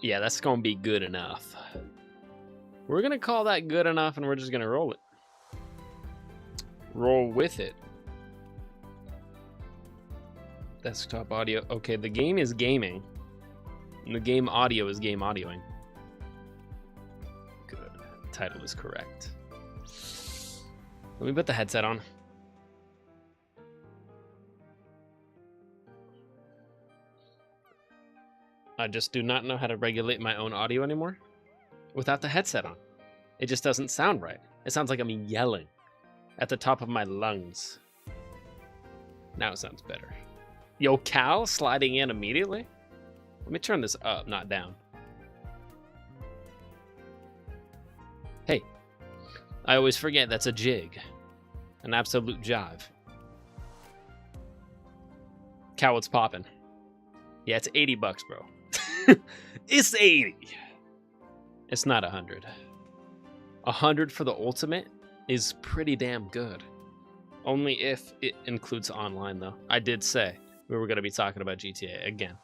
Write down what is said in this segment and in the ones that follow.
Yeah, that's gonna be good enough. We're gonna call that good enough, and we're just gonna roll it. Roll with it. Desktop audio. Okay, the game is gaming. And the game audio is game audioing. Good. Title is correct. Let me put the headset on. I just do not know how to regulate my own audio anymore without the headset on. It just doesn't sound right. It sounds like I'm yelling at the top of my lungs. Now it sounds better. Yo, Cal sliding in immediately? Let me turn this up, not down. Hey, I always forget that's a jig. An absolute jive. Cal, what's poppin'? Yeah, it's $80, bro. It's 80. It's not 100. 100 for the ultimate is pretty damn good. Only if it includes online, though. I did say we were going to be talking about GTA again.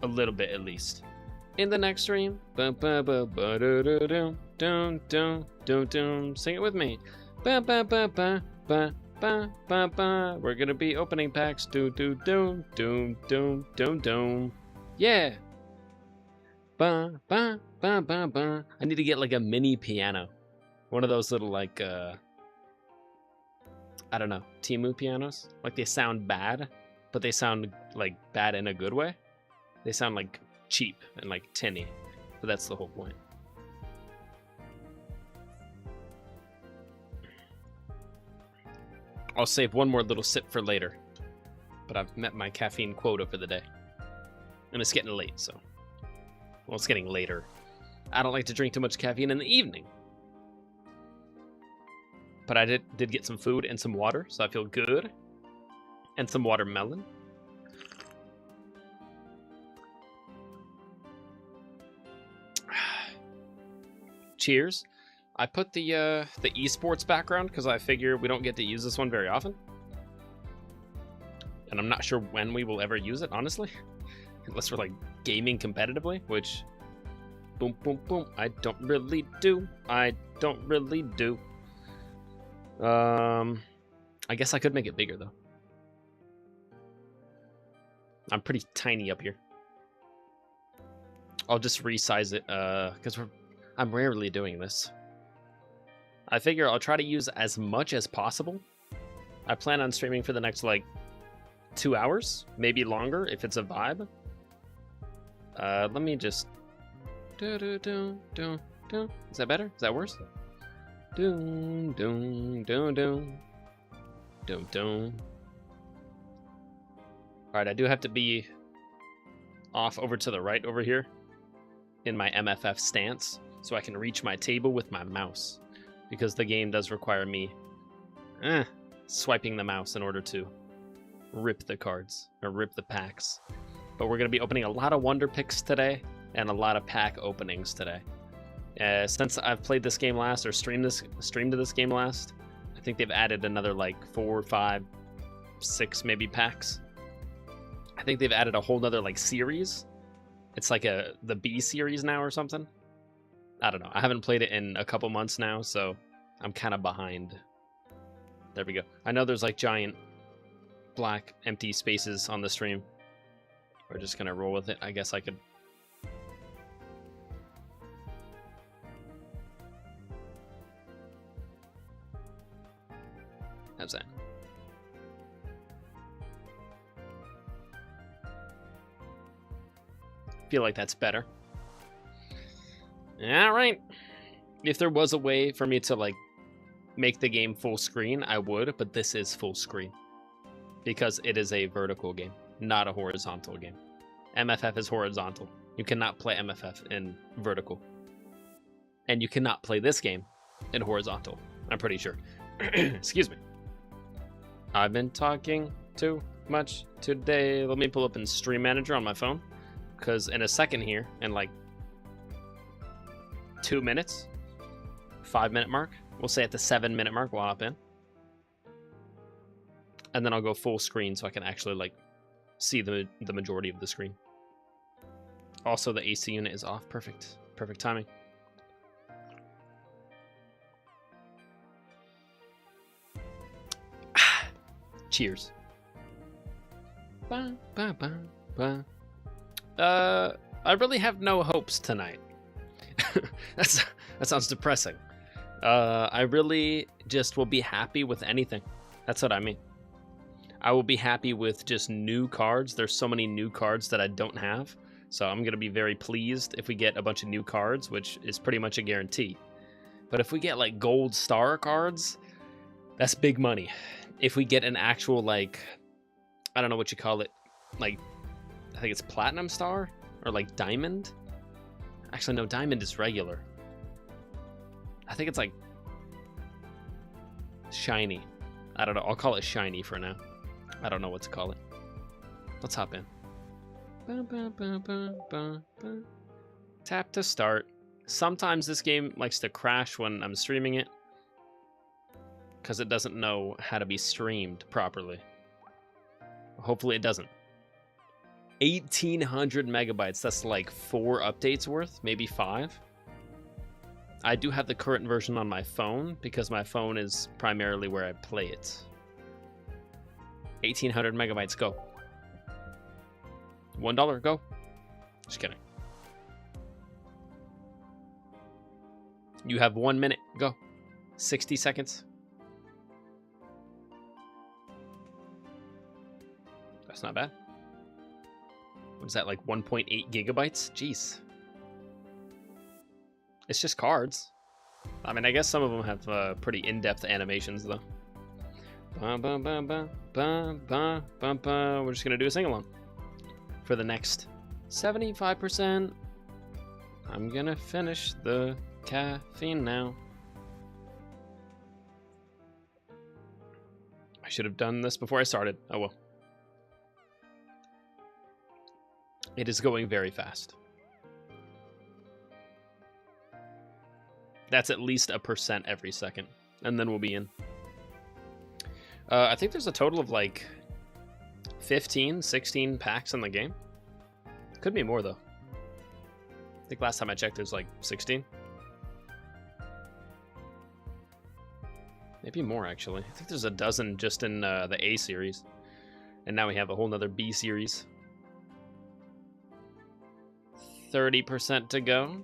A little bit, at least. In the next stream. Sing it with me. We're going to be opening packs. Yeah. I need to get like a mini piano. One of those little like I don't know, Temu pianos. Like they sound bad, but they sound like bad in a good way. They sound like cheap and like tinny, but that's the whole point. I'll save one more little sip for later, but I've met my caffeine quota for the day. And it's getting late, so. Well, it's getting later. I don't like to drink too much caffeine in the evening. But I did get some food and some water, so I feel good. And some watermelon. Cheers. I put the esports background because I figure we don't get to use this one very often. And I'm not sure when we will ever use it, honestly. Unless we're like gaming competitively, which boom, boom, boom. I don't really do. I guess I could make it bigger though. I'm pretty tiny up here. I'll just resize it because I'm rarely doing this. I figure I'll try to use as much as possible. I plan on streaming for the next like 2 hours, maybe longer if it's a vibe. Let me just. Is that better? Is that worse? Alright, I do have to be off over to the right over here in my MFF stance so I can reach my table with my mouse because the game does require me swiping the mouse in order to rip the cards or rip the packs. But we're going to be opening a lot of Wonder Picks today and a lot of pack openings today. Since I've played this game last or streamed to this game last, I think they've added another like 4, 5, 6 maybe packs. I think they've added a whole nother like series. It's like the B series now or something. I don't know. I haven't played it in a couple months now, so I'm kind of behind. There we go. I know there's like giant black empty spaces on the stream. We're just gonna roll with it. I guess I could. How's that? Feel like that's better. All right. If there was a way for me to like make the game full screen, I would, but this is full screen because it is a vertical game, not a horizontal game. MFF is horizontal. You cannot play MFF in vertical. And you cannot play this game in horizontal, I'm pretty sure. Excuse me. I've been talking too much today. Let me pull up in Stream Manager on my phone, because in a second here, in like 2 minutes, 5-minute mark, we'll say at the 7-minute mark, we'll hop in. And then I'll go full screen so I can actually like see the majority of the screen. Also, the AC unit is off. Perfect. Perfect timing. Cheers. Ba, ba, ba, ba. I really have no hopes tonight. That sounds depressing. I really just will be happy with anything. That's what I mean. I will be happy with just new cards. There's so many new cards that I don't have. So I'm going to be very pleased if we get a bunch of new cards, which is pretty much a guarantee. But if we get like gold star cards, that's big money. If we get an actual, like, I don't know what you call it, like, I think it's platinum star or like diamond. Actually, no, diamond is regular. I think it's like shiny. I don't know. I'll call it shiny for now. I don't know what to call it. Let's hop in. Tap to start. Sometimes this game likes to crash when I'm streaming it because it doesn't know how to be streamed properly. Hopefully it doesn't. 1,800 megabytes. That's like 4 updates worth, maybe 5. I do have the current version on my phone because my phone is primarily where I play it. 1,800 megabytes, go. $1, go. Just kidding. You have 1 minute, go. 60 seconds. That's not bad. What is that, like 1.8 gigabytes? Jeez. It's just cards. I mean, I guess some of them have pretty in-depth animations, though. We're just going to do a sing-along. For the next 75%, I'm going to finish the caffeine now. I should have done this before I started. Oh well. It is going very fast. That's at least 1% every second. And then we'll be in. I think there's a total of like 15, 16 packs in the game. Could be more though. I think last time I checked there's like 16. Maybe more actually. I think there's a dozen just in the A series. And now we have a whole nother B series. 30% to go.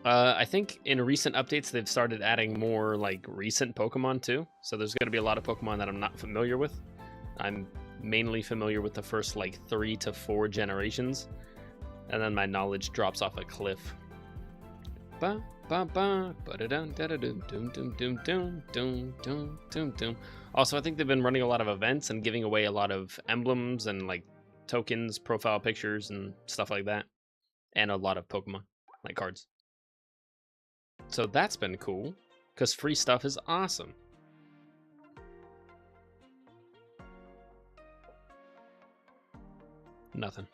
I think in recent updates they've started adding more like recent Pokemon too. So there's going to be a lot of Pokemon that I'm not familiar with. I'm mainly familiar with the first like 3 to 4 generations. And then my knowledge drops off a cliff. Also, I think they've been running a lot of events and giving away a lot of emblems and like tokens, profile pictures and stuff like that. And a lot of Pokemon, like cards. So that's been cool, because free stuff is awesome. Nothing.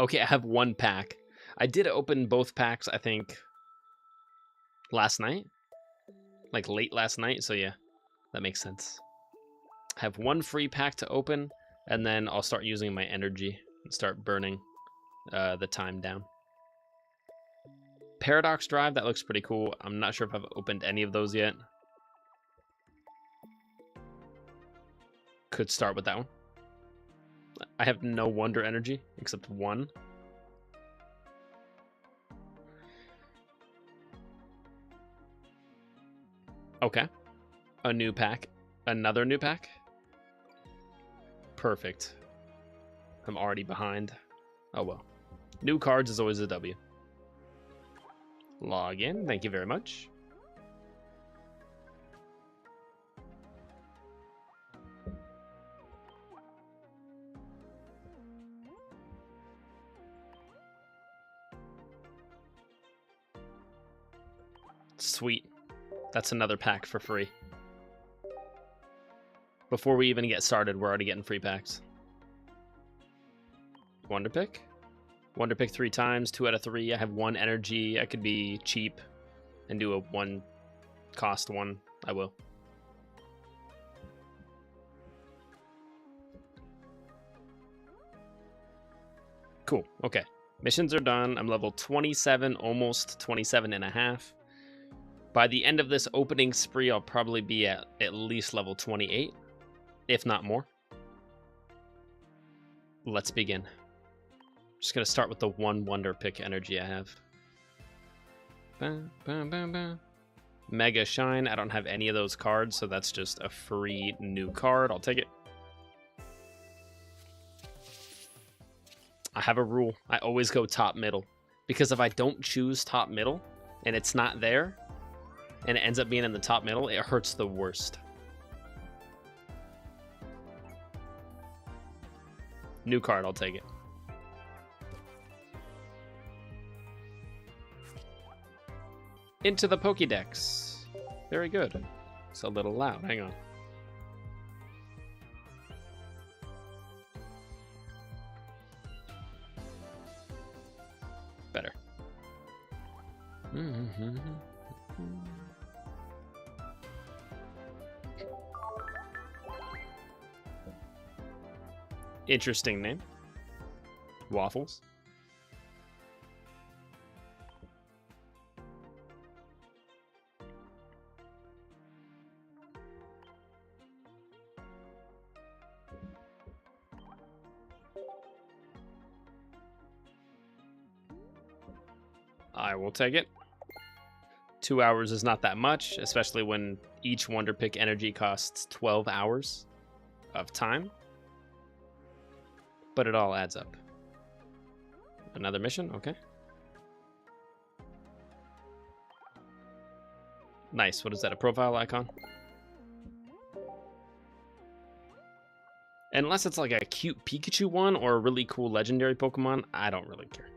Okay, I have 1 pack. I did open both packs, I think, last night. Like late last night, so yeah, that makes sense. I have 1 free pack to open, and then I'll start using my energy and start burning the time down. Paradox Drive, that looks pretty cool. I'm not sure if I've opened any of those yet. Could start with that one. I have no Wonder Energy, except 1. Okay. A new pack. Another new pack. Perfect. I'm already behind. Oh well. New cards is always a W. Log in. Thank you very much. Sweet. That's another pack for free. Before we even get started, we're already getting free packs. Wonder Pick. Wonder Pick 3 times, 2 out of 3. I have 1 energy. I could be cheap and do a 1 cost 1. I will. Cool. Okay. Missions are done. I'm level 27, almost 27 and a half. By the end of this opening spree, I'll probably be at least level 28, if not more. Let's begin. Just gonna start with the 1 Wonder Pick energy I have. Mega Shine. I don't have any of those cards, so that's just a free new card. I'll take it. I have a rule. I always go top middle. Because if I don't choose top middle, and it's not there, and it ends up being in the top middle, it hurts the worst. New card, I'll take it. Into the Pokédex. Very good. It's a little loud. Hang on. Better. Interesting name. Waffles. I will take it. 2 hours is not that much, especially when each Wonder Pick energy costs 12 hours of time. But it all adds up. Another mission? Okay. Nice. What is that? A profile icon? Unless it's like a cute Pikachu one or a really cool legendary Pokemon, I don't really care.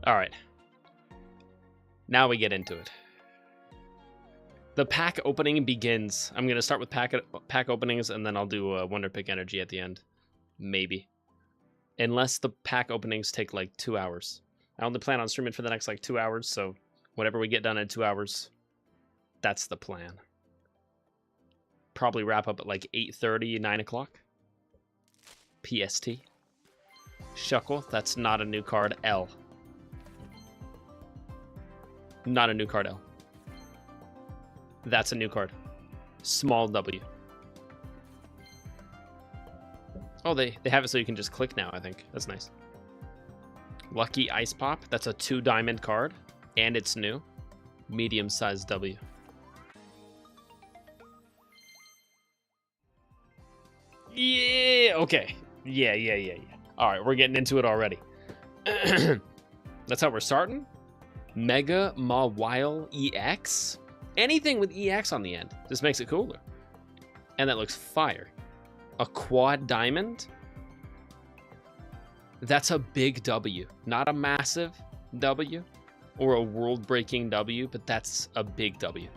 All right. Now we get into it. The pack opening begins. I'm going to start with pack openings, and then I'll do a Wonder Pick energy at the end. Maybe. Unless the pack openings take like 2 hours. I only plan on streaming for the next like 2 hours, so whatever we get done in 2 hours, that's the plan. Probably wrap up at like 8:30, 9 o'clock. PST. Shuckle, that's not a new card. L. Not a new card, L. That's a new card. Small W. Oh, they have it so you can just click now, I think. That's nice. Lucky Ice Pop. That's a 2 diamond card. And it's new. Medium-sized W. Yeah, okay. Yeah. Alright, we're getting into it already. That's how we're starting. Mega Mawile EX? Anything with EX on the end just makes it cooler. And that looks fire. A quad diamond? That's a big W. Not a massive W or a world-breaking W, but that's a big W.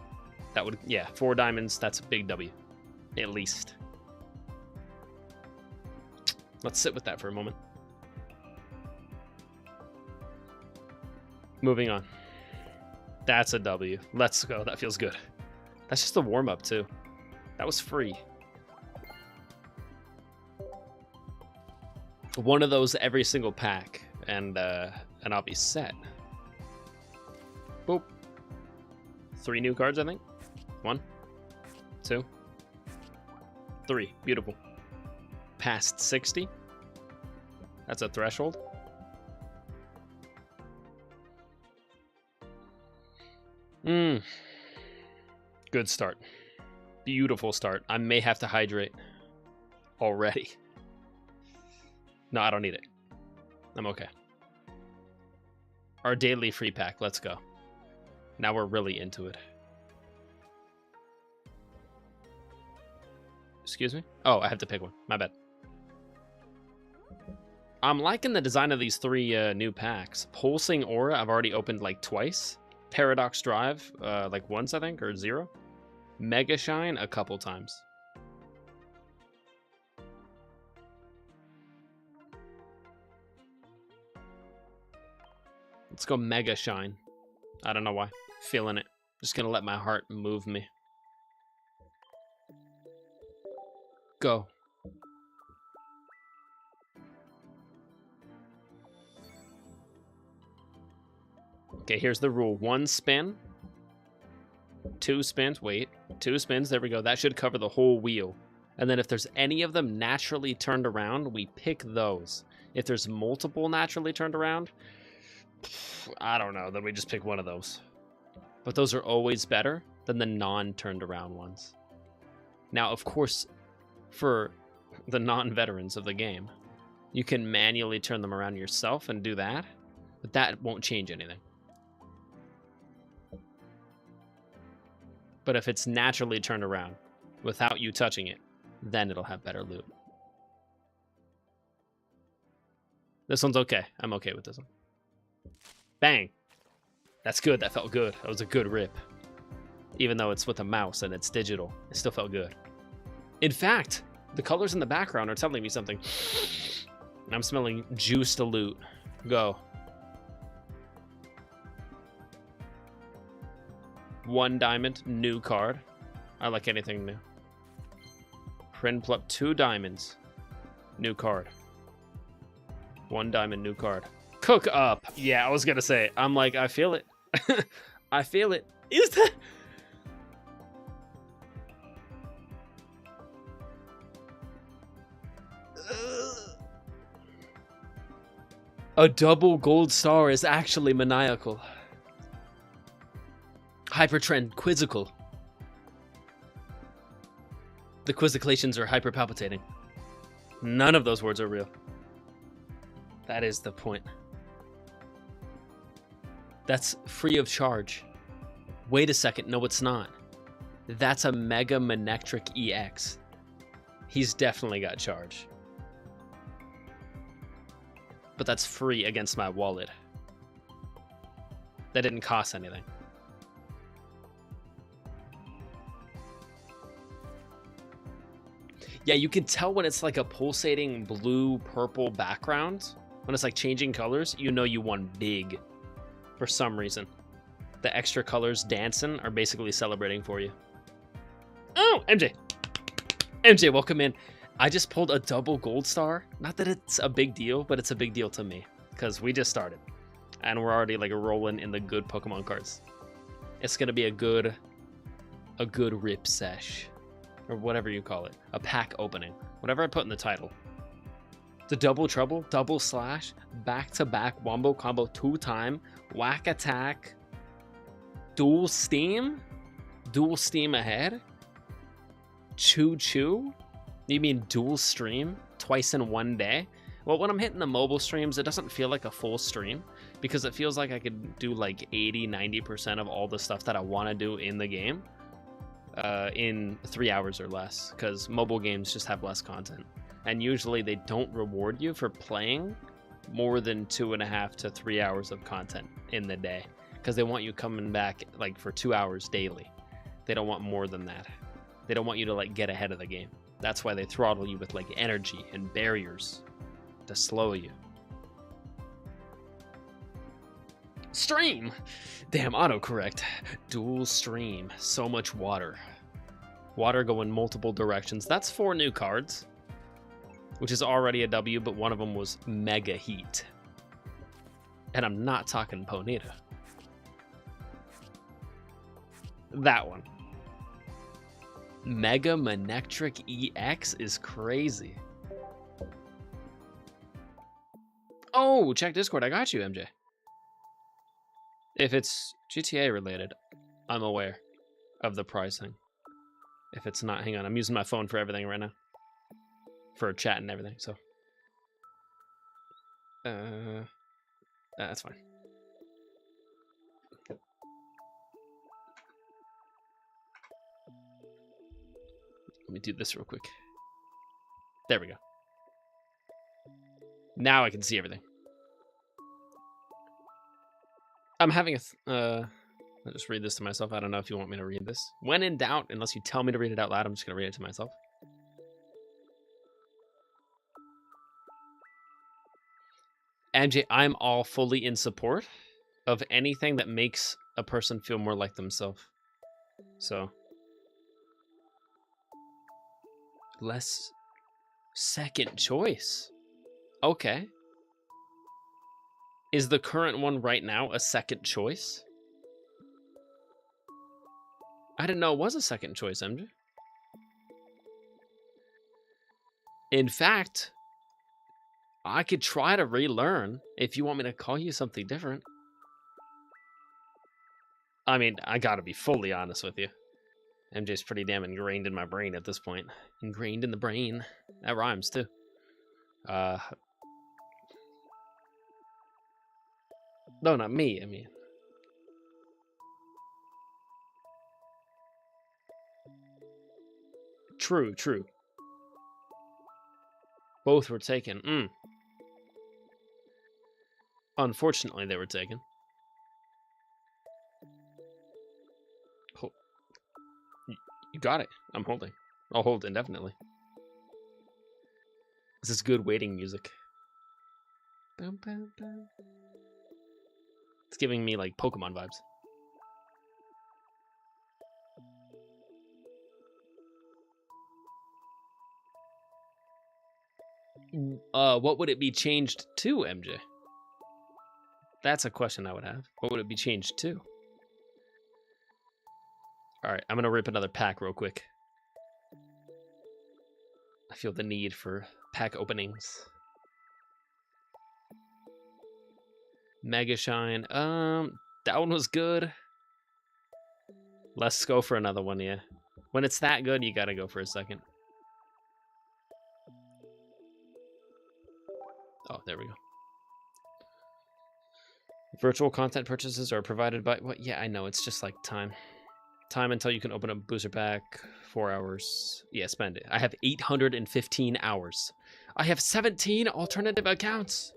That would, yeah, 4 diamonds, that's a big W. At least. Let's sit with that for a moment. Moving on. That's a W. Let's go. That feels good. That's just a warm-up, too. That was free. One of those every single pack, and I'll be set. Boop. 3 new cards, I think. 1, 2, 3. Beautiful. Past 60. That's a threshold. Good start. Beautiful start. I may have to hydrate already. No, I don't need it. I'm okay. Our daily free pack. Let's go. Now we're really into it. Excuse me? Oh, I have to pick one. My bad. I'm liking the design of these 3 new packs. Pulsing Aura, I've already opened like twice. Paradox Drive, like once, I think, or 0. Mega Shine a couple times. Let's go Mega Shine. I don't know why. Feeling it. Just gonna let my heart move me. Go. Okay, here's the rule. 1 spin. 2 spins. Wait. 2 spins. There we go. That should cover the whole wheel. And then if there's any of them naturally turned around, we pick those. If there's multiple naturally turned around, I don't know. Then we just pick one of those. But those are always better than the non-turned around ones. Now, of course, for the non-veterans of the game, you can manually turn them around yourself and do that, but that won't change anything. But if it's naturally turned around without you touching it, then it'll have better loot. This one's okay. I'm okay with this one. Bang. That's good. That felt good. That was a good rip. Even though it's with a mouse and it's digital, it still felt good. In fact, the colors in the background are telling me something. I'm smelling juice to loot. Go. 1 diamond, new card. I like anything new. Prinplup, 2 diamonds, new card. 1 diamond, new card. Cook up. Yeah, I was gonna say. I'm like, I feel it. I feel it. Is that? A double gold star is actually maniacal. Hypertrend quizzical. The quizzications are hyperpalpitating. None of those words are real. That is the point. That's free of charge. Wait a second. No, it's not. That's a Mega Manectric EX. He's definitely got charge. But that's free against my wallet. That didn't cost anything. Yeah, you can tell when it's like a pulsating blue-purple background. When it's like changing colors, you know you won big. For some reason. The extra colors dancing are basically celebrating for you. Oh, MJ. MJ, welcome in. I just pulled a double gold star. Not that it's a big deal, but it's a big deal to me. Because we just started. And we're already like rolling in the good Pokemon cards. It's going to be a good rip sesh. Or whatever you call it. A pack opening. Whatever I put in the title. The double trouble, double slash, back-to-back wombo combo 2-time, whack attack, dual steam ahead, choo-choo? You mean dual stream twice in one day? Well, when I'm hitting the mobile streams, it doesn't feel like a full stream because it feels like I could do like 80-90% of all the stuff that I want to do in the game in 3 hours or less because mobile games just have less content. And usually they don't reward you for playing more than 2.5 to 3 hours of content in the day because they want you coming back like for 2 hours daily. They don't want more than that. They don't want you to like get ahead of the game. That's why they throttle you with like energy and barriers to slow you. Stream! Damn, autocorrect. Dual stream. So much water. Water going multiple directions. That's 4 new cards. Which is already a W, but one of them was Mega Heat. And I'm not talking Ponyta. That one. Mega Manectric EX is crazy. Oh, check Discord. I got you, MJ. If it's GTA related, I'm aware of the pricing. If it's not, hang on. I'm using my phone for everything right now. For chat and everything, so. That's fine. Let me do this real quick. There we go. Now I can see everything. I'm having a I'll just read this to myself. I don't know if you want me to read this. When in doubt, unless you tell me to read it out loud, I'm just going to read it to myself. MJ, I'm all fully in support of anything that makes a person feel more like themselves. So, less second choice. Okay. Is the current one right now a second choice? I didn't know it was a second choice, MJ. In fact, I could try to relearn if you want me to call you something different. I mean, I gotta be fully honest with you. MJ's pretty damn ingrained in my brain at this point. Ingrained in the brain. That rhymes, too. No, not me, I mean. True, true. Both were taken. Unfortunately, they were taken. Oh. You got it. I'm holding. I'll hold indefinitely. This is good waiting music. Bum, bum, bum. It's giving me like Pokemon vibes. What would it be changed to, MJ? That's a question I would have. What would it be changed to? All right, I'm gonna rip another pack real quick. I feel the need for pack openings. Mega Shine. That one was good. Let's go for another one, yeah. When it's that good, you gotta go for a second. Oh, there we go. Virtual content purchases are provided by... What? Yeah, I know. It's just like time. Time until you can open a booster pack. 4 hours. Yeah, spend it. I have 815 hours. I have 17 alternative accounts.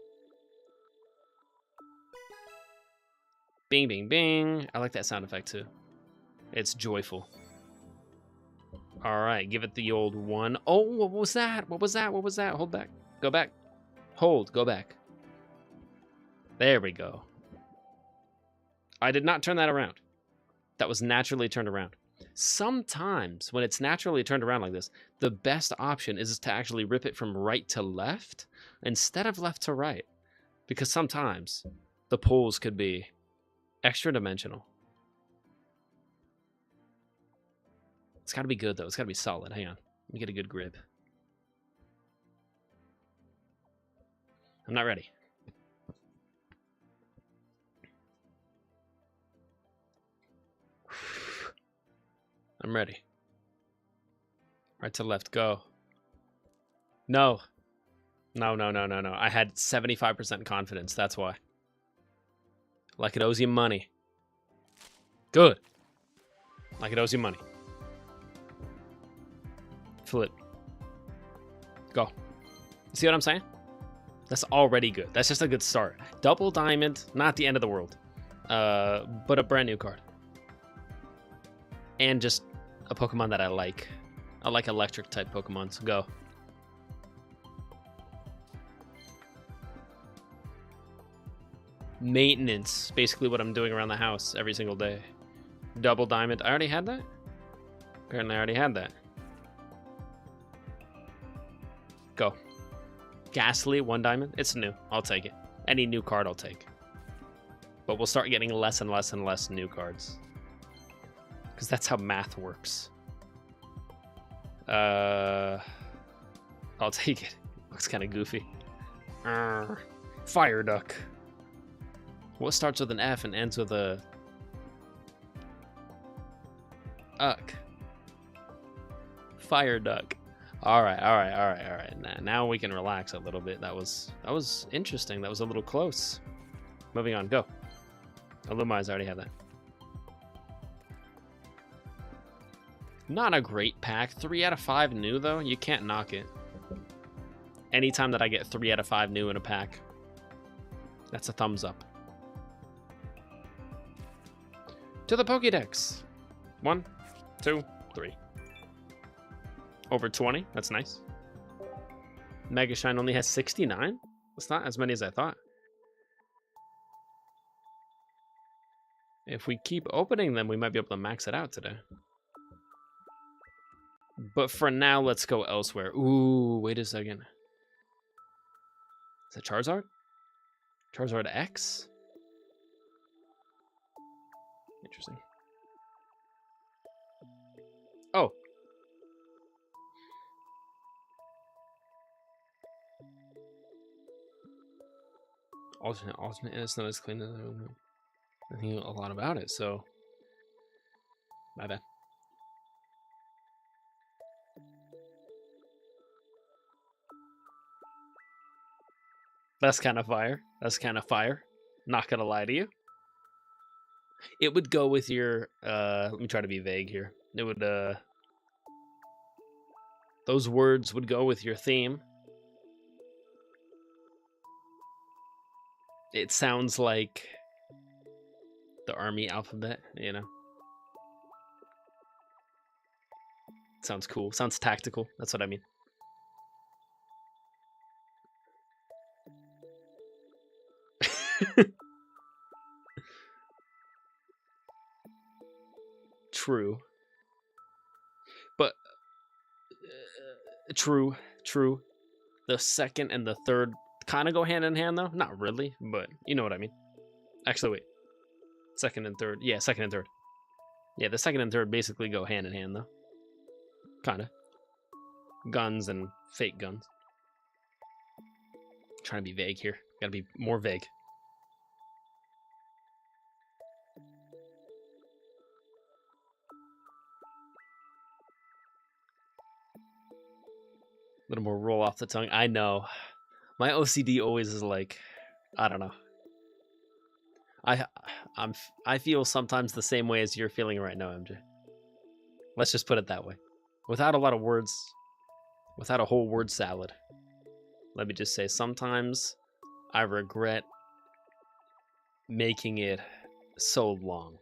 Bing, bing, bing. I like that sound effect, too. It's joyful. All right, give it the old one. Oh, what was that? What was that? What was that? Hold back. Go back. Hold. Go back. There we go. I did not turn that around. That was naturally turned around. Sometimes when it's naturally turned around like this, the best option is to actually rip it from right to left instead of left to right. Because sometimes the pulls could be extra dimensional. It's got to be good, though. It's got to be solid. Hang on. Let me get a good grip. I'm not ready. I'm ready. Right to left, go. No. No. I had 75% confidence. That's why. Like it owes you money. Good. Like it owes you money. Flip. Go. See what I'm saying? That's already good. That's just a good start. Double diamond, not the end of the world. But a brand new card. And just a Pokemon that I like. I like electric type Pokemon, so go. Maintenance. Basically what I'm doing around the house every single day. Double diamond. I already had that? Apparently I already had that. Go. Ghastly, 1 diamond. It's new. I'll take it. Any new card I'll take. But we'll start getting less and less and less new cards. Because that's how math works. I'll take it. Looks kind of goofy. Fire Duck. What starts with an F and ends with a... Uck. Fire Duck. All right. Now we can relax a little bit. That was interesting. That was a little close. Moving on. Go. Illumai's already had that. Not a great pack. 3 out of 5 new, though. You can't knock it. Anytime that I get 3 out of 5 new in a pack, that's a thumbs up. To the Pokédex. 1, 2, 3. Over 20. That's nice. Mega Shine only has 69. That's not as many as I thought. If we keep opening them, we might be able to max it out today. But for now, let's go elsewhere. Ooh, wait a second. Is that Charizard? Charizard X? Interesting. Oh. Alternate, and it's not as clean as I think a lot about it, so my bad. That's kind of fire. That's kind of fire. Not gonna lie to you. It would go with your let me try to be vague here. It would those words would go with your theme. It sounds like the army alphabet, you know. Sounds cool. Sounds tactical. That's what I mean. True. But true. The second and the third kind of go hand in hand, though. Not really, but you know what I mean. Actually, wait. Second and third. Yeah, second and third. Yeah, the second and third basically go hand in hand, though. Kind of. Guns and fake guns. I'm trying to be vague here. Gotta be more vague. A little more roll off the tongue. I know. My OCD always is like, I don't know. I feel sometimes the same way as you're feeling right now, MJ. Let's just put it that way. Without a lot of words, without a whole word salad. Let me just say, sometimes I regret making it so long.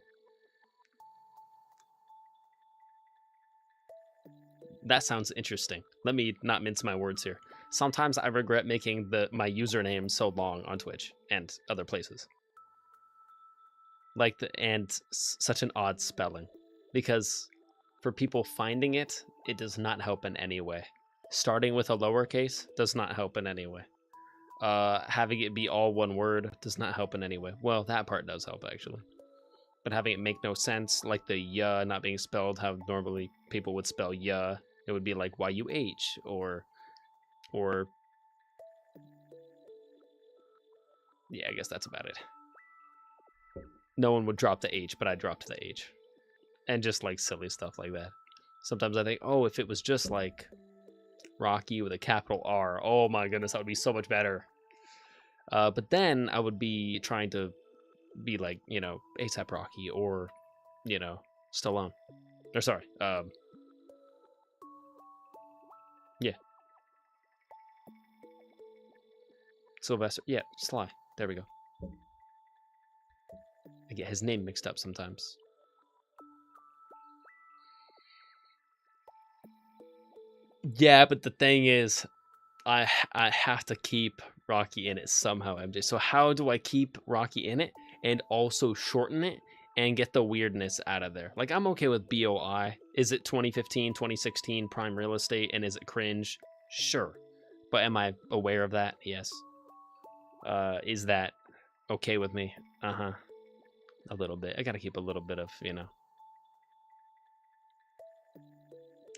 That sounds interesting. Let me not mince my words here. Sometimes I regret making my username so long on Twitch and other places. Like such an odd spelling, because for people finding it, it does not help in any way. Starting with a lowercase does not help in any way. Having it be all one word does not help in any way. Well, that part does help actually, but having it make no sense, like the "ya" not being spelled how normally people would spell "ya," it would be like "yuh" or yeah, I guess that's about it. No one would drop the H, but I dropped the H. And just like silly stuff like that. Sometimes I think, oh, if it was just like Rocky with a capital R, oh my goodness, that would be so much better. But then I would be trying to be like, you know, ASAP Rocky or, you know, Stallone. Or sorry, yeah. Sylvester. Yeah, Sly. There we go. I get his name mixed up sometimes. Yeah, but the thing is, I have to keep Rocky in it somehow, MJ. So how do I keep Rocky in it and also shorten it and get the weirdness out of there? Like, I'm okay with BOI. Is it 2015, 2016 prime real estate, and is it cringe? Sure. But am I aware of that? Yes. Is that okay with me? Uh-huh. A little bit. I gotta keep a little bit of, you know,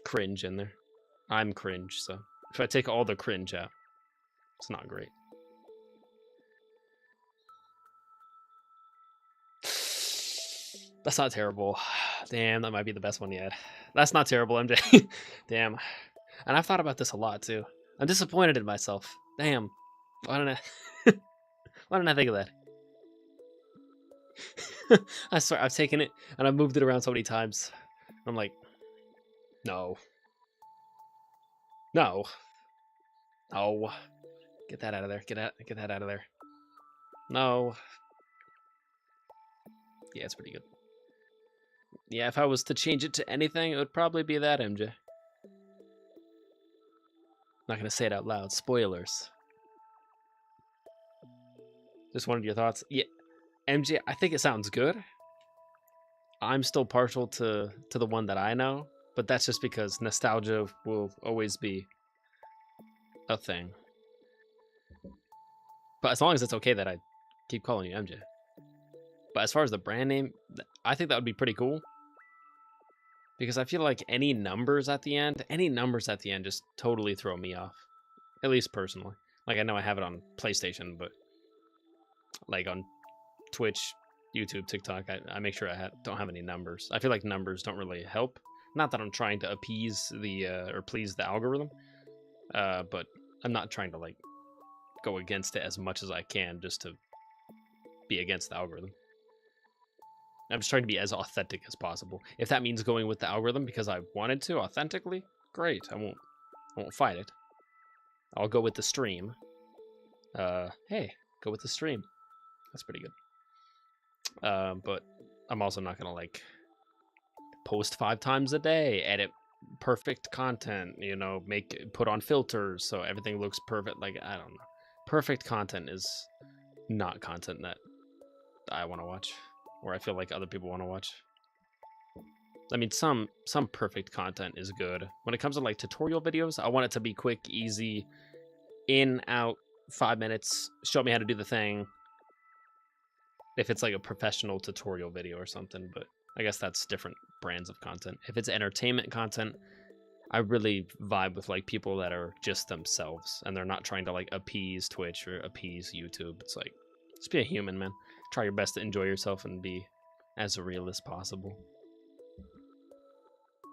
cringe in there. I'm cringe, so if I take all the cringe out, it's not great. That's not terrible. Damn, that might be the best one yet. That's not terrible, MJ. Damn. And I've thought about this a lot too. I'm disappointed in myself. Damn. Why didn't I why didn't I think of that? I swear I've taken it and I've moved it around so many times. I'm like, no. No. No. Get that out of there. Get that out of there. No. Yeah, it's pretty good. Yeah, if I was to change it to anything, it would probably be that, MJ. Not gonna say it out loud. Spoilers. Just wanted your thoughts. Yeah, MJ, I think it sounds good. I'm still partial to the one that I know, but that's just because nostalgia will always be a thing. But as long as it's okay that I keep calling you MJ. But as far as the brand name, I think that would be pretty cool. Because I feel like any numbers at the end just totally throw me off. At least personally. Like, I know I have it on PlayStation, but like on Twitch, YouTube, TikTok, I make sure I don't have any numbers. I feel like numbers don't really help. Not that I'm trying to appease the or please the algorithm, but I'm not trying to like go against it as much as I can just to be against the algorithm. I'm just trying to be as authentic as possible. If that means going with the algorithm because I wanted to authentically, great. I won't fight it. I'll go with the stream. Hey, go with the stream. That's pretty good. But I'm also not gonna like post 5 times a day, edit perfect content, you know, put on filters so everything looks perfect. Like, I don't know. Perfect content is not content that I want to watch, or I feel like other people want to watch. I mean, some perfect content is good. When it comes to like tutorial videos, I want it to be quick, easy, in, out, 5 minutes, show me how to do the thing. If it's like a professional tutorial video or something, but I guess that's different brands of content. If it's entertainment content, I really vibe with like people that are just themselves and they're not trying to like appease Twitch or appease YouTube. It's like, just be a human, man. Try your best to enjoy yourself and be as real as possible.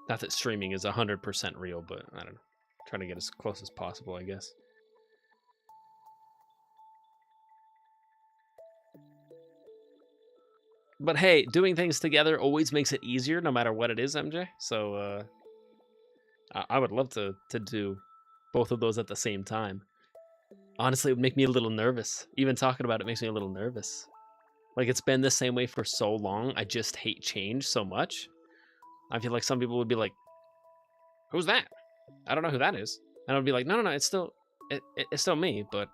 Not that streaming is 100% real, but I don't know. Trying to get as close as possible, I guess. But hey, doing things together always makes it easier, no matter what it is, MJ. So I would love to do both of those at the same time. Honestly, it would make me a little nervous. Even talking about it makes me a little nervous. Like, it's been the same way for so long. I just hate change so much. I feel like some people would be like, "Who's that? I don't know who that is." And I would be like, "No, it's still me." But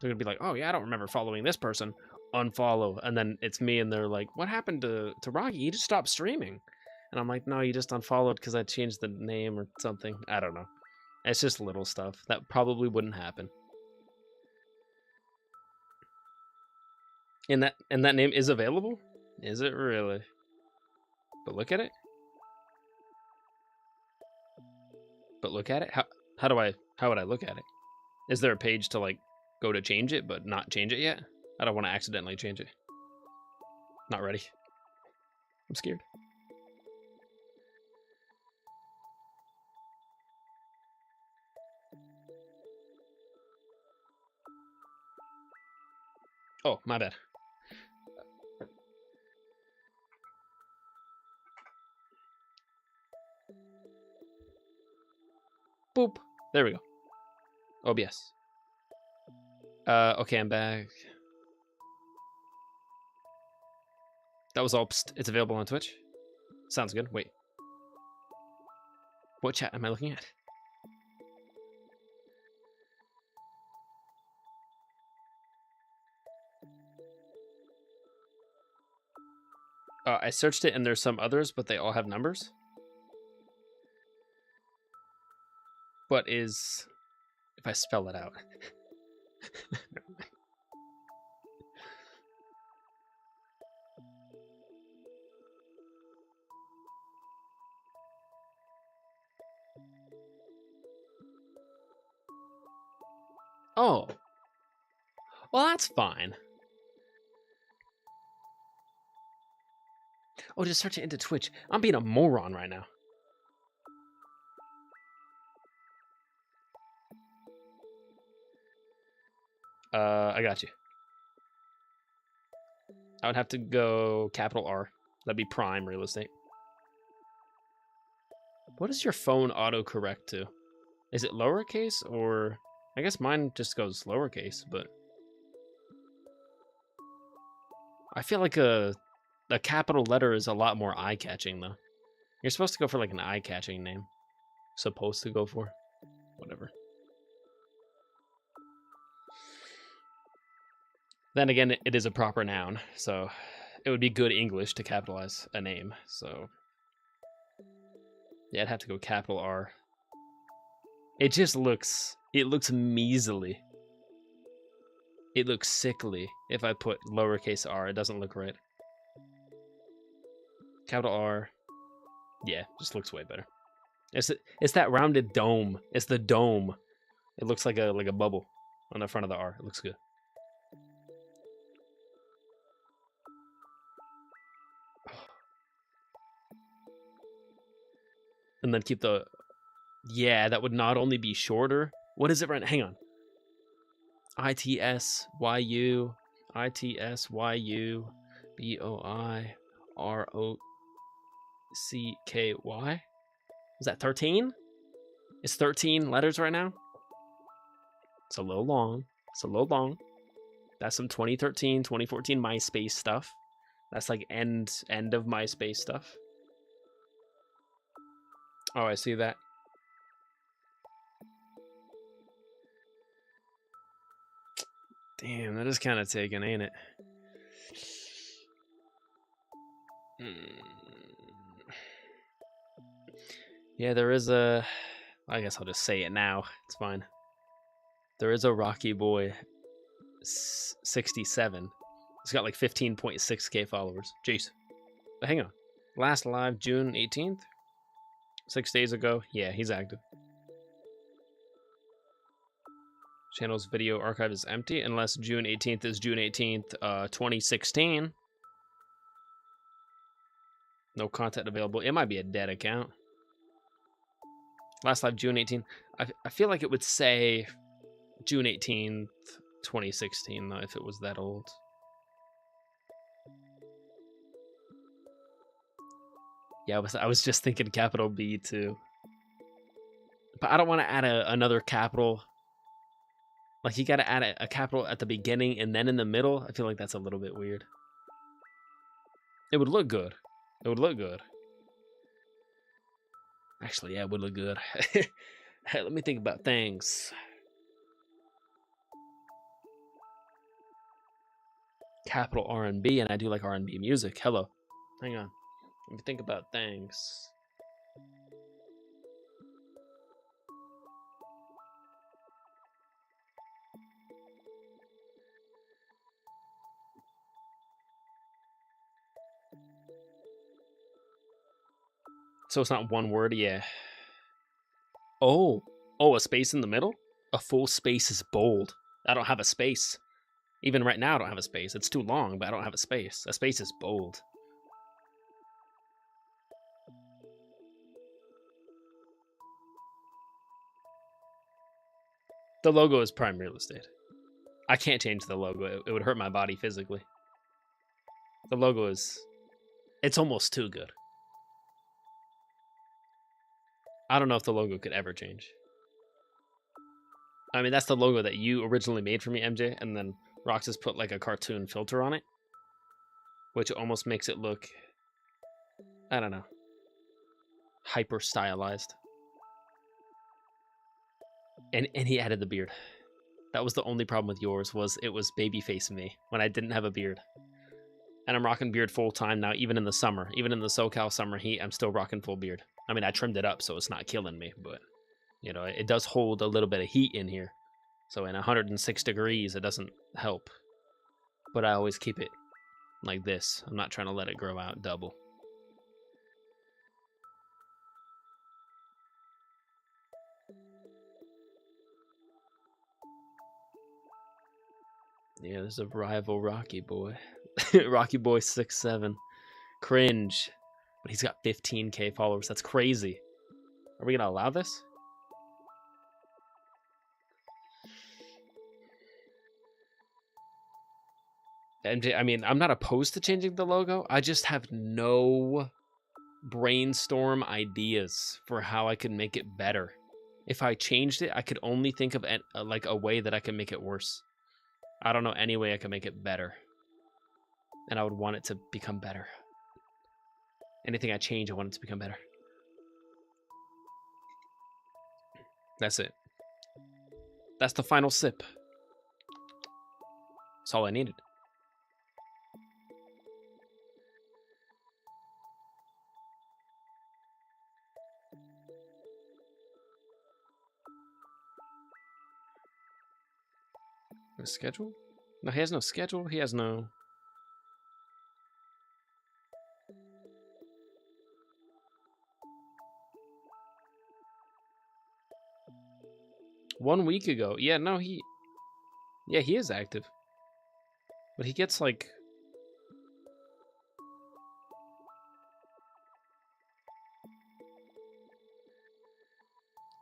they're gonna be like, "Oh yeah, I don't remember following this person." Unfollow, and then it's me, and they're like, "What happened to Rocky? He just stopped streaming." And I'm like, "No, you just unfollowed because I changed the name or something." I don't know. It's just little stuff that probably wouldn't happen. And that name is available? Is it really? But look at it. But look at it. How would I look at it? Is there a page to like go to change it but not change it yet? I don't want to accidentally change it. Not ready. I'm scared. Oh, my bad. Boop. There we go. OBS. Okay, I'm back. That was all. Psst. It's available on Twitch. Sounds good. Wait. What chat am I looking at? I searched it and there's some others, but they all have numbers. What is... If I spell it out. Oh. Well, that's fine. Oh, just search it into Twitch. I'm being a moron right now. I got you. I would have to go capital R. That'd be prime real estate. What does your phone autocorrect to? Is it lowercase or... I guess mine just goes lowercase, but... I feel like a the capital letter is a lot more eye-catching, though. You're supposed to go for like an eye-catching name. Supposed to go for. Whatever. Then again, it is a proper noun, so it would be good English to capitalize a name. So yeah, I'd have to go capital R. It just looks, it looks measly. It looks sickly. If I put lowercase r, it doesn't look right. Capital R, yeah, just looks way better. It's that rounded dome. It's the dome. It looks like a bubble on the front of the R. It looks good. And then keep the, yeah, that would not only be shorter. What is it right now? Hang on. ITSYU, ITSYU, BOIROCKY. Is that 13? It's 13 letters right now? It's a little long. It's a little long. That's some 2013, 2014 MySpace stuff. That's like end of MySpace stuff. Oh, I see that. Damn, that is kind of taken, ain't it? Yeah, there is a... I guess I'll just say it now. It's fine. There is a Rocky Boy 67. He's got like 15.6k followers. Jeez. But hang on. Last live June 18th? 6 days ago? Yeah, he's active. Channel's video archive is empty unless June 18th is June 18th, 2016. No content available. It might be a dead account. Last live June 18th. I feel like it would say June 18th, 2016, though, if it was that old. Yeah, I was just thinking capital B, too. But I don't want to add another capital. Like, you got to add a capital at the beginning and then in the middle. I feel like that's a little bit weird. It would look good. It would look good. Actually, yeah, it would look good. Hey, let me think about things. Capital R&B, and I do like R&B music. Hello. Hang on. Let me think about things. So it's not one word, yeah. Oh, a space in the middle? A full space is bold. I don't have a space. Even right now, I don't have a space. It's too long, but I don't have a space. A space is bold. The logo is prime real estate. I can't change the logo. It would hurt my body physically. The logo is... It's almost too good. I don't know if the logo could ever change. I mean, that's the logo that you originally made for me, MJ, and then Roxas put like a cartoon filter on it, which almost makes it look, I don't know, hyper stylized. And he added the beard. That was the only problem with yours, was it was babyface me when I didn't have a beard. And I'm rocking beard full time now, even in the summer. Even in the SoCal summer heat, I'm still rocking full beard. I mean, I trimmed it up, so it's not killing me, but, you know, it does hold a little bit of heat in here. So in 106 degrees, it doesn't help. But I always keep it like this. I'm not trying to let it grow out double. Yeah, there's a rival Rocky Boy. Rocky Boy 6'7". Cringe. But he's got 15k followers. That's crazy. Are we going to allow this? MJ, I mean, I'm not opposed to changing the logo. I just have no brainstorm ideas for how I could make it better. If I changed it, I could only think of like a way that I can make it worse. I don't know any way I can make it better. and I would want it to become better. Anything I change, I want it to become better. That's it. That's the final sip. That's all I needed. A schedule? No, he has no schedule. He has no... One week ago. Yeah, no, he... Yeah, he is active. But he gets, like...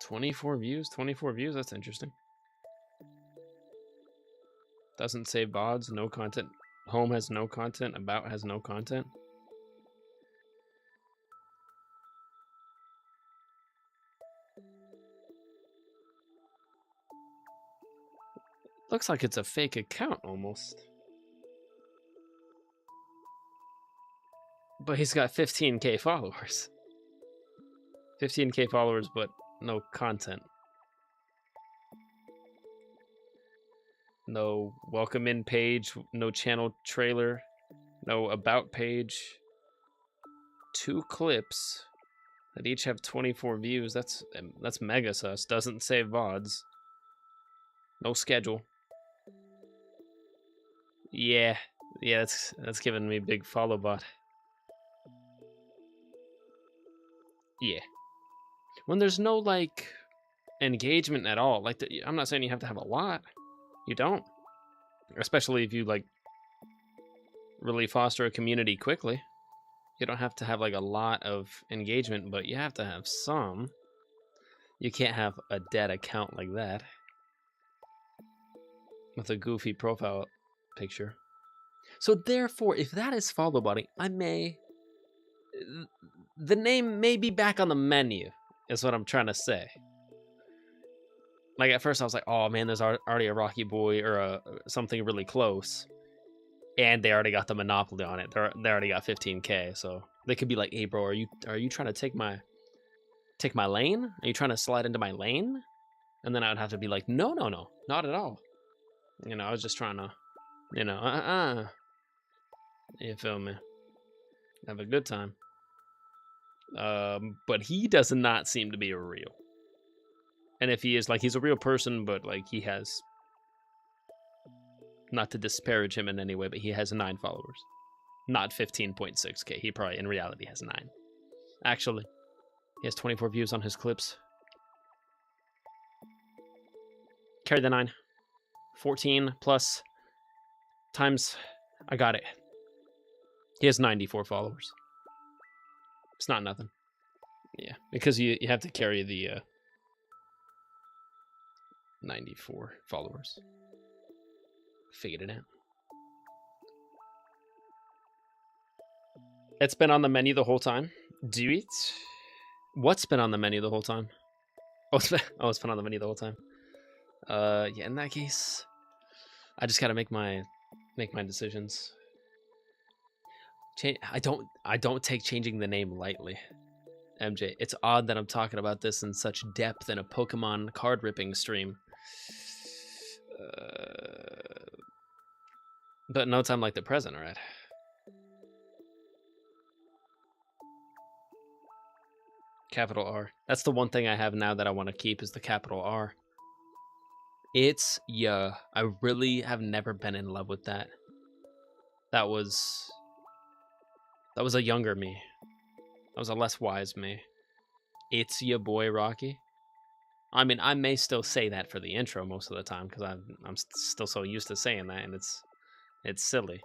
24 views? 24 views? That's interesting. Doesn't save VODs, no content. Home has no content. About has no content. Looks like it's a fake account almost. But he's got 15k followers. 15k followers, but no content. No welcome in page, no channel trailer, no about page. 2 clips that each have 24 views. That's mega sus. Doesn't save VODs. No schedule. Yeah, that's giving me big follow bot. Yeah. When there's no like engagement at all, like I'm not saying you have to have a lot. You don't. Especially if you like really foster a community quickly. You don't have to have like a lot of engagement, but you have to have some. You can't have a dead account like that with a goofy profile picture. So therefore, if that is follow botting, the name may be back on the menu, is what I'm trying to say. Like at first I was like, oh man, there's already a Rocky Boy or something really close. And they already got the monopoly on it. They already got 15k, so they could be like, hey bro, are you trying to take my lane? Are you trying to slide into my lane? And then I would have to be like, no, not at all. You know, I was just trying to, you know, you feel me? Have a good time. But he does not seem to be real. And if he is, like, he's a real person, but like he has, not to disparage him in any way, but he has 9 followers. Not 15.6k. He probably, in reality, has 9. Actually, he has 24 views on his clips. Carry the 9. 14 plus times, I got it. He has 94 followers. It's not nothing. Yeah, because you have to carry the 94 followers. Figured it out. It's been on the menu the whole time. Do it? What's been on the menu the whole time? Oh, it's been on the menu the whole time. Yeah, in that case, I just gotta make my decisions. I don't take changing the name lightly, MJ. It's odd that I'm talking about this in such depth in a Pokemon card ripping stream. But no time like the present, right? Capital R. That's the one thing I have now that I want to keep is the capital R. It's, yeah, I really have never been in love with that. That was a younger me. That was a less wise me. It's your boy Rocky. I mean, I may still say that for the intro most of the time because I'm still so used to saying that, and it's silly.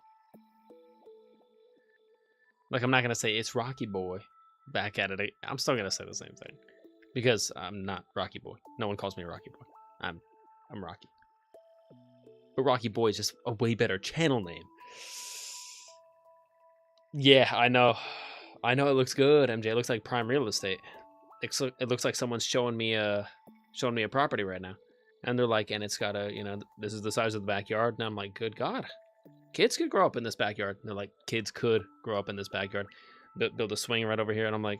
Like, I'm not gonna say it's Rocky Boy back at it. I'm still gonna say the same thing because I'm not Rocky Boy. No one calls me Rocky Boy. I'm Rocky. But Rocky Boy is just a way better channel name. Yeah, I know. It looks good, MJ. It looks like prime real estate. It looks like someone's showing me a property right now, and they're like, and it's got a, you know, this is the size of the backyard, and I'm like, good God, Kids could grow up in this backyard. They're like, kids could grow up in this backyard. Build a swing right over here. And I'm like,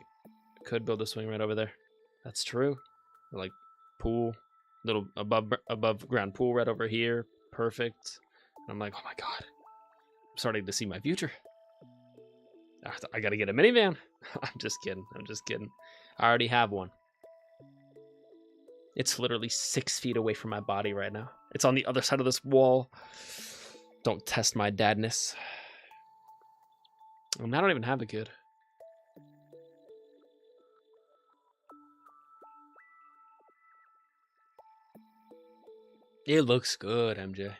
could build a swing right over there. That's true. Like, pool, little above ground pool right over here. Perfect. And I'm like, oh my God. I'm starting to see my future. I got to get a minivan. I'm just kidding. I already have one. It's literally 6 feet away from my body right now. It's on the other side of this wall. Don't test my dadness. I don't even have a kid. It looks good, MJ.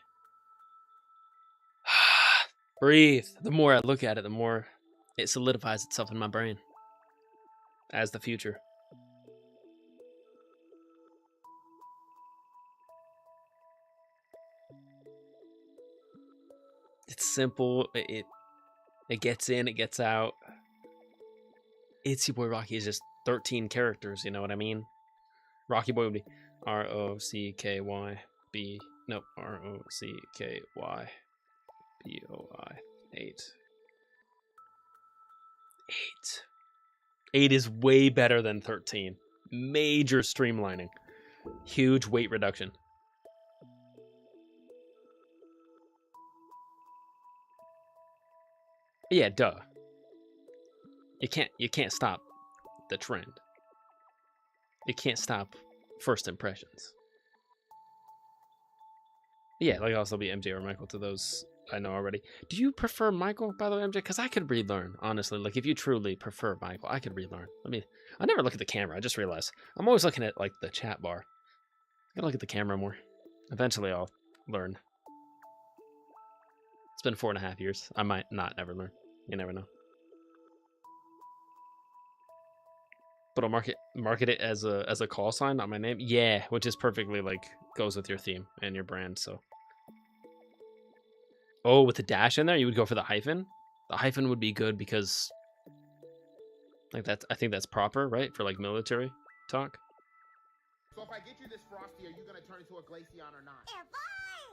Breathe. The more I look at it, the more it solidifies itself in my brain as the future. It's simple. It gets in, it gets out. It's your boy Rocky is just 13 characters, you know what I mean? Rocky Boy would be R-O-C-K-Y-B. No, R-O-C-K-Y-B-O-I. 8. 8. 8 is way better than 13. Major streamlining. Huge weight reduction. Yeah, duh. You can't stop the trend. You can't stop first impressions. Yeah, like also be MJ or Michael to those I know already. Do you prefer Michael, by the way, MJ? Because I could relearn, honestly. Like, if you truly prefer Michael, I could relearn. I never look at the camera. I just realized. I'm always looking at, like, the chat bar. I gotta look at the camera more. Eventually, I'll learn. It's been 4.5 years. I might not never learn. You never know. But I'll market it as a call sign, not my name. Yeah, which is perfectly, like, goes with your theme and your brand, so. Oh, with the dash in there, you would go for the hyphen? The hyphen would be good because, like, I think that's proper, right? For, like, military talk. So if I get you this Frosty, are you going to turn into a Glaceon or not?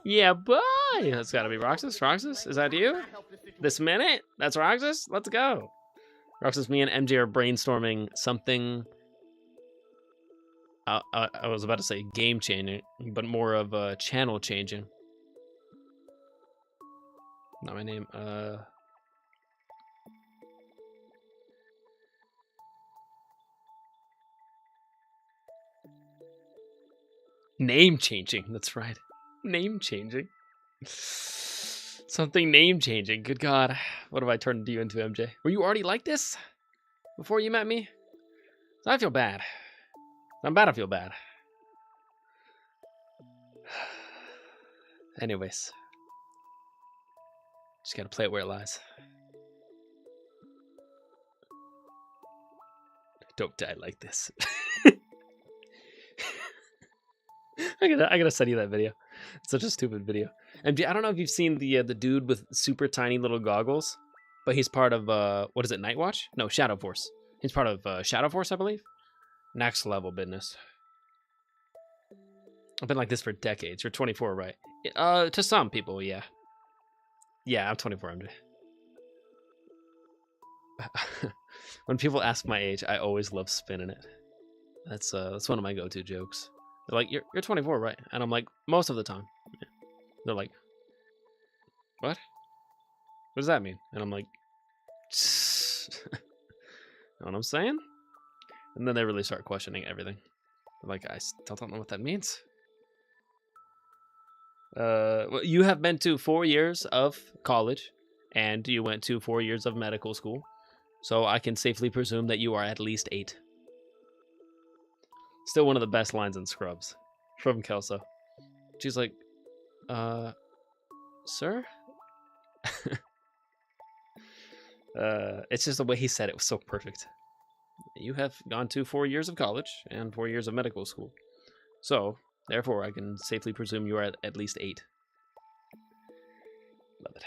Yeah, boy! That's gotta be Roxas. Roxas, is that you? This minute? That's Roxas? Let's go. Roxas, me and MJ are brainstorming something. I was about to say game changing, but more of channel changing. Not my name. Name changing. That's right. Name changing. Something name changing. Good God. What have I turned you into, MJ? Were you already like this before you met me? I feel bad. I'm bad. I feel bad. Anyways. Just gotta play it where it lies. Don't die like this. I gotta send you that video. It's such a stupid video. MJ, I don't know if you've seen the dude with super tiny little goggles, but he's part of what is it, Night Watch? No, Shadow Force. He's part of Shadow Force, I believe. Next level business. I've been like this for decades. You're 24, right? To some people, yeah. Yeah, I'm 24, MJ. When people ask my age, I always love spinning it. That's one of my go-to jokes. They're like, "You're 24, right?" And I'm like, most of the time. Yeah. They're like, "What? What does that mean?" And I'm like, "Know what I'm saying?" And then they really start questioning everything. I'm like, I still don't know what that means. Well, you have been to 4 years of college, and you went to 4 years of medical school, so I can safely presume that you are at least 8. Still one of the best lines in Scrubs from Kelso. She's like, sir? It's just the way he said it was so perfect. You have gone to 4 years of college and 4 years of medical school. So, therefore, I can safely presume you are at least 8. Love it.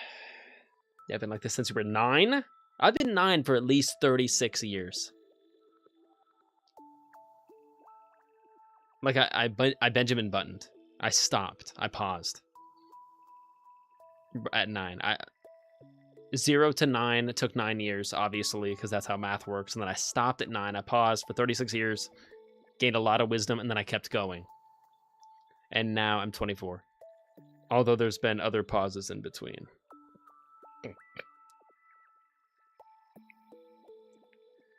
Yeah, I've been like this since you were 9? I've been 9 for at least 36 years. Like, I Benjamin buttoned. I stopped. I paused. At 9. 0 to 9 took 9 years, obviously, because that's how math works. And then I stopped at 9. I paused for 36 years, gained a lot of wisdom, and then I kept going. And now I'm 24. Although there's been other pauses in between.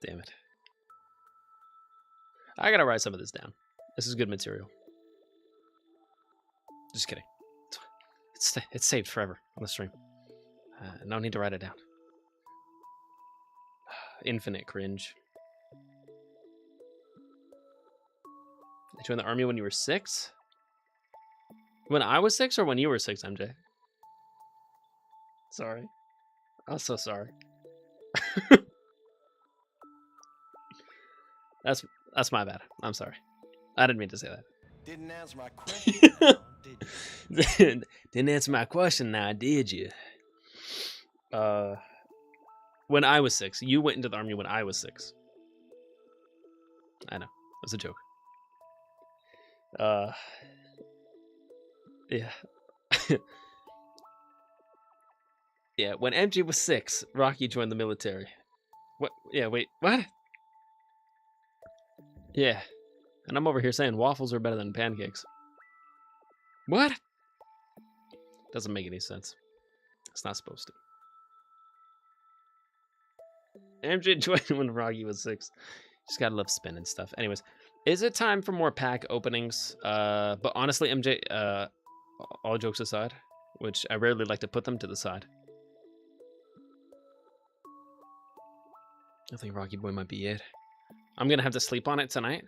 Damn it. I gotta write some of this down. This is good material. Just kidding. It's saved forever on the stream. No need to write it down. Infinite cringe. You joined the army when you were 6? When I was 6 or when you were 6, MJ? Sorry. I'm so sorry. That's my bad. I'm sorry. I didn't mean to say that. Didn't answer my question now, did you? Didn't answer my question now, did you? When I was 6. You went into the army when I was 6. I know. It was a joke. Yeah. Yeah, when MJ was 6, Rocky joined the military. What? Yeah, wait, what? Yeah. And I'm over here saying waffles are better than pancakes. What? Doesn't make any sense. It's not supposed to. MJ joined when Rocky was 6. Just gotta love spinning stuff. Anyways, is it time for more pack openings? But honestly, MJ, all jokes aside, which I rarely like to put them to the side. I think Rocky Boy might be it. I'm gonna have to sleep on it tonight,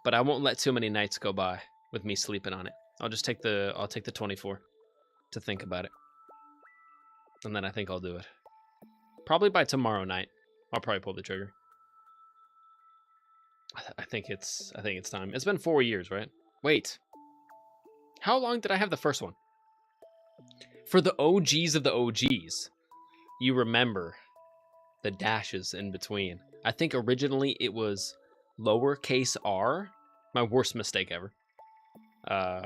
but I won't let too many nights go by with me sleeping on it. I'll just take the 24 to think about it, and then I think I'll do it. Probably by tomorrow night, I'll probably pull the trigger. I think it's time. It's been 4 years, right? Wait, how long did I have the first one? For the OGs of the OGs, you remember the dashes in between. I think originally it was lowercase r. My worst mistake ever.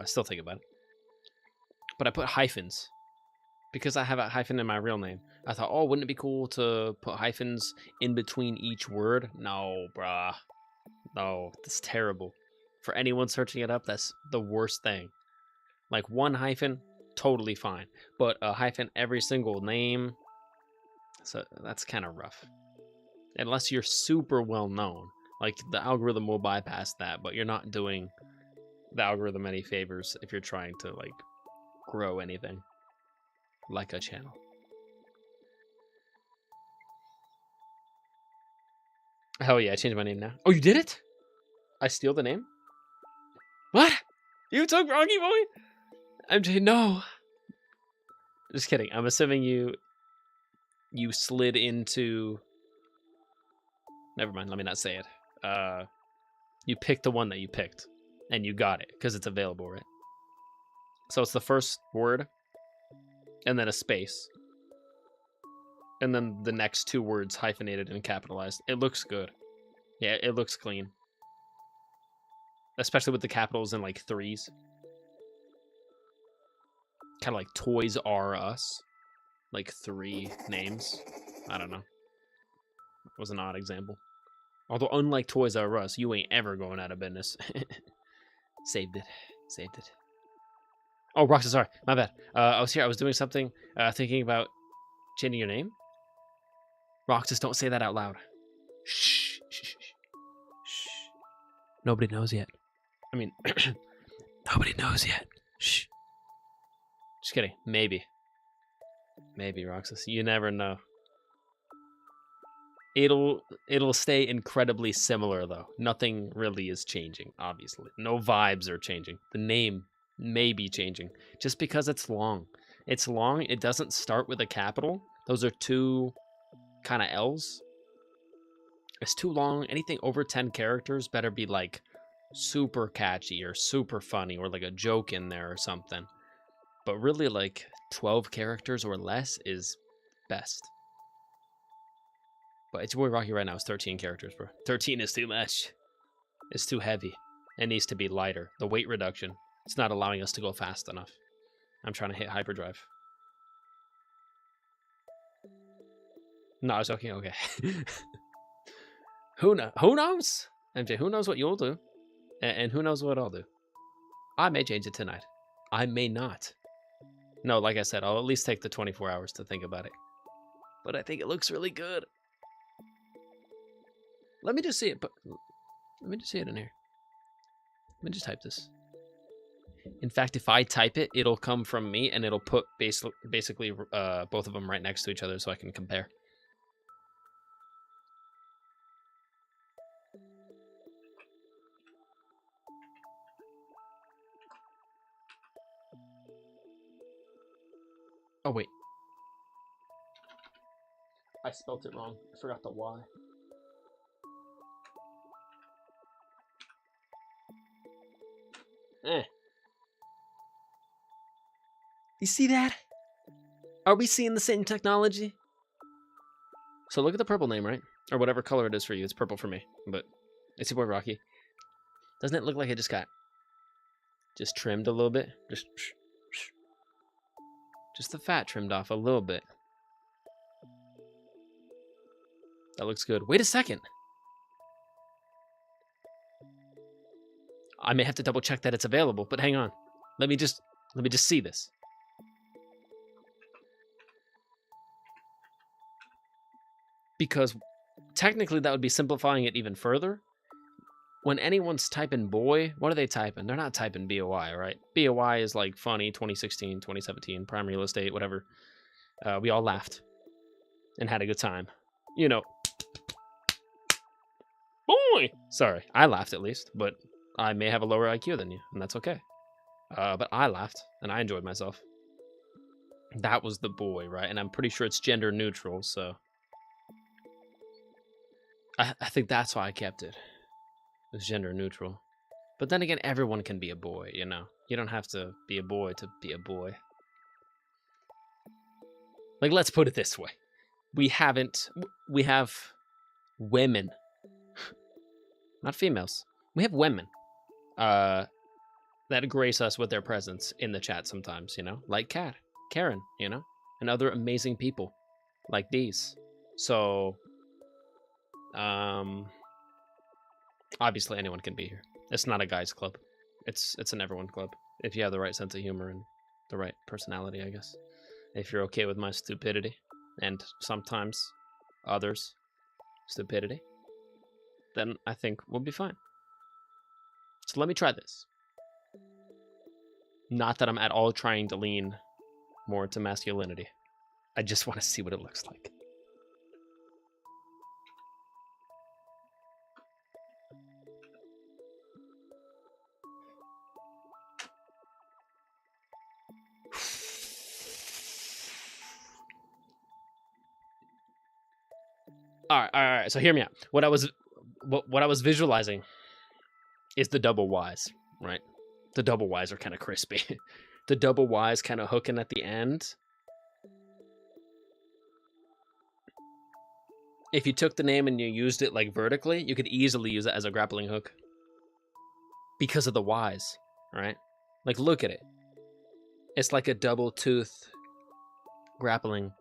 Still think about it. But I put hyphens because I have a hyphen in my real name. I thought, oh, wouldn't it be cool to put hyphens in between each word? No, bruh. No, that's terrible. For anyone searching it up, that's the worst thing. Like one hyphen, totally fine. But a hyphen every single name, so that's kind of rough. Unless you're super well known. Like the algorithm will bypass that, but you're not doing the algorithm any favors if you're trying to like grow anything like a channel. Hell yeah, I changed my name now. Oh, you did it? I steal the name? What? You took Rocky Boy? MJ, no. Just kidding. I'm assuming you slid into... Never mind, let me not say it. You picked the one that you picked, and you got it, because it's available, right? So it's the first word, and then a space. And then the next 2 words hyphenated and capitalized. It looks good. Yeah, it looks clean. Especially with the capitals in like 3s. Kind of like Toys R Us. Like 3 names. I don't know. It was an odd example. Although unlike Toys R Us, you ain't ever going out of business. Saved it. Saved it. Oh, Roxas, sorry. My bad. I was here. I was doing something. Thinking about changing your name. Roxas, don't say that out loud. Shh. Shh. Shh. Shh. Nobody knows yet. I mean, nobody knows yet. Shh. Just kidding. Maybe. Maybe, Roxas. You never know. It'll stay incredibly similar, though. Nothing really is changing, obviously. No vibes are changing. The name may be changing. Just because it's long. It's long. It doesn't start with a capital. Those are 2 kind of L's. It's too long. Anything over 10 characters better be, like, super catchy or super funny or, like, a joke in there or something. But really, like, 12 characters or less is best. But it's your boy Rocky right now. It's 13 characters, bro. 13 is too much. It's too heavy. It needs to be lighter. The weight reduction, it's not allowing us to go fast enough. I'm trying to hit hyperdrive. No, I was joking. Okay. Who knows? MJ, who knows what you'll do? And who knows what I'll do? I may change it tonight. I may not. No, like I said, I'll at least take the 24 hours to think about it. But I think it looks really good. Let me just see it. But let me just see it in here. Let me just type this. In fact, if I type it, it'll come from me, and it'll put basically both of them right next to each other so I can compare. Oh, wait. I spelt it wrong. I forgot the Y. You see that? Are we seeing the same technology? So look at the purple name, right? Or whatever color it is for you. It's purple for me. But it's your boy Rocky. Doesn't it look like it just got trimmed a little bit? Just the fat trimmed off a little bit. That looks good. Wait a second. I may have to double check that it's available, but hang on. Let me just see this. Because technically that would be simplifying it even further. When anyone's typing boy, what are they typing? They're not typing BOI, right? BOI is like funny, 2016, 2017, prime real estate, whatever. We all laughed and had a good time. You know. Boy! Sorry, I laughed at least, but I may have a lower IQ than you, and that's okay. But I laughed, and I enjoyed myself. That was the boy, right? And I'm pretty sure it's gender neutral, so... I think that's why I kept it. It was gender neutral. But then again, everyone can be a boy, you know? You don't have to be a boy to be a boy. Like, let's put it this way. We have women. Not females. We have women. That grace us with their presence in the chat sometimes, you know? Like Karen, you know? And other amazing people like these. So... obviously anyone can be here. It's not a guys club. It's an everyone club. If you have the right sense of humor and the right personality, I guess. If you're okay with my stupidity and sometimes others' stupidity, then I think we'll be fine. So let me try this. Not that I'm at all trying to lean more to masculinity. I just want to see what it looks like. All right. So hear me out. What I was visualizing is the double Ys, right? The double Ys are kind of crispy. The double Ys kind of hooking at the end. If you took the name and you used it like vertically, you could easily use it as a grappling hook. Because of the Ys, right? Like, look at it. It's like a double tooth grappling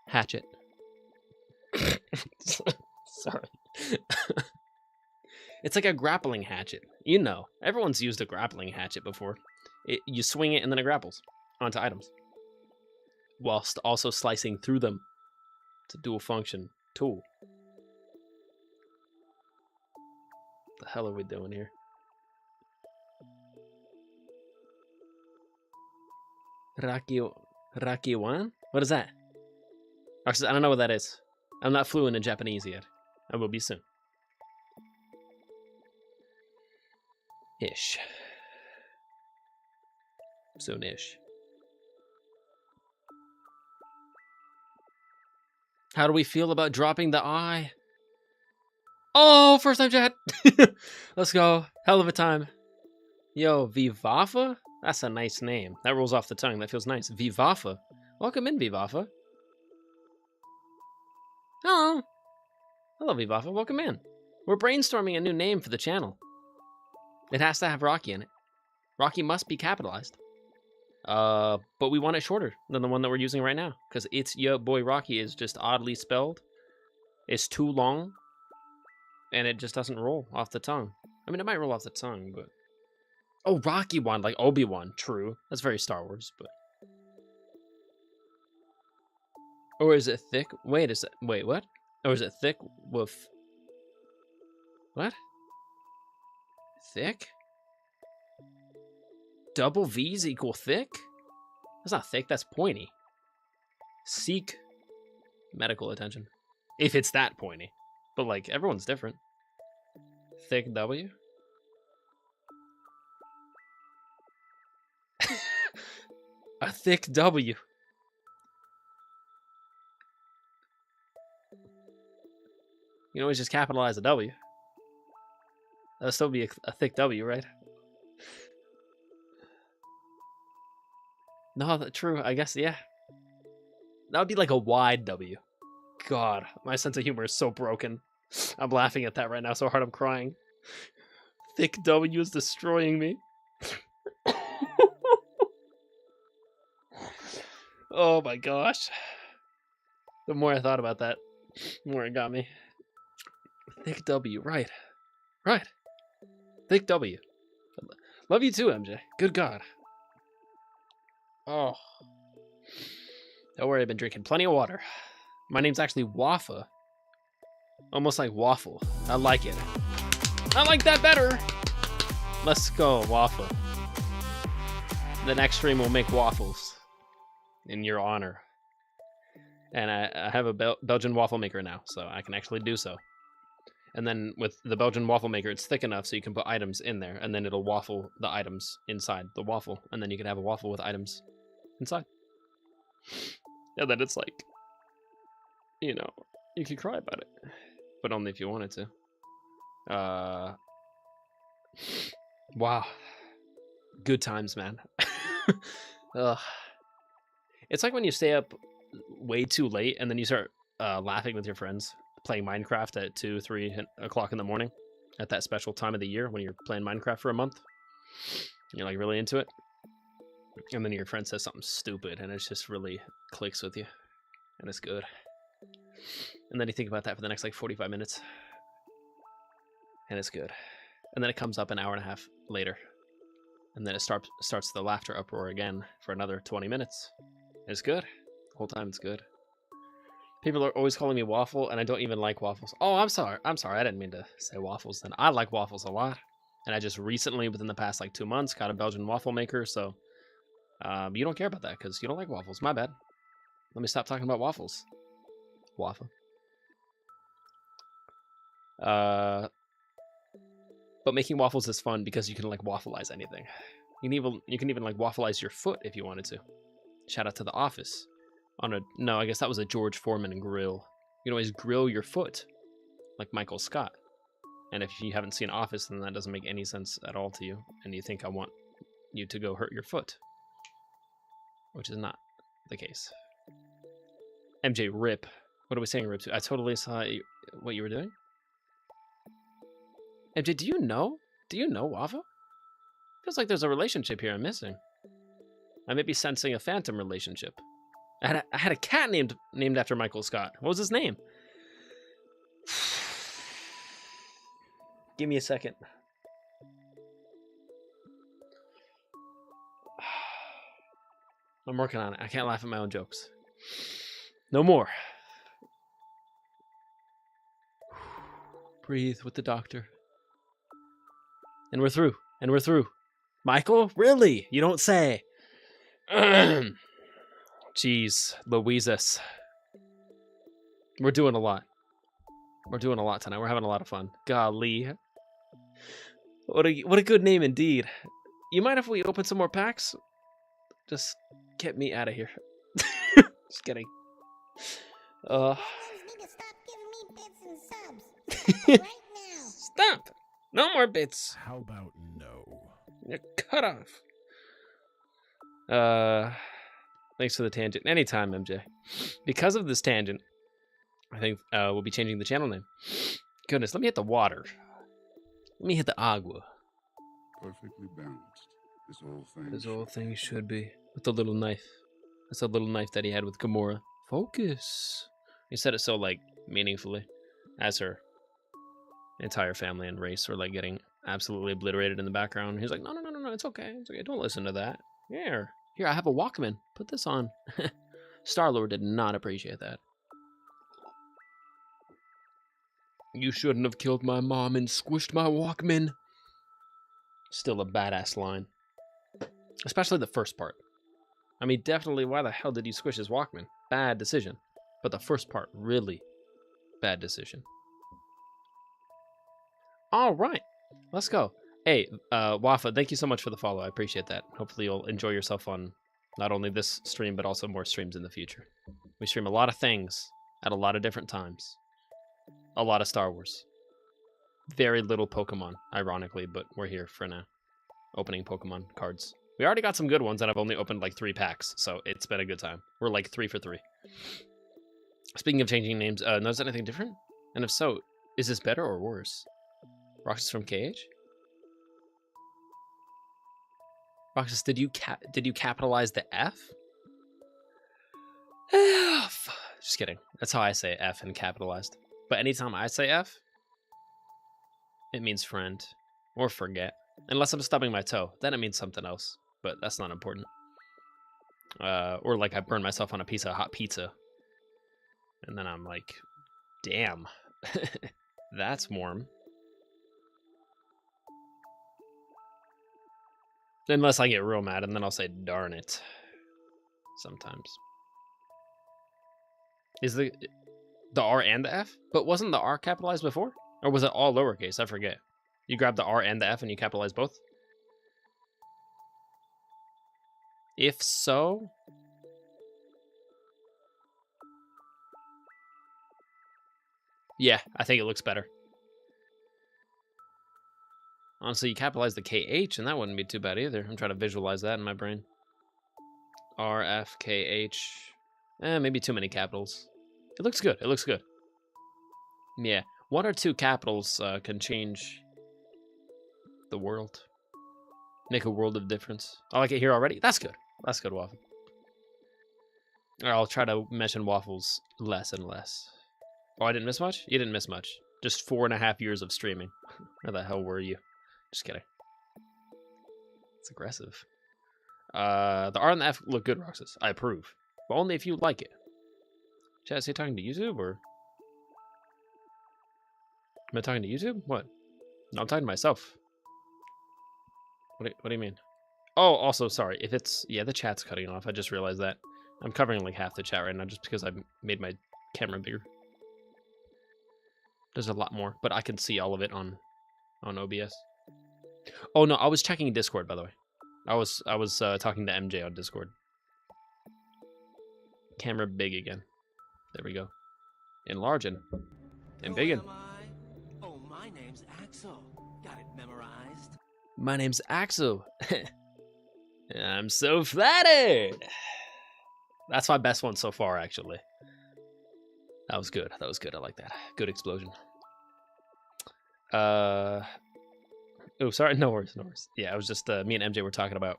hatchet. Sorry. It's like a grappling hatchet. You know, everyone's used a grappling hatchet before. You swing it and then it grapples onto items. Whilst also slicing through them. It's a dual function tool. What the hell are we doing here? Rakiwan? What is that? Actually, I don't know what that is. I'm not fluent in Japanese yet. I will be soon. Ish. Soon-ish. How do we feel about dropping the I? Oh, first time chat. Let's go. Hell of a time. Yo, Vivafa? That's a nice name. That rolls off the tongue. That feels nice. Vivafa. Welcome in, Vivafa. Hello. Hello, Vivafa. Welcome in. We're brainstorming a new name for the channel. It has to have Rocky in it. Rocky must be capitalized. But we want it shorter than the one that we're using right now because it's your boy Rocky is just oddly spelled. It's too long, and it just doesn't roll off the tongue. I mean, it might roll off the tongue, but oh, Rocky Wan, like Obi-Wan. True, that's very Star Wars, but. Or is it thick? Wait, what? Or is it thick with what? Thick? Double V's equal thick? That's not thick, that's pointy. Seek medical attention. If it's that pointy. But like everyone's different. Thick W? A thick W. You can always just capitalize a W. That'll still be a thick W, right? No, that's true. I guess, yeah. That would be like a wide W. God, my sense of humor is so broken. I'm laughing at that right now so hard I'm crying. Thick W is destroying me. Oh my gosh. The more I thought about that, the more it got me. Thick W, right. Right. Thick W. Love you too, MJ. Good God. Oh. Don't worry, I've been drinking plenty of water. My name's actually Wafa. Almost like waffle. I like it. I like that better. Let's go, Wafa. The next stream will make waffles. In your honor. And I have a Belgian waffle maker now, so I can actually do so. And then with the Belgian waffle maker, it's thick enough so you can put items in there, and then it'll waffle the items inside the waffle, and then you can have a waffle with items inside. And then it's like, you know, you could cry about it, but only if you wanted to. Wow. Good times, man. Ugh. It's like when you stay up way too late and then you start laughing with your friends playing Minecraft at 2, 3 o'clock in the morning at that special time of the year when you're playing Minecraft for a month. You're like really into it. And then your friend says something stupid and it just really clicks with you. And it's good. And then you think about that for the next like 45 minutes. And it's good. And then it comes up an hour and a half later. And then it starts the laughter uproar again for another 20 minutes. It's good. The whole time it's good. People are always calling me waffle, and I don't even like waffles. Oh, I'm sorry. I didn't mean to say waffles then. I like waffles a lot. And I just recently, within the past like 2 months, got a Belgian waffle maker, so you don't care about that because you don't like waffles. My bad. Let me stop talking about waffles. Waffle. But making waffles is fun because you can like waffleize anything. You can even like waffleize your foot if you wanted to. Shout out to The Office. No, I guess that was a George Foreman grill. You can always grill your foot, like Michael Scott. And if you haven't seen Office, then that doesn't make any sense at all to you. And you think I want you to go hurt your foot, which is not the case. MJ, rip. What are we saying, rip to? I totally saw what you were doing. MJ, do you know? Do you know Wafa? Feels like there's a relationship here I'm missing. I may be sensing a phantom relationship. I had a cat named after Michael Scott. What was his name? Give me a second. I'm working on it. I can't laugh at my own jokes. No more. Breathe with the doctor. And we're through. And we're through. Michael? Really? You don't say. Jeez, Louises. We're doing a lot. We're doing a lot tonight. We're having a lot of fun. Golly. What a good name indeed. You mind if we open some more packs? Just get me out of here. Just kidding. Stop! No more bits. How about no? You're cut off. Thanks for the tangent. Anytime, MJ. Because of this tangent, I think we'll be changing the channel name. Goodness, let me hit the water. Let me hit the agua. Perfectly balanced. This whole thing. This whole thing should be. with the little knife. That's a little knife that he had with Gamora. Focus. He said it so, like, meaningfully. As her entire family and race were, like, getting absolutely obliterated in the background. He's like, no, it's okay. It's okay. Don't listen to that. Here, I have a Walkman. Put this on. Star-Lord did not appreciate that. You shouldn't have killed my mom and squished my Walkman. Still a badass line. Especially the first part. I mean, definitely, why the hell did you squish his Walkman? Bad decision. But the first part, really bad decision. All right, let's go. Hey, Wafa, thank you so much for the follow. I appreciate that. Hopefully you'll enjoy yourself on not only this stream, but also more streams in the future. We stream a lot of things at a lot of different times. A lot of Star Wars. Very little Pokemon, ironically, but we're here for now. Opening Pokemon cards. We already got some good ones, and I've only opened like 3 packs, so it's been a good time. We're like 3 for 3. Speaking of changing names, notice anything different? And if so, is this better or worse? Roxas from KH? Roxas, did you capitalize the F? Just kidding. That's how I say F and capitalized. But anytime I say F, it means friend or forget. Unless I'm stubbing my toe, then it means something else. But that's not important. Or like I burned myself on a piece of hot pizza. And then I'm like, damn, that's warm. Unless I get real mad, and then I'll say, darn it. Sometimes. Is the R and the F? But wasn't the R capitalized before? Or was it all lowercase? I forget. You grabbed the R and the F and you capitalized both? If so... yeah, I think it looks better. Honestly, you capitalize the KH, and that wouldn't be too bad either. I'm trying to visualize that in my brain. R, F, K, H. Maybe too many capitals. It looks good. It looks good. Yeah. 1 or 2 capitals can change the world. Make a world of difference. I like it here already. That's good. That's good, Waffle. Or I'll try to mention waffles less and less. Oh, I didn't miss much? You didn't miss much. Just 4.5 years of streaming. Where the hell were you? Just kidding. It's aggressive. The R and the F look good, Roxas. I approve. But only if you like it. Chad, is he talking to YouTube, or... am I talking to YouTube? What? No, I'm talking to myself. What do you mean? Oh, also, sorry. If it's... yeah, the chat's cutting off. I just realized that. I'm covering like half the chat right now just because I made my camera bigger. There's a lot more, but I can see all of it on OBS. Oh, no, I was checking Discord, by the way. I was talking to MJ on Discord. Camera big again. There we go. Enlarging. And biggin'. Oh, my name's Axel. Got it memorized? My name's Axel. I'm so flattered. That's my best one so far, actually. That was good. That was good. I like that. Good explosion. Oh, sorry. No worries. No worries. Yeah, I was just... me and MJ were talking about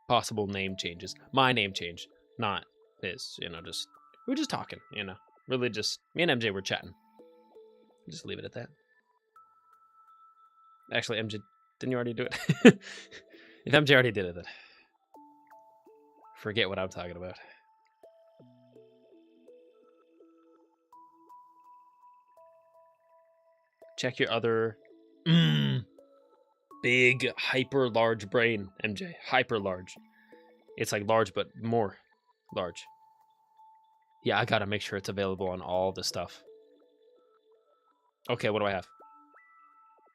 possible name changes. My name change, not his. You know, just... we're just talking, you know. Really just... me and MJ were chatting. Just leave it at that. Actually, MJ... didn't you already do it? If MJ already did it, then... forget what I'm talking about. Check your other... big, hyper large brain, MJ. Hyper large. It's like large, but more large. Yeah, I gotta make sure it's available on all the stuff. Okay, what do I have?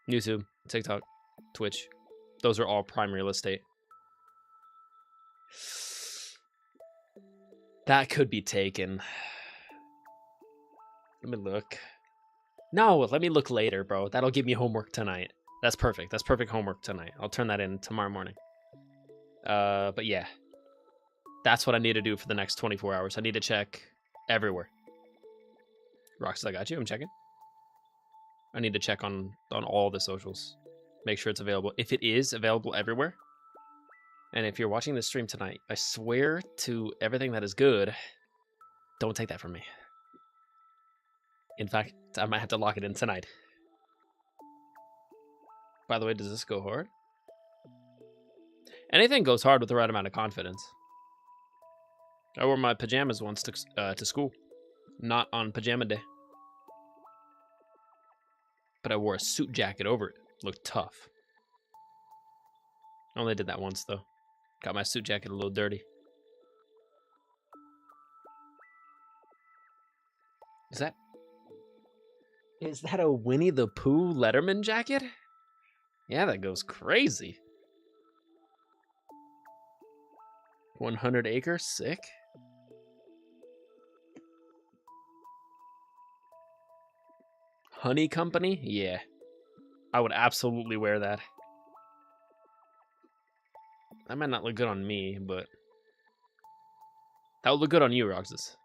YouTube, TikTok, Twitch. Those are all prime real estate. That could be taken. Let me look. No, let me look later, bro. That'll give me homework tonight. That's perfect. That's perfect homework tonight. I'll turn that in tomorrow morning. But yeah. That's what I need to do for the next 24 hours. I need to check everywhere. Roxas, I got you. I'm checking. I need to check on all the socials. Make sure it's available. If it is available everywhere, And if you're watching this stream tonight, I swear to everything that is good, don't take that from me. In fact, I might have to lock it in tonight. By the way, does this go hard? Anything goes hard with the right amount of confidence. I wore my pajamas once to school. Not on pajama day. But I wore a suit jacket over it. Looked tough. I only did that once, though. Got my suit jacket a little dirty. Is that a Winnie the Pooh Letterman jacket? Yeah, that goes crazy. 100 acre, sick. Honey Company? Yeah. I would absolutely wear that. That might not look good on me, but that would look good on you, Roxas.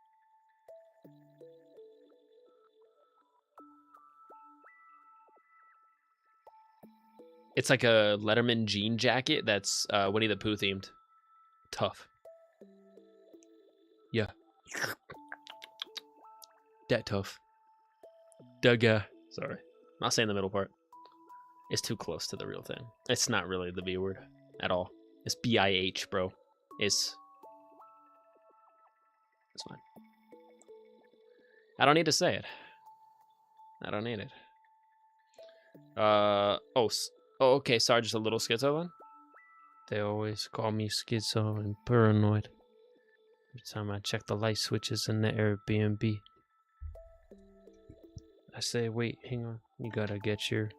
It's like a Letterman jean jacket that's Winnie the Pooh themed. Tough. Yeah. That tough. Dugga. Sorry. Not saying the middle part. It's too close to the real thing. It's not really the B word at all. It's B-I-H, bro. It's fine. I don't need to say it. I don't need it. Oh, okay. Sorry, just a little schizo then. They always call me schizo and paranoid. Every time I check the light switches in the Airbnb. I say, wait, hang on. You gotta get your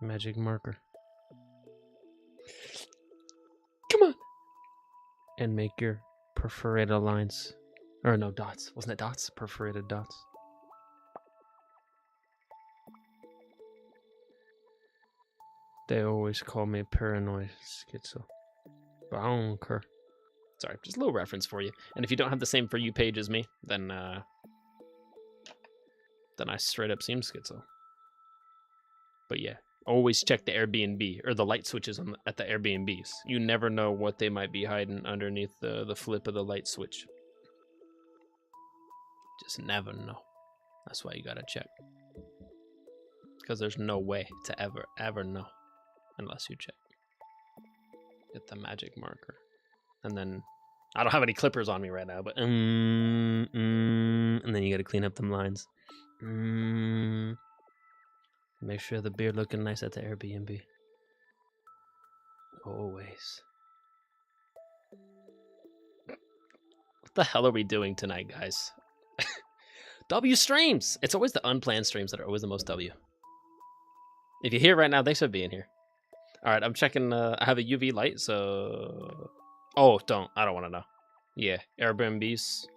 magic marker. Come on! And make your perforated lines. Or no, dots. Wasn't it dots? Perforated dots. They always call me paranoid schizo. But I don't care. Sorry, just a little reference for you. And if you don't have the same For You page as me, then I straight up seem schizo. But yeah, always check the Airbnb or the light switches at the Airbnbs. You never know what they might be hiding underneath the flip of the light switch. Just never know. That's why you gotta check. Because there's no way to ever know unless you check. Get the magic marker. And then, I don't have any clippers on me right now, but and then you gotta clean up them lines. Make sure the beard looking nice at the Airbnb. Always. What the hell are we doing tonight, guys? W streams! It's always the unplanned streams that are always the most W. If you're here right now, thanks for being here. Alright, I'm checking, I have a UV light, so... Oh, I don't want to know. Yeah, Airbnbs.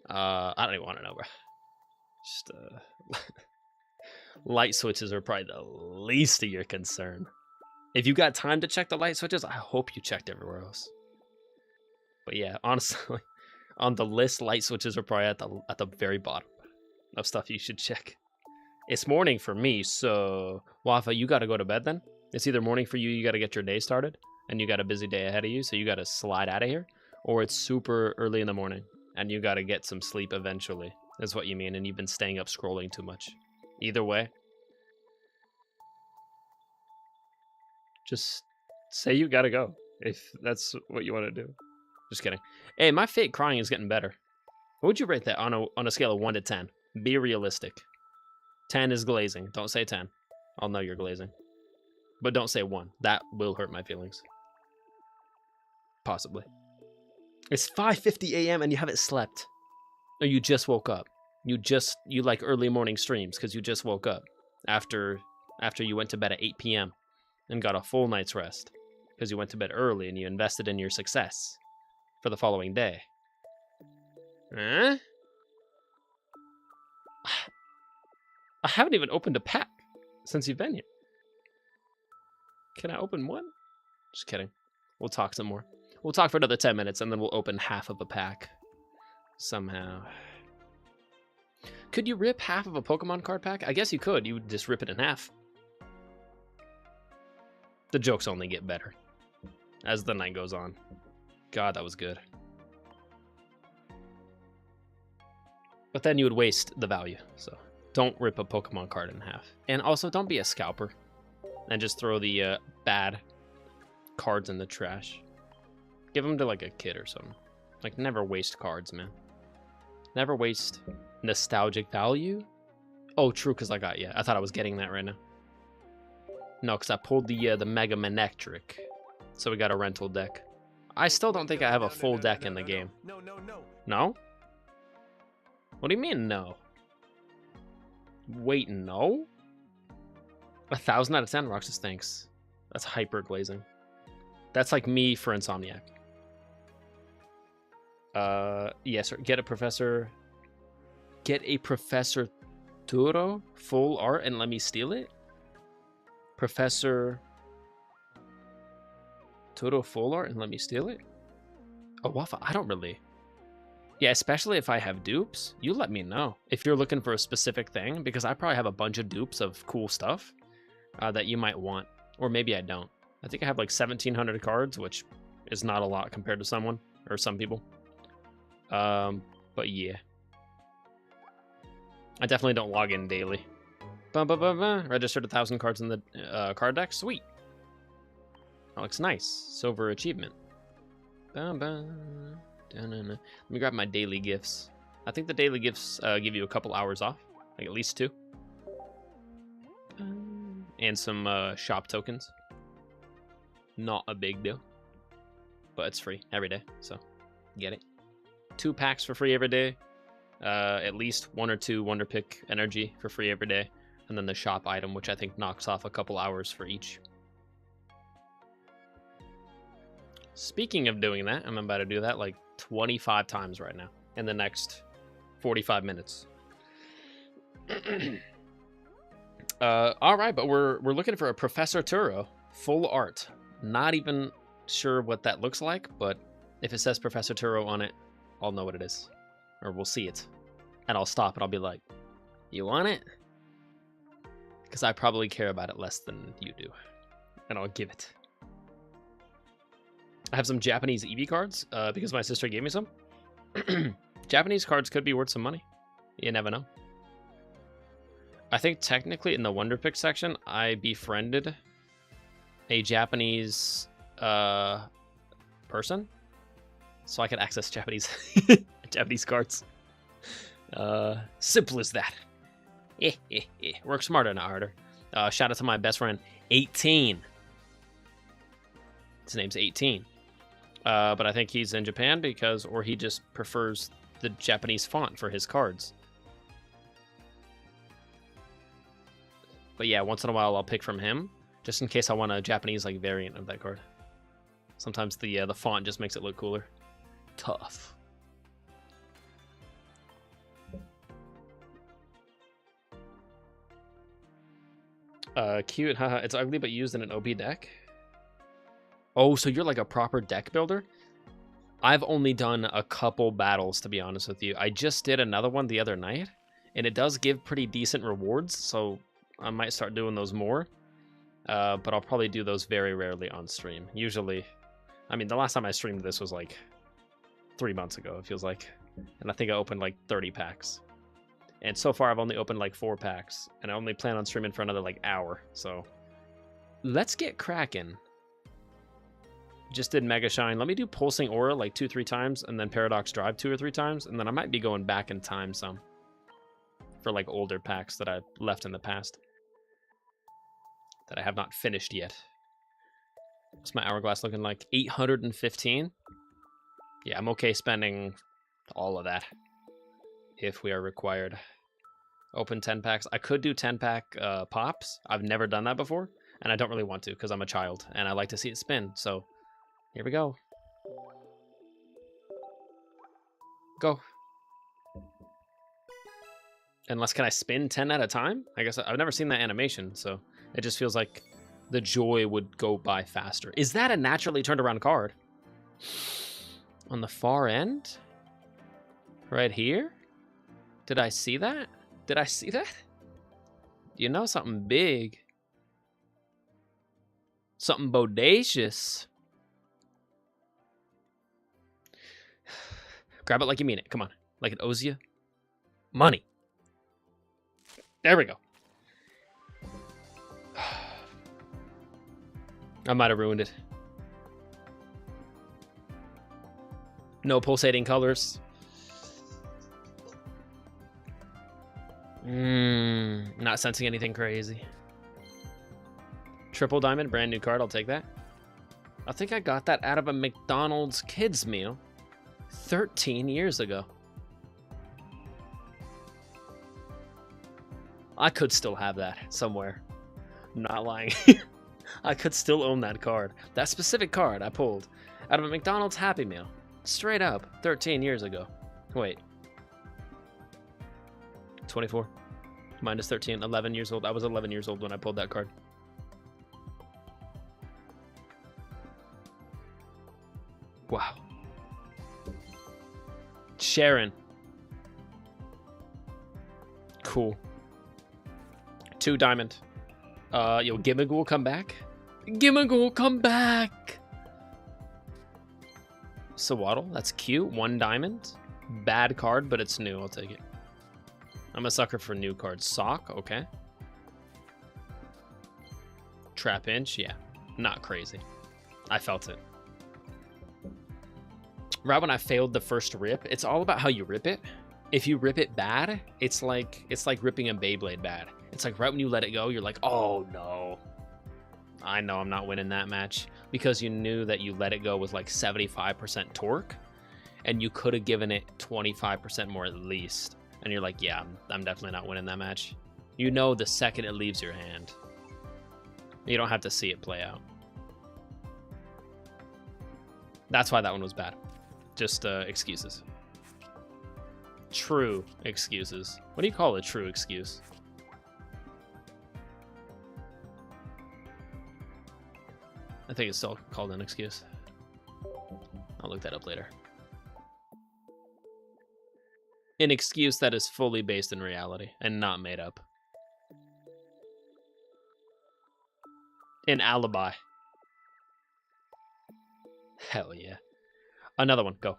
I don't even want to know, bro. Just, light switches are probably the least of your concern. If you got time to check the light switches, I hope you checked everywhere else. But yeah, honestly, on the list, light switches are probably at the very bottom of stuff you should check. It's morning for me, so Wafa, you gotta go to bed then. It's either morning for you, you gotta get your day started, and you got a busy day ahead of you, so you gotta slide out of here, or it's super early in the morning, and you gotta get some sleep eventually, is what you mean, and you've been staying up scrolling too much. Either way, just say you gotta go, if that's what you want to do. Just kidding. Hey, my fake crying is getting better. What would you rate that on a scale of 1 to 10? Be realistic. 10 is glazing. Don't say 10. I'll know you're glazing. But don't say 1. That will hurt my feelings. Possibly. It's 5:50 a.m. and you haven't slept. Or you just woke up. You like early morning streams because you just woke up after you went to bed at 8 p.m. and got a full night's rest because you went to bed early and you invested in your success for the following day. Huh? I haven't even opened a pack since you've been here. Can I open one? Just kidding. We'll talk some more. We'll talk for another 10 minutes and then we'll open half of a pack. Somehow. Could you rip half of a Pokemon card pack? I guess you could. You would just rip it in half. The jokes only get better as the night goes on. God, that was good. But then you would waste the value, so don't rip a Pokemon card in half. And also, don't be a scalper and just throw the bad cards in the trash. Give them to like a kid or something. Like, never waste cards, man. Never waste nostalgic value. Oh, true, because I got, yeah. I thought I was getting that right now. No, because I pulled the Mega Manectric. So we got a rental deck. I still don't think I have a full deck in the game. No. No? What do you mean, no? Wait, no? 1,000 out of 10? Roxas, thanks. That's hyper glazing. That's like me for Insomniac. Yes, sir. Get a Professor Turo full art and let me steal it? Professor Turo full art and let me steal it? Oh, Waffle, I don't really. Yeah, especially if I have dupes, you let me know. If you're looking for a specific thing, because I probably have a bunch of dupes of cool stuff that you might want. Or maybe I don't. I think I have like 1,700 cards, which is not a lot compared to someone or some people. But yeah. I definitely don't log in daily. Registered 1,000 cards in the card deck. Sweet. That looks nice. Silver achievement. Let me grab my daily gifts. I think the daily gifts give you a couple hours off. Like at least 2. And some shop tokens. Not a big deal. But it's free every day, so get it. 2 packs for free every day. At least 1 or 2 Wonder Pick energy for free every day. And then the shop item, which I think knocks off a couple hours for each. Speaking of doing that, I'm about to do that like 25 times right now in the next 45 minutes. All right, but we're looking for a Professor Turo full art. Not even sure what that looks like, but if it says Professor Turo on it, I'll know what it is. Or we'll see it. And I'll stop and I'll be like, you want it? Because I probably care about it less than you do. And I'll give it. I have some Japanese EV cards because my sister gave me some. Japanese cards could be worth some money. You never know. I think technically in the Wonder Pick section, I befriended a Japanese person. So I could access Japanese Japanese cards. Simple as that. Work smarter, not harder. Shout out to my best friend, 18. His name's 18. But I think he's in Japan or he just prefers the Japanese font for his cards. But yeah, once in a while I'll pick from him, just in case I want a Japanese like variant of that card. Sometimes the font just makes it look cooler. Tough. Cute, haha. It's ugly but used in an OP deck. Oh, so you're like a proper deck builder? I've only done a couple battles, to be honest with you. I just did another one the other night, and it does give pretty decent rewards, so I might start doing those more. But I'll probably do those very rarely on stream. Usually, I mean, the last time I streamed this was like 3 months ago, it feels like. And I think I opened like 30 packs. And so far, I've only opened like 4 packs. And I only plan on streaming for another like hour. So let's get cracking. Just did Mega Shine. Let me do Pulsing Aura like 2-3 times. And then Paradox Drive 2 or 3 times. And then I might be going back in time some. For like older packs that I've left in the past. That I have not finished yet. What's my hourglass looking like? 815? Yeah, I'm okay spending all of that. If we are required. Open 10 packs. I could do 10-pack pops. I've never done that before. And I don't really want to because I'm a child. And I like to see it spin. So, here we go. Go. Unless, can I spin 10 at a time? I guess I've never seen that animation. So, it just feels like the joy would go by faster. Is that a naturally turned around card? On the far end? Right here? Did I see that? Did I see that? You know, something big. Something bodacious. Grab it like you mean it. Come on. Like it owes you money. There we go. I might have ruined it. No pulsating colors. Not sensing anything crazy. Triple diamond, brand new card. I'll take that. I think I got that out of a McDonald's kids meal 13 years ago. I could still have that somewhere. I'm not lying. I could still own that card. That specific card I pulled out of a McDonald's Happy Meal. Straight up, 13 years ago. Wait. 24. Minus 13, 11 years old. I was 11 years old when I pulled that card. Wow. Sharon. Cool. 2 diamond. Yo, Gimmigool come back? Gimmigool come back! Sawaddle, that's cute. 1 diamond. Bad card, but it's new. I'll take it. I'm a sucker for new cards. Sock, okay. Trap Inch, yeah. Not crazy. I felt it. Right when I failed the first rip, it's all about how you rip it. If you rip it bad, it's like ripping a Beyblade bad. It's like right when you let it go, you're like, oh no. I know I'm not winning that match because you knew that you let it go with like 75% torque and you could have given it 25% more at least. And you're like, yeah, I'm definitely not winning that match. You know the second it leaves your hand. You don't have to see it play out. That's why that one was bad. Just excuses. True excuses. What do you call a true excuse? I think it's still called an excuse. I'll look that up later. An excuse that is fully based in reality and not made up. An alibi. Hell yeah. Another one, go.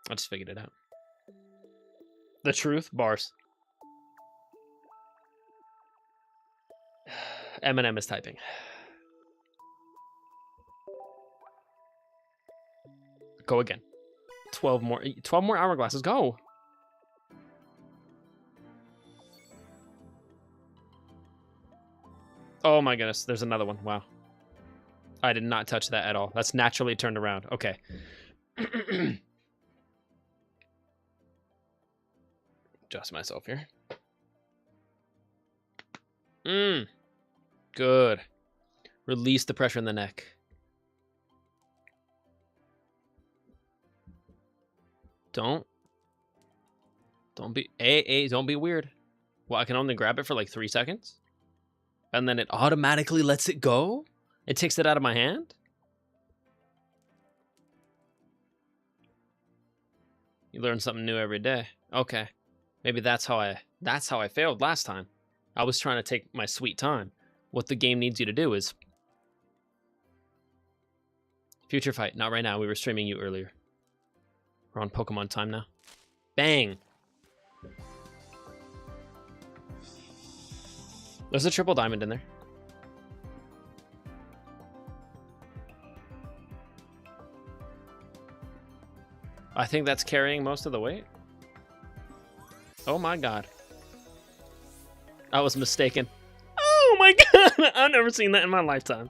I just figured it out. The truth, bars. Eminem is typing. Go again. 12 more hourglasses. Go. Oh my goodness. There's another one. Wow. I did not touch that at all. That's naturally turned around. Okay. Adjust myself here. Good. Release the pressure in the neck. Don't be weird. Well, I can only grab it for like 3 seconds. And then it automatically lets it go? It takes it out of my hand? You learn something new every day. Okay. Maybe that's how I failed last time. I was trying to take my sweet time. What the game needs you to do is future fight. Not right now. We were streaming you earlier. We're on Pokemon time now. Bang. There's a triple diamond in there. I think that's carrying most of the weight. Oh my god. I was mistaken. Oh my god! I've never seen that in my lifetime.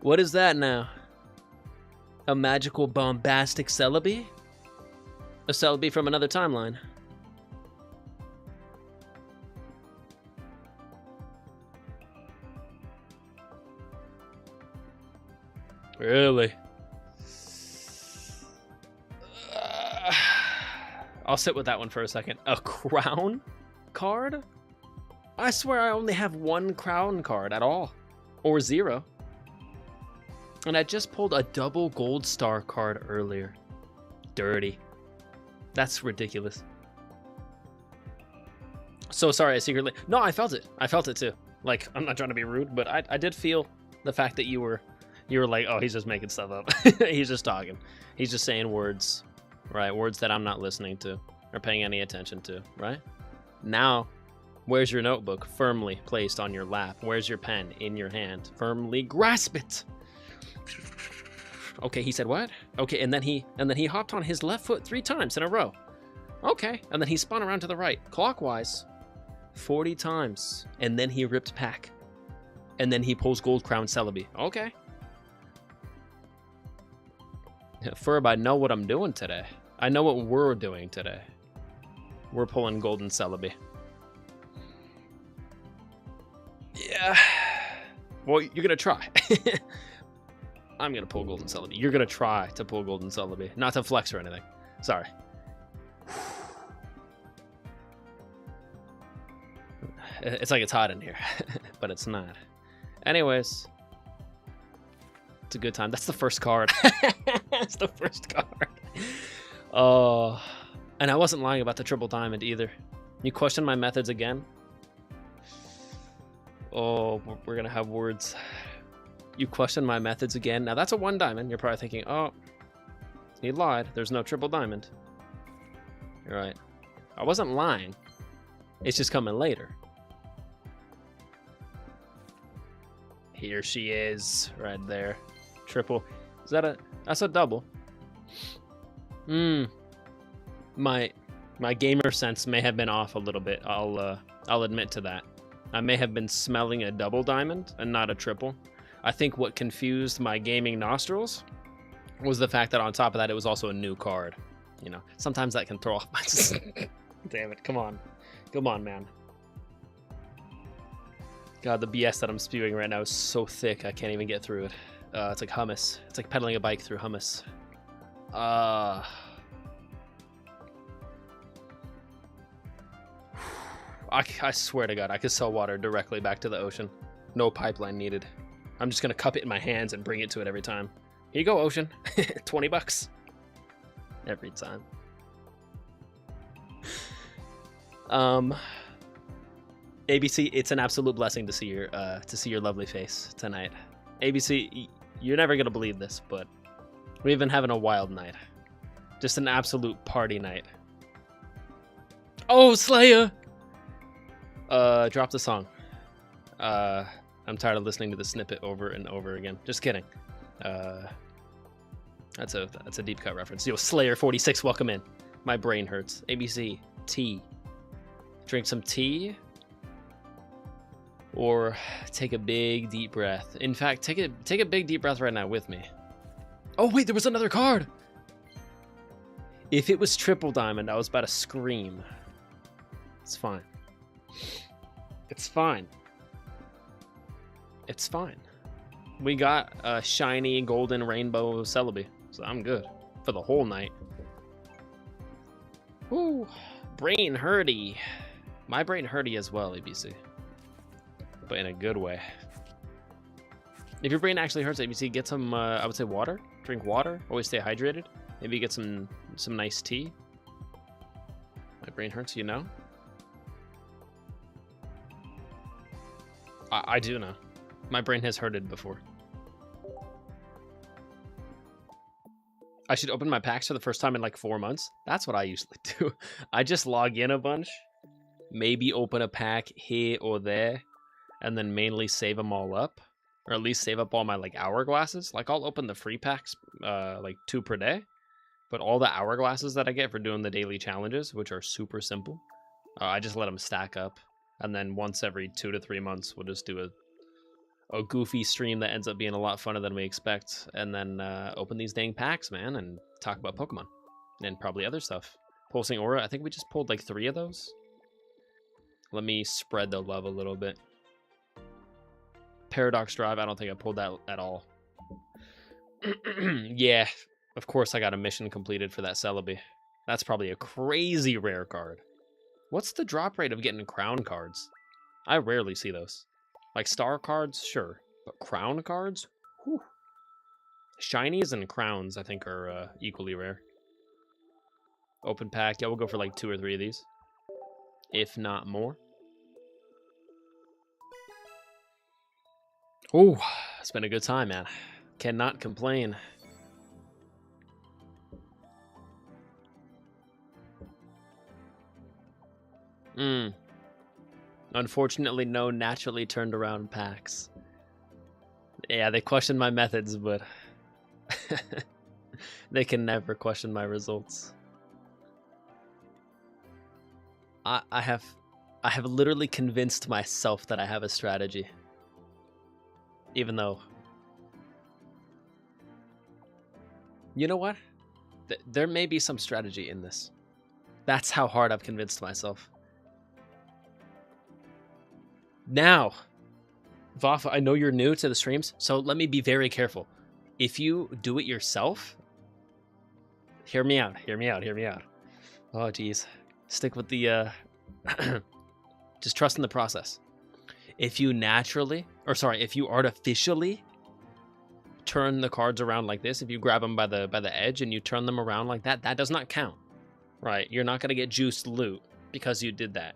What is that now? A magical bombastic Celebi? A Celebi from another timeline. Really? I'll sit with that one for a second. A crown card? I swear I only have 1 crown card at all. Or 0. And I just pulled a double gold star card earlier. Dirty. That's ridiculous. So sorry, I secretly... No, I felt it. I felt it too. Like, I'm not trying to be rude, but I did feel the fact that you were like, oh, he's just making stuff up. He's just talking. He's just saying words. right? Words that I'm not listening to or paying any attention to, right? Now, where's your notebook? Firmly placed on your lap. Where's your pen? In your hand. Firmly grasp it. Okay, he said what? Okay, and then he hopped on his left foot 3 times in a row. Okay, and then he spun around to the right, clockwise, 40 times, and then he ripped pack. And then he pulls Gold Crown Celebi. Okay. Furb, I know what I'm doing today. I know what we're doing today. We're pulling Golden Celebi. Yeah. Well, you're gonna try. I'm gonna pull Golden Celebi. You're gonna try to pull Golden Celebi. Not to flex or anything. Sorry. It's like it's hot in here, but it's not. Anyways, it's a good time. That's the first card. That's the first card. Oh, and I wasn't lying about the triple diamond either. You question my methods again? Oh, we're gonna have words. You question my methods again? Now that's a 1 diamond. You're probably thinking, oh, he lied. There's no triple diamond. You're right. I wasn't lying. It's just coming later. Here she is, right there. Triple. Is that a? That's a double. My gamer sense may have been off a little bit. I'll admit to that. I may have been smelling a double diamond and not a triple. I think what confused my gaming nostrils was the fact that on top of that, it was also a new card. You know, sometimes that can throw off my... Damn it, come on. Come on, man. God, the BS that I'm spewing right now is so thick, I can't even get through it. It's like hummus. It's like pedaling a bike through hummus. I swear to God, I could sell water directly back to the ocean. No pipeline needed. I'm just gonna cup it in my hands and bring it to it every time. Here you go, ocean. 20 bucks. Every time. ABC, it's an absolute blessing to see your lovely face tonight. ABC, you're never gonna believe this, but we've been having a wild night. Just an absolute party night. Oh, Slayer! Drop the song. I'm tired of listening to the snippet over and over again. Just kidding. That's a deep cut reference. Yo, Slayer 46, welcome in. My brain hurts. ABC, tea. Drink some tea. Or take a big deep breath. In fact, take a big deep breath right now with me. Oh wait, there was another card. If it was triple diamond, I was about to scream. It's fine. It's fine. It's fine. We got a shiny golden rainbow Celebi, so I'm good for the whole night. Woo, brain hurty. My brain hurty as well, ABC, but in a good way. If your brain actually hurts, ABC, get some. I would say water. Drink water. Always stay hydrated. Maybe get some nice tea. My brain hurts, you know. I do know. My brain has hurted before. I should open my packs for the first time in like 4 months. That's what I usually do. I just log in a bunch, maybe open a pack here or there, and then mainly save them all up, or at least save up all my like hourglasses. Like I'll open the free packs, like 2 per day, but all the hourglasses that I get for doing the daily challenges, which are super simple, I just let them stack up. And then once every 2 to 3 months, we'll just do a goofy stream that ends up being a lot funner than we expect. And then open these dang packs, man, and talk about Pokemon. And probably other stuff. Pulsing Aura, I think we just pulled like 3 of those. Let me spread the love a little bit. Paradox Drive, I don't think I pulled that at all. Yeah, of course I got a mission completed for that Celebi. That's probably a crazy rare card. What's the drop rate of getting crown cards? I rarely see those. Like star cards, sure. But crown cards? Whew. Shinies and crowns, I think, are equally rare. Open pack. Yeah, we'll go for like 2 or 3 of these. If not more. Ooh, it's been a good time, man. Cannot complain. Unfortunately, no naturally turned around packs. Yeah, they questioned my methods, but they can never question my results. I have literally convinced myself that I have a strategy. Even though, you know what? There may be some strategy in this. That's how hard I've convinced myself. Now, Vafa, I know you're new to the streams, so let me be very careful. If you do it yourself, hear me out. Oh, geez. Stick with the, just trust in the process. If you artificially turn the cards around like this, if you grab them by the edge and you turn them around like that, that does not count, right? You're not going to get juiced loot because you did that.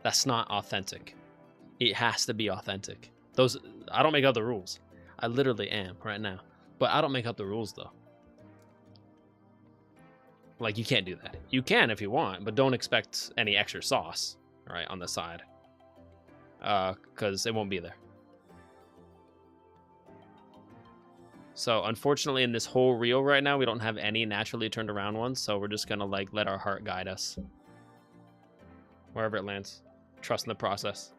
That's not authentic. It has to be authentic. I don't make up the rules. I literally am right now, but I don't make up the rules though. Like, you can't do that. You can if you want, but don't expect any extra sauce, right, on the side, because it won't be there. So unfortunately, in this whole reel right now, we don't have any naturally turned around ones, so we're just gonna like let our heart guide us wherever it lands. Trust in the process.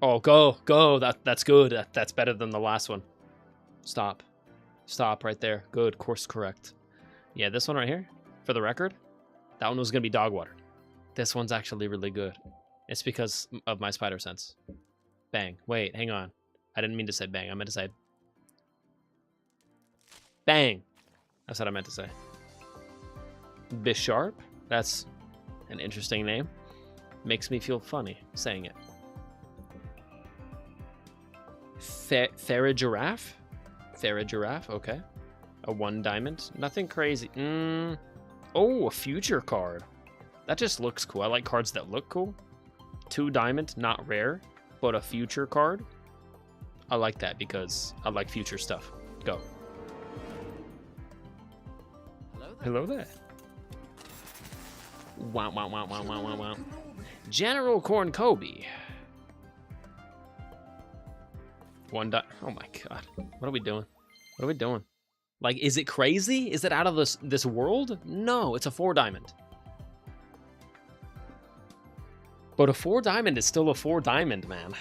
Oh, go! That's good. That's better than the last one. Stop right there. Good, course correct. Yeah, this one right here, for the record, that one was gonna be dog water. This one's actually really good. It's because of my spider sense. Bang. Wait, hang on. I didn't mean to say bang. I meant to say bang. That's what I meant to say. Bisharp? That's an interesting name. Makes me feel funny saying it. Farigiraffe? Farigiraffe, okay. A 1 diamond. Nothing crazy. Oh, a future card. That just looks cool. I like cards that look cool. 2 diamond, not rare, but a future card. I like that because I like future stuff. Go. Hello there. Wow. General Corn Kobe. 1 dot. Oh my god. What are we doing? Like, is it crazy? Is it out of this world? No, it's a 4 diamond. But a 4 diamond is still a 4 diamond, man.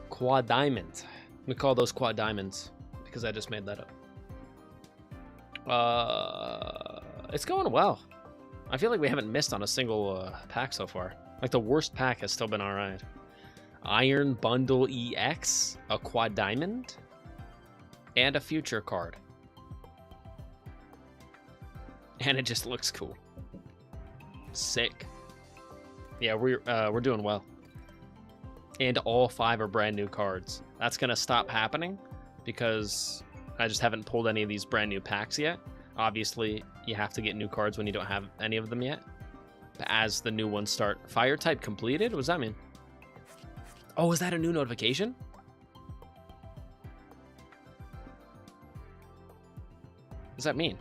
Quad diamond. We call those quad diamonds because I just made that up. It's going well. I feel like we haven't missed on a single pack so far. Like, the worst pack has still been alright. Iron Bundle EX, a quad diamond, and a future card. And it just looks cool. Sick. Yeah, we're doing well. And all 5 are brand new cards. That's gonna stop happening because I just haven't pulled any of these brand new packs yet. Obviously, you have to get new cards when you don't have any of them yet. But as the new ones start. Fire type completed? What does that mean? Oh, is that a new notification? What does that mean?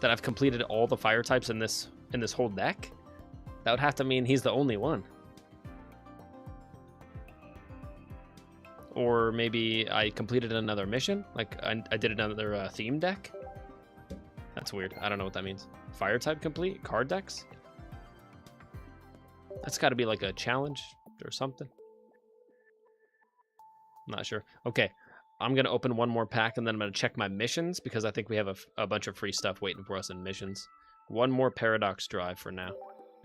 That I've completed all the fire types in this whole deck? That would have to mean he's the only one. Or maybe I completed another mission? Like, I did another theme deck? That's weird. I don't know what that means. Fire type complete? Card decks? That's got to be like a challenge or something. I'm not sure. Okay, I'm going to open one more pack, and then I'm going to check my missions, because I think we have a bunch of free stuff waiting for us in missions. One more Paradox Drive for now,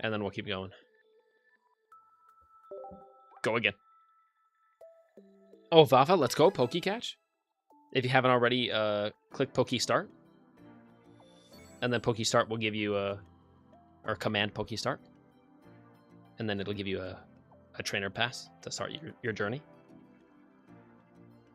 and then we'll keep going. Go again. Oh, Vafa, let's go. Poke Catch. If you haven't already, click Poke Start. And then Poke Start will give you or command Poke Start. And then it'll give you a trainer pass to start your journey.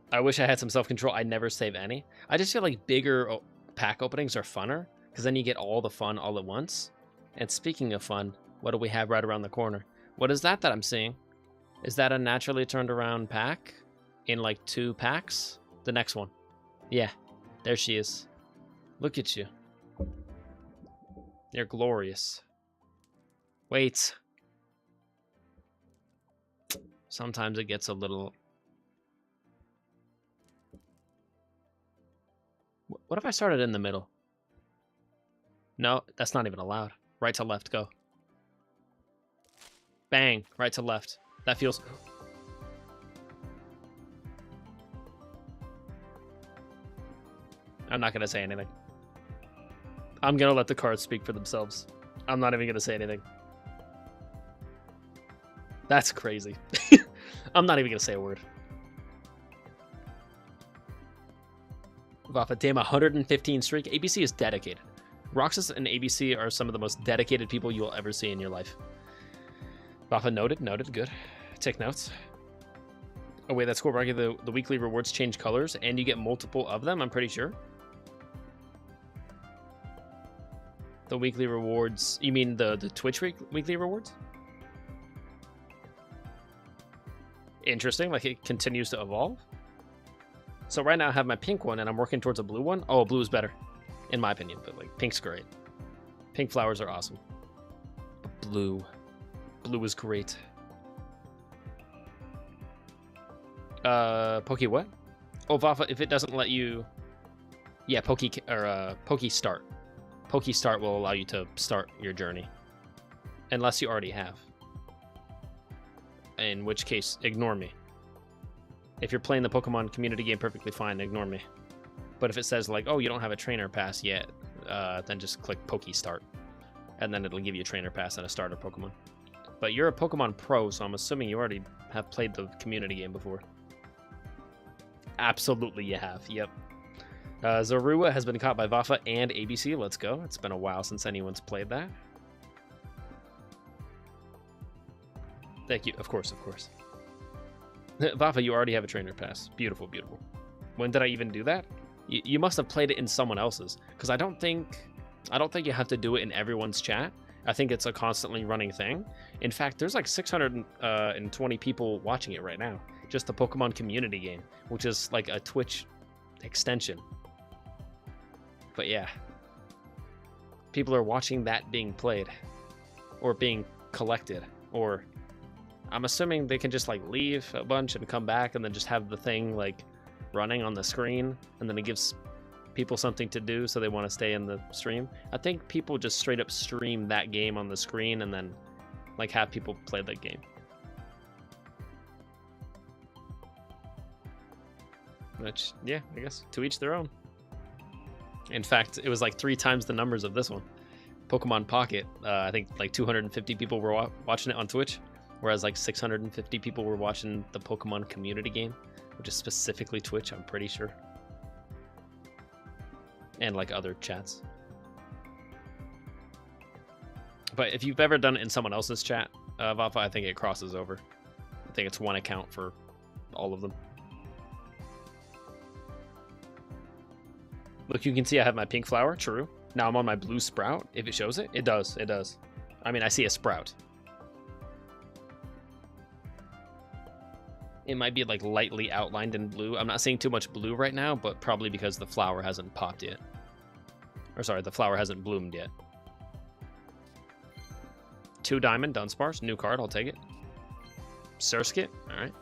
I wish I had some self-control. I never save any. I just feel like bigger pack openings are funner, because then you get all the fun all at once. And speaking of fun, what do we have right around the corner? What is that I'm seeing? Is that a naturally turned around pack in like 2 packs? The next one. Yeah, there she is. Look at you. You're glorious. Wait. Sometimes it gets a little... What if I started in the middle? No, that's not even allowed. Right to left, go. Bang, right to left. That feels... I'm not going to say anything. I'm going to let the cards speak for themselves. I'm not even going to say anything. That's crazy. I'm not even going to say a word. Off a damn 115 streak. ABC is dedicated. Roxas and ABC are some of the most dedicated people you will ever see in your life. Vafa noted, good. Take notes. Oh wait, that's cool, Rocky. The weekly rewards change colors and you get multiple of them, I'm pretty sure. The weekly rewards, you mean the Twitch weekly rewards? Interesting, like it continues to evolve. So right now I have my pink one and I'm working towards a blue one. Oh, blue is better, in my opinion, but like pink's great. Pink flowers are awesome. But blue is great. Poke what? Oh, Vafa, if it doesn't let you... Yeah, Poke Start. Poke Start will allow you to start your journey. Unless you already have. In which case, ignore me. If you're playing the Pokemon community game perfectly fine, ignore me. But if it says like, oh, you don't have a trainer pass yet, then just click Poke Start. And then it'll give you a trainer pass and a starter Pokemon. But you're a Pokemon Pro, so I'm assuming you already have played the community game before. Absolutely you have, yep. Zorua has been caught by Vafa and ABC. Let's go. It's been a while since anyone's played that. Thank you. Of course. Vafa, you already have a trainer pass. Beautiful. When did I even do that? You must have played it in someone else's, because I don't think you have to do it in everyone's chat. I think it's a constantly running thing. In fact, there's like 620 people watching it right now. Just the Pokemon community game, which is like a Twitch extension. But yeah, people are watching that being played or being collected, or I'm assuming they can just like leave a bunch and come back and then just have the thing like running on the screen, and then it gives people something to do so they want to stay in the stream. I think people just straight up stream that game on the screen and then like have people play that game. Which, yeah, I guess to each their own. In fact, it was like 3 times the numbers of this one. Pokemon Pocket, I think like 250 people were watching it on Twitch, whereas like 650 people were watching the Pokemon community game, which is specifically Twitch, I'm pretty sure. And like other chats. But if you've ever done it in someone else's chat, Vafa, I think it crosses over. I think it's one account for all of them. Look, you can see I have my pink flower, true. Now I'm on my blue sprout. If it shows it, it does. I mean, I see a sprout. It might be like lightly outlined in blue. I'm not seeing too much blue right now, but probably because the flower hasn't popped yet. Or sorry, the flower hasn't bloomed yet. 2 diamond, Dunsparce, new card, I'll take it. Surskit, alright.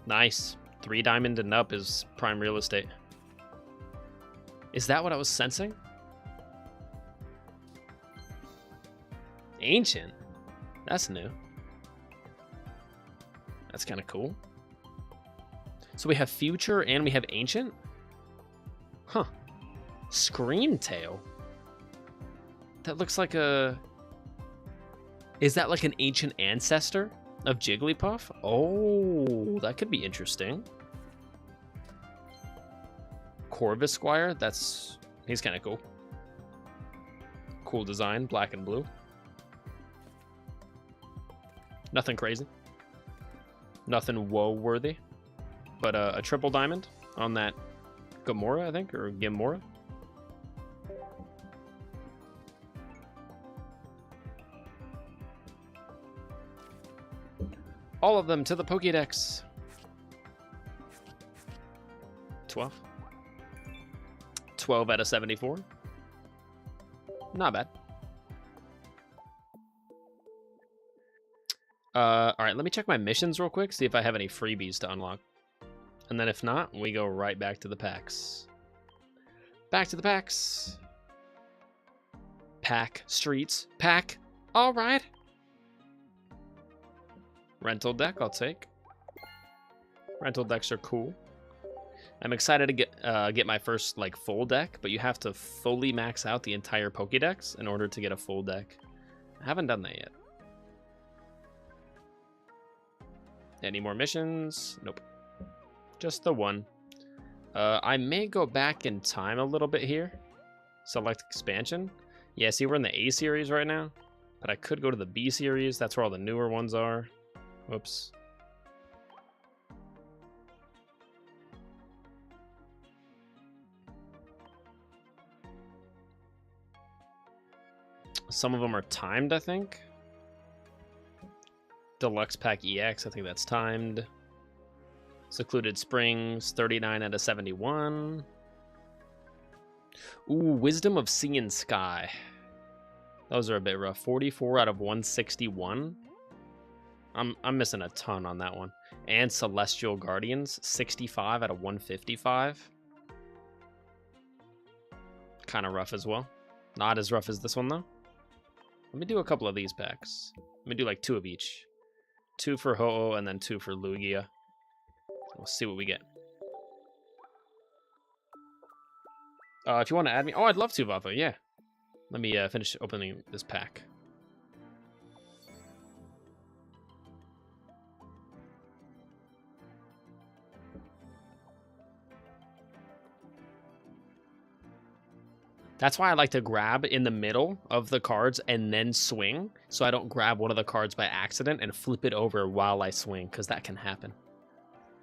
Nice. 3 diamond and up is prime real estate. Is that what I was sensing? Ancient? That's new. That's kind of cool. So we have future and we have ancient? Huh. Scream tail? That looks like a... Is that like an ancient ancestor of Jigglypuff? Oh, that could be interesting. Corvisquire, he's kind of cool. Cool design, black and blue. Nothing crazy. Nothing woe-worthy. But a triple diamond on that Gamora, I think, or Gamora. All of them to the Pokédex. 12. 12 out of 74. Not bad. All right, let me check my missions real quick, see if I have any freebies to unlock. And then if not, we go right back to the packs. Back to the packs. Pack streets. Pack. All right. Rental deck, I'll take. Rental decks are cool. I'm excited to get my first like full deck, but you have to fully max out the entire Pokédex in order to get a full deck. I haven't done that yet. Any more missions? Nope. Just the one. I may go back in time a little bit here. Select expansion. Yeah, see, we're in the A series right now, but I could go to the B series. That's where all the newer ones are. Whoops. Some of them are timed, I think. Deluxe Pack EX, I think that's timed. Secluded Springs, 39 out of 71. Ooh, Wisdom of Sea and Sky. Those are a bit rough. 44 out of 161. I'm missing a ton on that one. And Celestial Guardians, 65 out of 155. Kind of rough as well. Not as rough as this one, though. Let me do a couple of these packs. Let me do like 2 of each. 2 for Ho-Oh and then 2 for Lugia. We'll see what we get. If you want to add me... Oh, I'd love to, Vafa, yeah. Let me finish opening this pack. That's why I like to grab in the middle of the cards and then swing, so I don't grab one of the cards by accident and flip it over while I swing, because that can happen.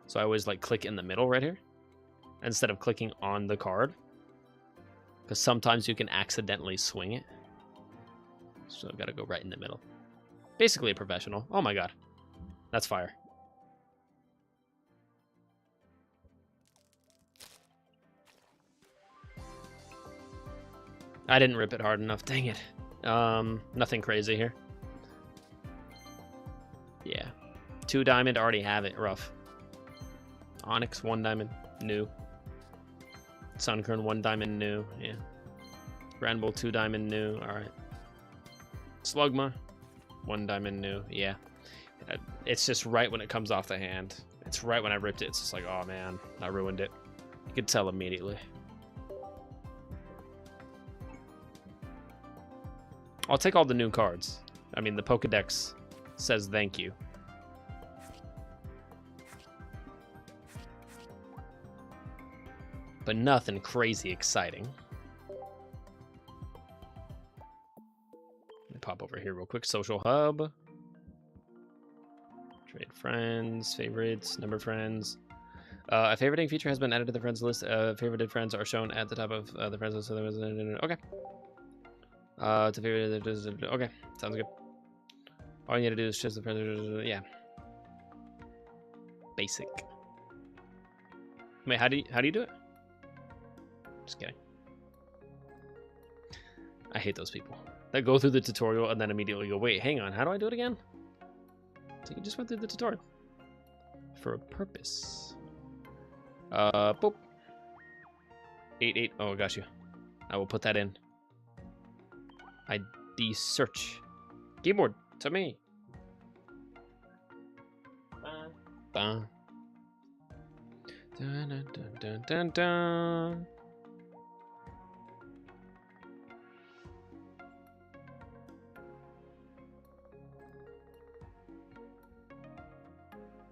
So I always like click in the middle right here instead of clicking on the card, because sometimes you can accidentally swing it. So I've got to go right in the middle. Basically a professional. Oh my god. That's fire. I didn't rip it hard enough. Dang it. Nothing crazy here. Yeah. 2 diamond, already have it. Rough. Onyx, 1 diamond. New. Sunkern, 1 diamond. New. Yeah. Granbull, 2 diamond. New. Alright. Slugma, 1 diamond. New. Yeah. It's just right when it comes off the hand. It's right when I ripped it. It's just like, oh man, I ruined it. You could tell immediately. I'll take all the new cards. I mean, the Pokédex says thank you. But nothing crazy exciting. Let me pop over here real quick. Social Hub. Trade friends, favorites, number friends. A favoriting feature has been added to the friends list. Favorited friends are shown at the top of the friends list. Okay. To favorite, okay, sounds good. All you need to do is choose the friends. Yeah. Basic. Wait, how do you do it? Just kidding. I hate those people that go through the tutorial and then immediately go, wait, hang on, how do I do it again? So you just went through the tutorial for a purpose. Boop. 88. Oh, I got you. I will put that in. ID search. Keyboard to me. Dun, dun, dun, dun, dun, dun.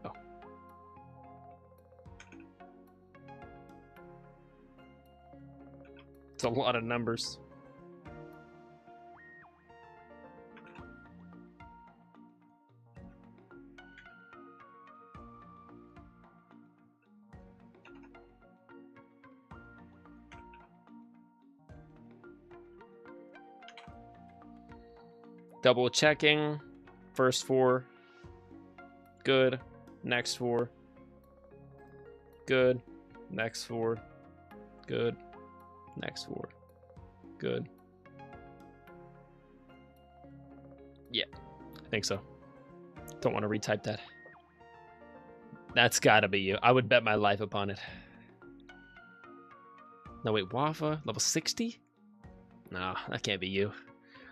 Oh. It's a lot of numbers. Double checking. First 4. Good. Next 4. Good. Next 4. Good. Next 4. Good. Yeah, I think so. Don't want to retype that. That's gotta be you. I would bet my life upon it. No, wait, Wafa? Level 60? No, that can't be you.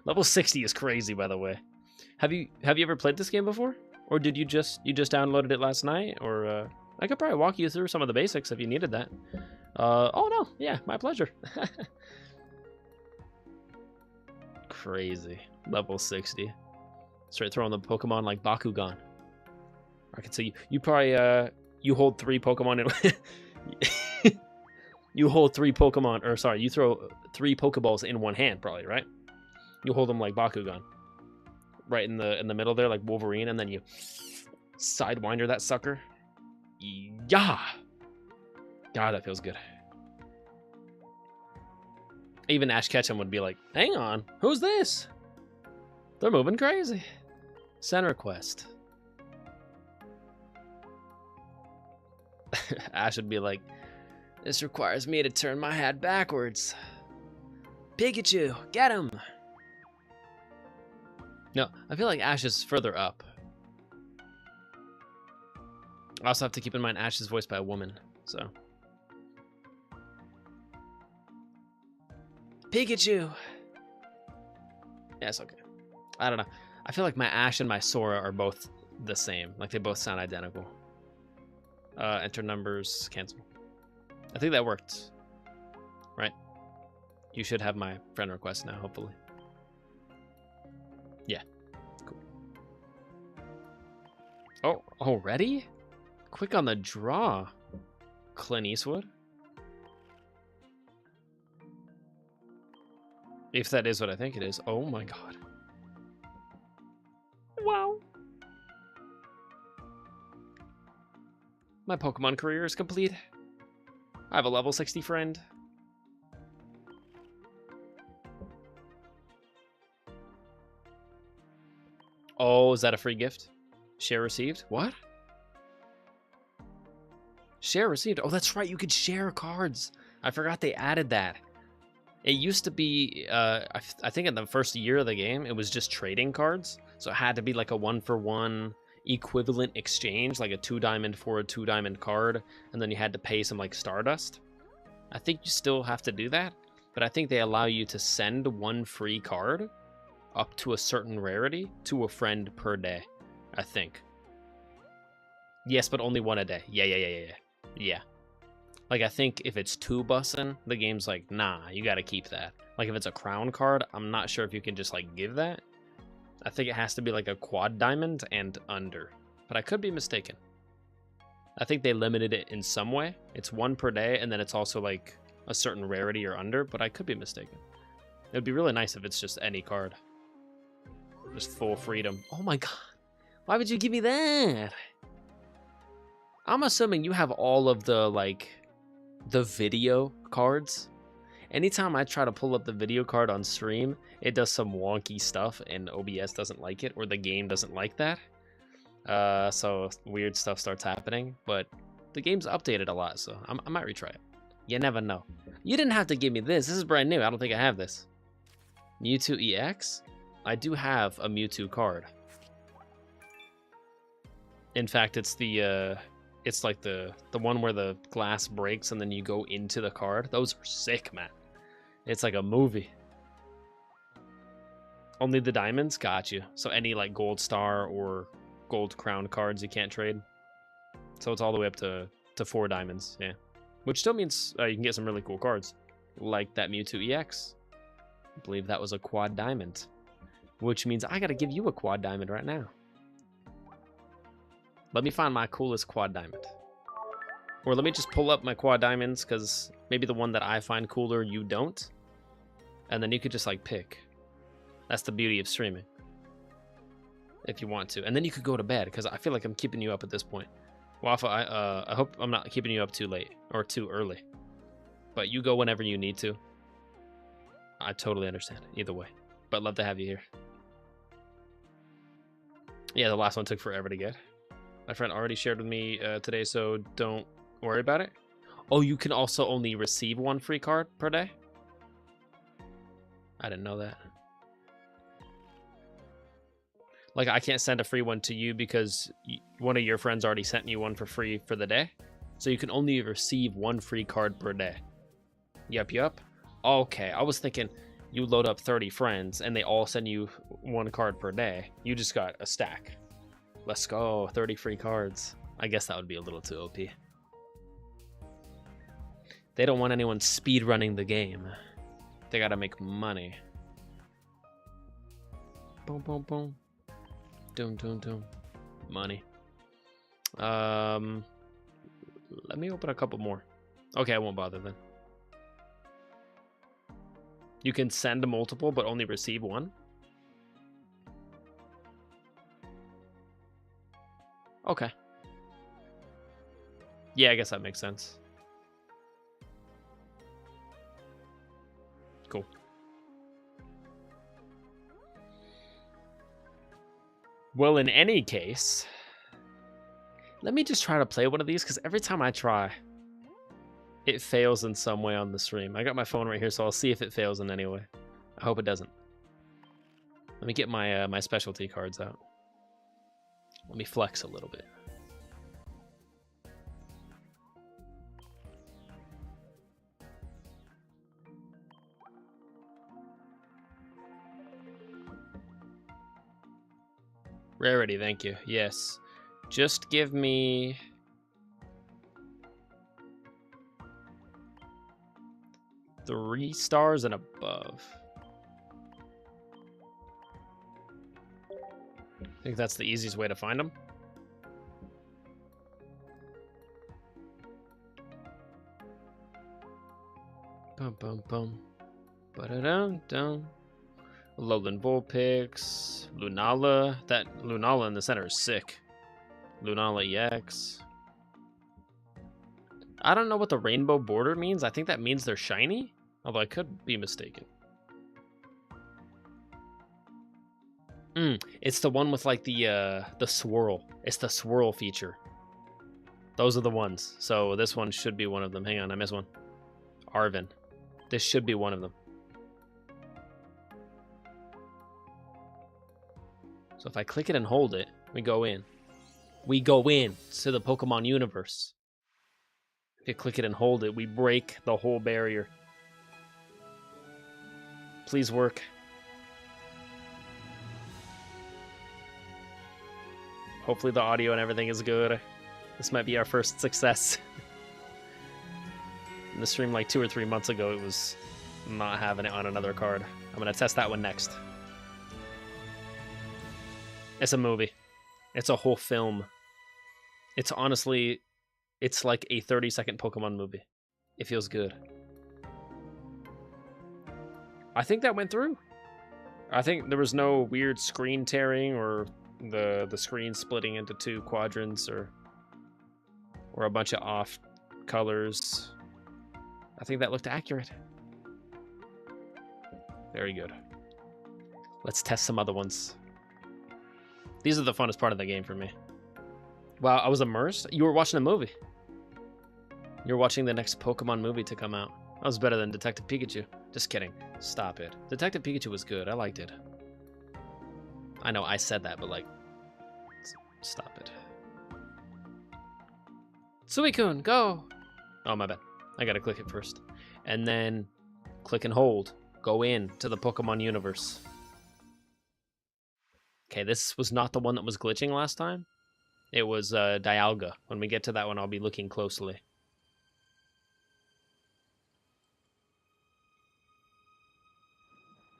Level 60 is crazy, by the way. Have you ever played this game before? Or did you just downloaded it last night? Or I could probably walk you through some of the basics if you needed that. Oh no, yeah, my pleasure. Crazy. Level 60. Straight throwing the Pokemon like Bakugan. I can see you probably you hold 3 Pokemon in you hold 3 Pokemon, or sorry, you throw 3 Pokeballs in one hand, probably, right? You hold them like Bakugan, right in the middle there, like Wolverine, and then you sidewinder that sucker. Yeah, God, that feels good. Even Ash Ketchum would be like, "Hang on, who's this? They're moving crazy." Send request. Ash would be like, "This requires me to turn my hat backwards. Pikachu, get him!" No, I feel like Ash is further up. I also have to keep in mind Ash is voiced by a woman, so. Pikachu! Yeah, it's okay. I don't know. I feel like my Ash and my Sora are both the same. Like, they both sound identical. Enter numbers, cancel. I think that worked. Right? You should have my friend request now, hopefully. Yeah. Cool. Oh, already? Quick on the draw. Clint Eastwood? If that is what I think it is. Oh my god. Wow. My Pokemon career is complete. I have a level 60 friend. Oh, is that a free gift? Share received? What? Share received. Oh, that's right. You could share cards. I forgot they added that. It used to be, I think in the first year of the game, it was just trading cards. So it had to be like a 1-for-1 equivalent exchange, like a 2-diamond for a 2-diamond card. And then you had to pay some like Stardust. I think you still have to do that. But I think they allow you to send 1 free card up to a certain rarity to a friend per day, I think. Yes, but only 1 a day. Yeah. Like, I think if it's 2 bussin', the game's like, nah, you gotta keep that. Like, if it's a crown card, I'm not sure if you can just, like, give that. I think it has to be, like, a quad diamond and under. But I could be mistaken. I think they limited it in some way. It's 1 per day, and then it's also, like, a certain rarity or under, but I could be mistaken. It would be really nice if it's just any card. Just full freedom. Oh my god. Why would you give me that? I'm assuming you have all of the, like, the video cards. Anytime I try to pull up the video card on stream, it does some wonky stuff and OBS doesn't like it, or the game doesn't like that. So weird stuff starts happening, but the game's updated a lot, so I might retry it. You never know. You didn't have to give me this. This is brand new. I don't think I have this. Mewtwo EX? I do have a Mewtwo card. In fact, it's the it's like the one where the glass breaks and then you go into the card. Those are sick, man. It's like a movie. Only the diamonds? Got you. So any like gold star or gold crown cards you can't trade. So it's all the way up to 4 diamonds, yeah. Which still means you can get some really cool cards. Like that Mewtwo EX. I believe that was a quad diamond. Which means I gotta give you a quad diamond right now. Let me find my coolest quad diamond. Or let me just pull up my quad diamonds, because maybe the one that I find cooler, you don't. And then you could just, like, pick. That's the beauty of streaming. If you want to. And then you could go to bed, because I feel like I'm keeping you up at this point. Wafa, I hope I'm not keeping you up too late, or too early. But you go whenever you need to. I totally understand, either way. But love to have you here. Yeah, the last one took forever to get. My friend already shared with me today, so don't worry about it. Oh, you can also only receive 1 free card per day? I didn't know that. Like, I can't send a free one to you because one of your friends already sent you one for free for the day. So you can only receive one free card per day. Yup. Okay, I was thinking you load up 30 friends and they all send you one card per day. You just got a stack. Let's go, 30 free cards. I guess that would be a little too OP. They don't want anyone speed running the game. They gotta make money. Boom, boom, boom. Doom. Money. Let me open a couple more. Okay, I won't bother then. You can send a multiple, but only receive one? Okay. Yeah, I guess that makes sense. Cool. Well, in any case, let me just try to play one of these, because every time I try, it fails in some way on the stream. I got my phone right here, so I'll see if it fails in any way. I hope it doesn't. Let me get my my specialty cards out. Let me flex a little bit. Rarity, thank you. Yes. Just give me... three stars and above. I think that's the easiest way to find them. Bum. Ba-da-dum-dum. Lowland Vulpix. Lunala. That Lunala in the center is sick. Lunala EX. I don't know what the rainbow border means. I think that means they're shiny. Although I could be mistaken. It's the one with like the swirl. It's the swirl feature. Those are the ones. So this one should be one of them. Hang on, I missed one. Arvin. This should be one of them. So if I click it and hold it, we go in. We go in to the Pokemon universe. If you click it and hold it, we break the whole barrier. Please work. Hopefully the audio and everything is good. This might be our first success. In the stream like 2 or 3 months ago, it was not having it on another card. I'm going to test that one next. It's a movie. It's a whole film. It's honestly, it's like a 30-second Pokemon movie. It feels good. I think that went through. I think there was no weird screen tearing or the screen splitting into 2 quadrants or a bunch of off colors. I think that looked accurate. Very good. Let's test some other ones. These are the funnest part of the game for me. Wow, I was immersed? You were watching a movie. You're watching the next Pokemon movie to come out. That was better than Detective Pikachu. Just kidding. Stop it. Detective Pikachu was good. I liked it. I know I said that, but like... Stop it. Suicune, go! Oh, my bad. I gotta click it first. And then click and hold. Go in to the Pokemon universe. Okay, this was not the one that was glitching last time. It was Dialga. When we get to that one, I'll be looking closely.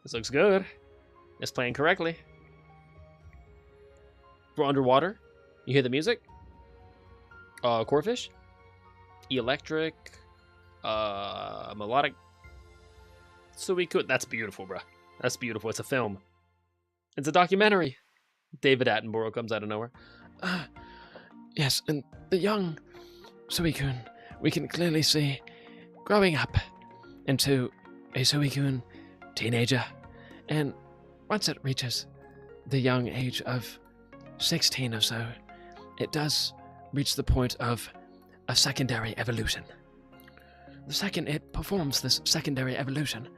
This looks good. It's playing correctly. We're underwater. You hear the music? Corphish? Electric. Melodic. Suicune. That's beautiful, bro. That's beautiful. It's a film. It's a documentary. David Attenborough comes out of nowhere. Yes, and the young Suicune, we can clearly see growing up into a Suicune teenager. And once it reaches the young age of 16 or so, it does reach the point of a secondary evolution. The second it performs this secondary evolution,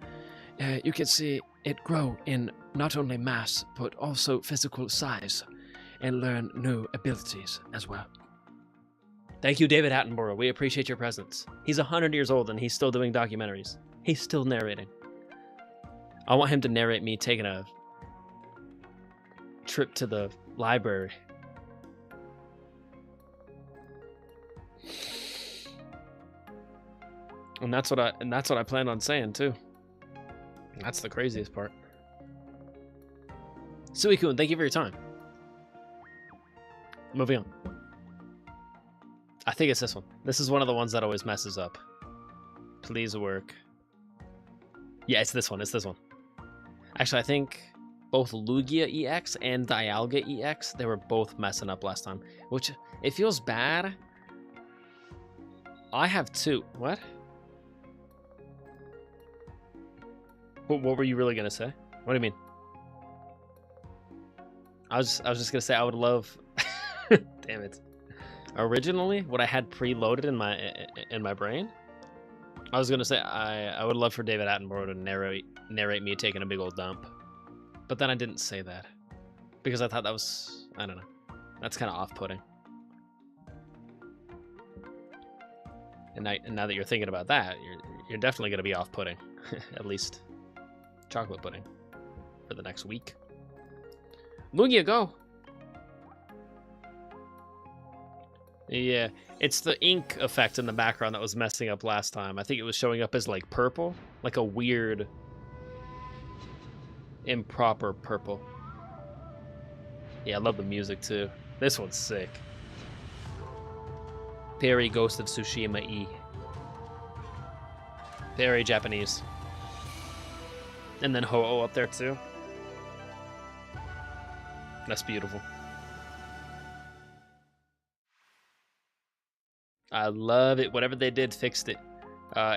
you can see it grow in not only mass, but also physical size, and learn new abilities as well. Thank you, David Attenborough. We appreciate your presence. He's 100 years old and he's still doing documentaries. He's still narrating. I want him to narrate me taking a trip to the library. And that's what I plan on saying too. That's the craziest part. Suicune, thank you for your time. Moving on. I think it's this one. This is one of the ones that always messes up. Please work. Yeah, it's this one. It's this one. Actually, I think both Lugia EX and Dialga EX, they were both messing up last time. Which, it feels bad. I have two. What? What were you really going to say? What do you mean? I was just going to say I would love... Damn it. Originally, what I had preloaded in my brain, I was going to say I would love for David Attenborough to narrate me taking a big old dump. But then I didn't say that. Because I thought that was... I don't know. That's kind of off-putting. And now that you're thinking about that, you're definitely going to be off-putting. At least chocolate pudding for the next week. Lugia, go! Yeah, it's the ink effect in the background that was messing up last time. I think it was showing up as like purple, like a weird, improper purple. Yeah, I love the music too. This one's sick. Very Ghost of Tsushima E. Very Japanese. And then Ho-Oh up there too. That's beautiful. I love it. Whatever they did, fixed it.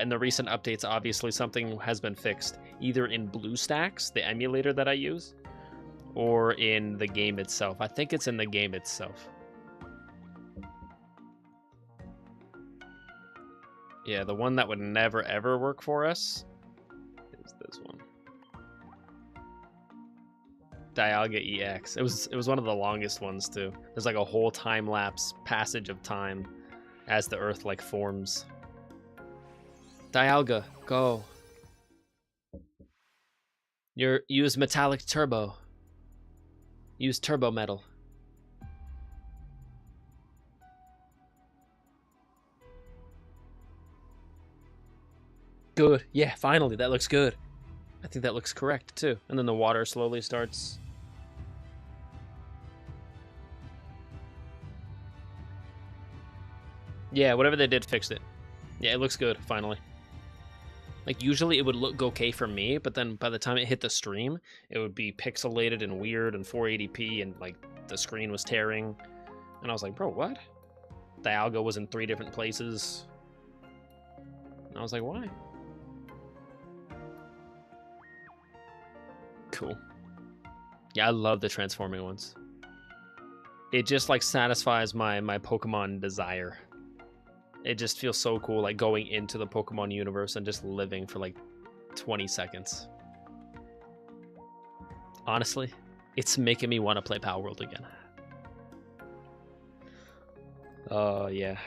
In the recent updates, obviously something has been fixed. Either in BlueStacks, the emulator that I use, or in the game itself. I think it's in the game itself. Yeah, the one that would never ever work for us is this one. Dialga EX. It was one of the longest ones too. There's like a whole time lapse passage of time as the Earth like forms. Dialga, go. Use metallic turbo. Use turbo metal. Good. Yeah, finally, that looks good. I think that looks correct too. And then the water slowly starts. Yeah, whatever they did fixed it. Yeah, it looks good, finally. Like, usually it would look okay for me, but then by the time it hit the stream, it would be pixelated and weird and 480p, and, like, the screen was tearing. And I was like, bro, what? Dialga was in 3 different places. And I was like, why? Cool. Yeah, I love the transforming ones. It just, like, satisfies my Pokemon desire. It just feels so cool, like going into the Pokemon universe and just living for like 20 seconds. Honestly, it's making me want to play Power World again. Oh, yeah.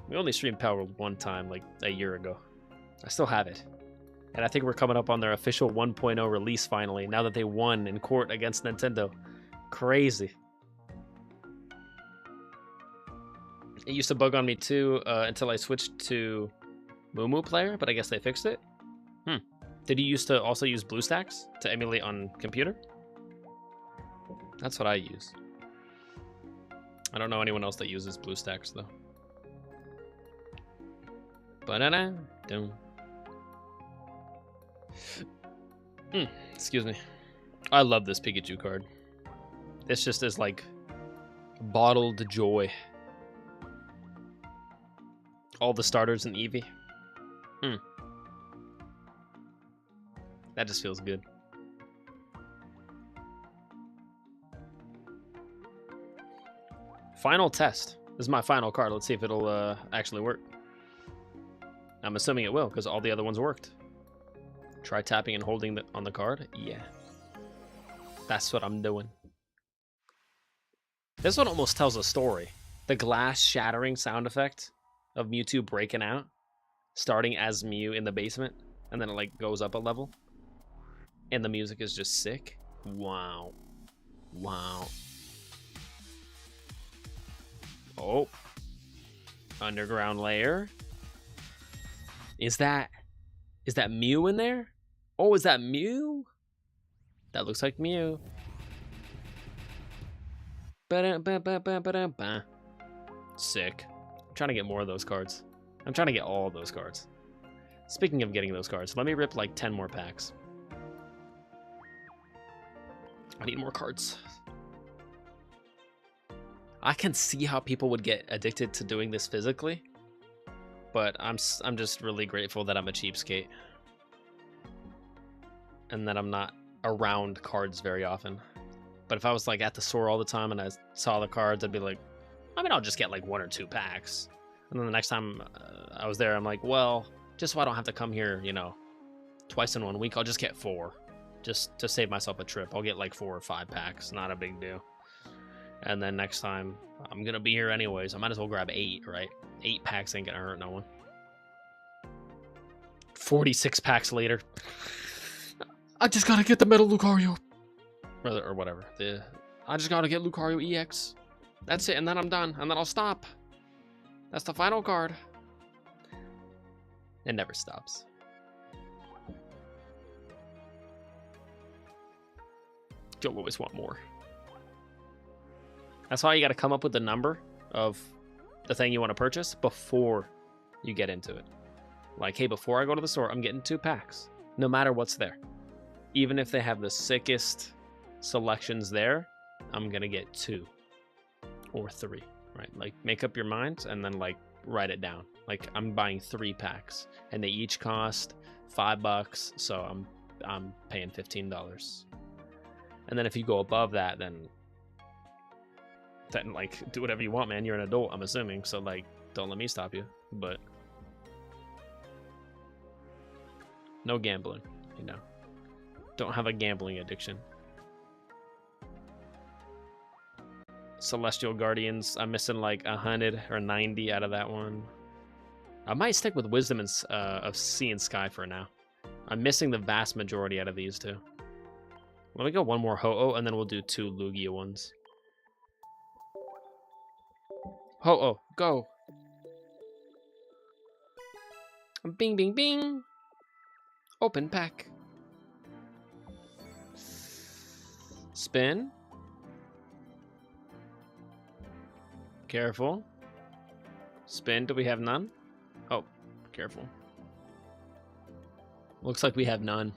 We only streamed Power World one time, like a year ago. I still have it. And I think we're coming up on their official 1.0 release finally, now that they won in court against Nintendo. Crazy. It used to bug on me too until I switched to Moo Player, but I guess they fixed it. Did you used to also use BlueStacks to emulate on computer? That's what I use. I don't know anyone else that uses BlueStacks though. Ba-da-da-dum. Excuse me. I love this Pikachu card. This just is like bottled joy. All the starters in Eevee. That just feels good. Final test. This is my final card. Let's see if it'll actually work. I'm assuming it will, because all the other ones worked. Try tapping and holding on the card. Yeah. That's what I'm doing. This one almost tells a story. The glass shattering sound effect of Mewtwo breaking out, starting as Mew in the basement, and then it like goes up a level. And the music is just sick. Wow. Wow. Oh. Underground layer. Is that Mew in there? Oh, is that Mew? That looks like Mew. Sick. I'm trying to get more of those cards. I'm trying to get all of those cards. Speaking of getting those cards, let me rip like 10 more packs. I need more cards. I can see how people would get addicted to doing this physically, but I'm just really grateful that I'm a cheapskate and that I'm not around cards very often. But if I was like at the store all the time and I saw the cards, I'd be like, I mean, I'll just get like 1 or 2 packs. And then the next time I was there, I'm like, well, just so I don't have to come here, you know, twice in 1 week, I'll just get 4. Just to save myself a trip. I'll get like 4 or 5 packs. Not a big deal. And then next time, I'm going to be here anyways. I might as well grab 8, right? 8 packs ain't going to hurt no one. 46 packs later. I just got to get the Metal Lucario. Or whatever. I just got to get Lucario EX. That's it. And then I'm done. And then I'll stop. That's the final card. It never stops. You'll always want more. That's why you got to come up with the number of the thing you want to purchase before you get into it. Like, hey, before I go to the store, I'm getting 2 packs, no matter what's there. Even if they have the sickest selections there, I'm going to get 2 or 3, right? Like, make up your mind and then, like, write it down. Like, I'm buying 3 packs, and they each cost $5, so I'm paying $15. And then if you go above that, then like, do whatever you want, man. You're an adult, I'm assuming, so like, don't let me stop you. But no gambling, you know. Don't have a gambling addiction. Celestial Guardians, I'm missing like 100 or 90 out of that one. I might stick with Wisdom and, of Sea and Sky for now. I'm missing the vast majority out of these two. Let me go 1 more Ho-Oh, and then we'll do 2 Lugia ones. Ho-Oh, go! Bing, bing, bing! Open pack. Spin. Careful. Spin, do we have none? Oh, careful. Looks like we have none.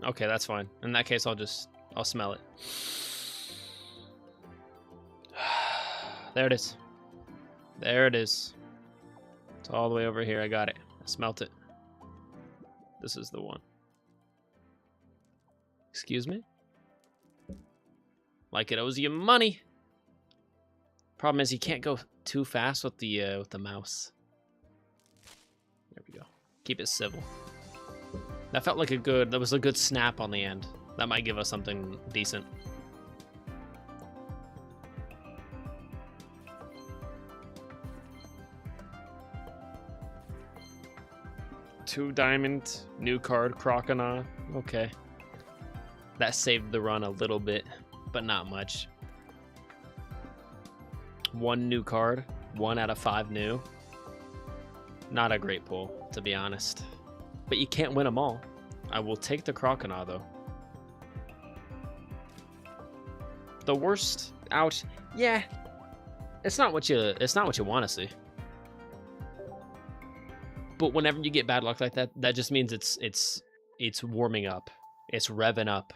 Okay, that's fine. In that case, I'll smell it. There it is. There it is. It's all the way over here. I got it. I smelt it. This is the one. Excuse me? Like it owes you money. Problem is you can't go too fast with the mouse. There we go. Keep it civil. That felt like that was a good snap on the end. That might give us something decent. Two diamond, new card, Croconaw. Okay. That saved the run a little bit, but not much. 1 new card, 1 out of 5 new. Not a great pull, to be honest. But you can't win them all. I will take the Croconaw, though. The worst out, yeah. It's not what you want to see. But whenever you get bad luck like that, that just means it's warming up. It's revving up.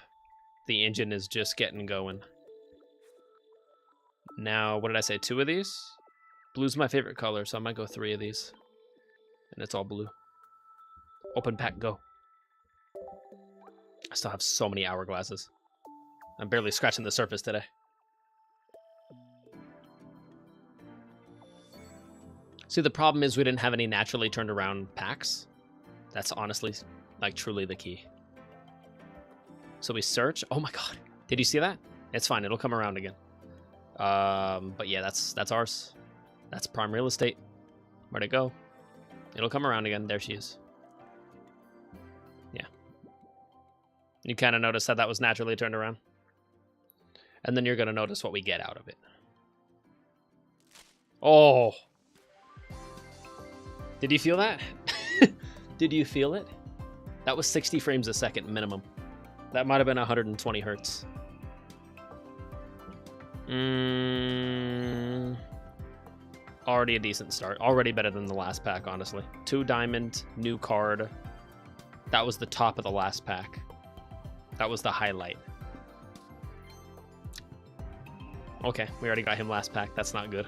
The engine is just getting going. Now, what did I say? 2 of these? Blue's my favorite color, so I might go 3 of these. And it's all blue. Open pack, go. I still have so many hourglasses. I'm barely scratching the surface today. See, the problem is we didn't have any naturally turned around packs. That's honestly, like, truly the key. So we search. Oh my god. Did you see that? It's fine. It'll come around again. But yeah, that's ours. That's prime real estate. Where'd it go? It'll come around again. There she is. Yeah. You kind of notice that was naturally turned around. And then you're going to notice what we get out of it. Oh. Did you feel that? Did you feel it? That was 60 frames a second minimum. That might have been 120 hertz. Already a decent start. Already better than the last pack, honestly. 2 diamond, new card. That was the top of the last pack. That was the highlight. Okay, we already got him last pack. That's not good.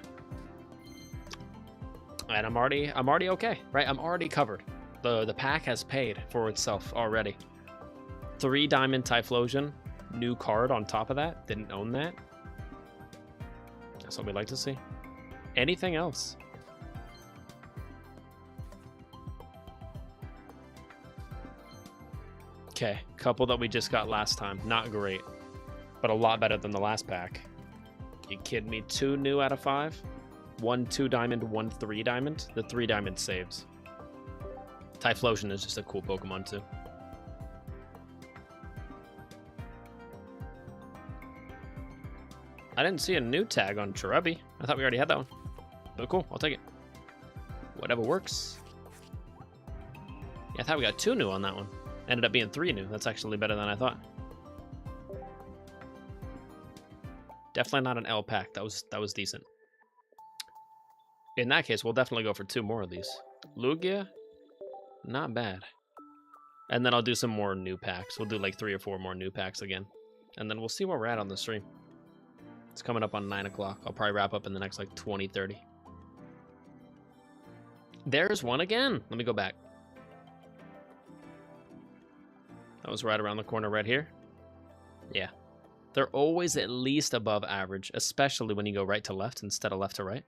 And I'm already okay, right? I'm already covered. The pack has paid for itself already. 3 diamond Typhlosion, new card on top of that. Didn't own that. That's what we like to see. Anything else? Okay, couple that we just got last time. Not great, but a lot better than the last pack. You kidding me? 2 new out of 5? 1 2 diamond, 1 3 diamond. The 3 diamond saves. Typhlosion is just a cool Pokemon too. I didn't see a new tag on Cherubi. I thought we already had that one. But cool, I'll take it. Whatever works. Yeah, I thought we got 2 new on that one. Ended up being 3 new. That's actually better than I thought. Definitely not an L pack. That was decent. In that case, we'll definitely go for 2 more of these. Lugia, not bad. And then I'll do some more new packs. We'll do like 3 or 4 more new packs again. And then we'll see where we're at on the stream. It's coming up on 9 o'clock. I'll probably wrap up in the next like 20, 30. There's one again. Let me go back. That was right around the corner right here. Yeah. They're always at least above average, especially when you go right to left instead of left to right.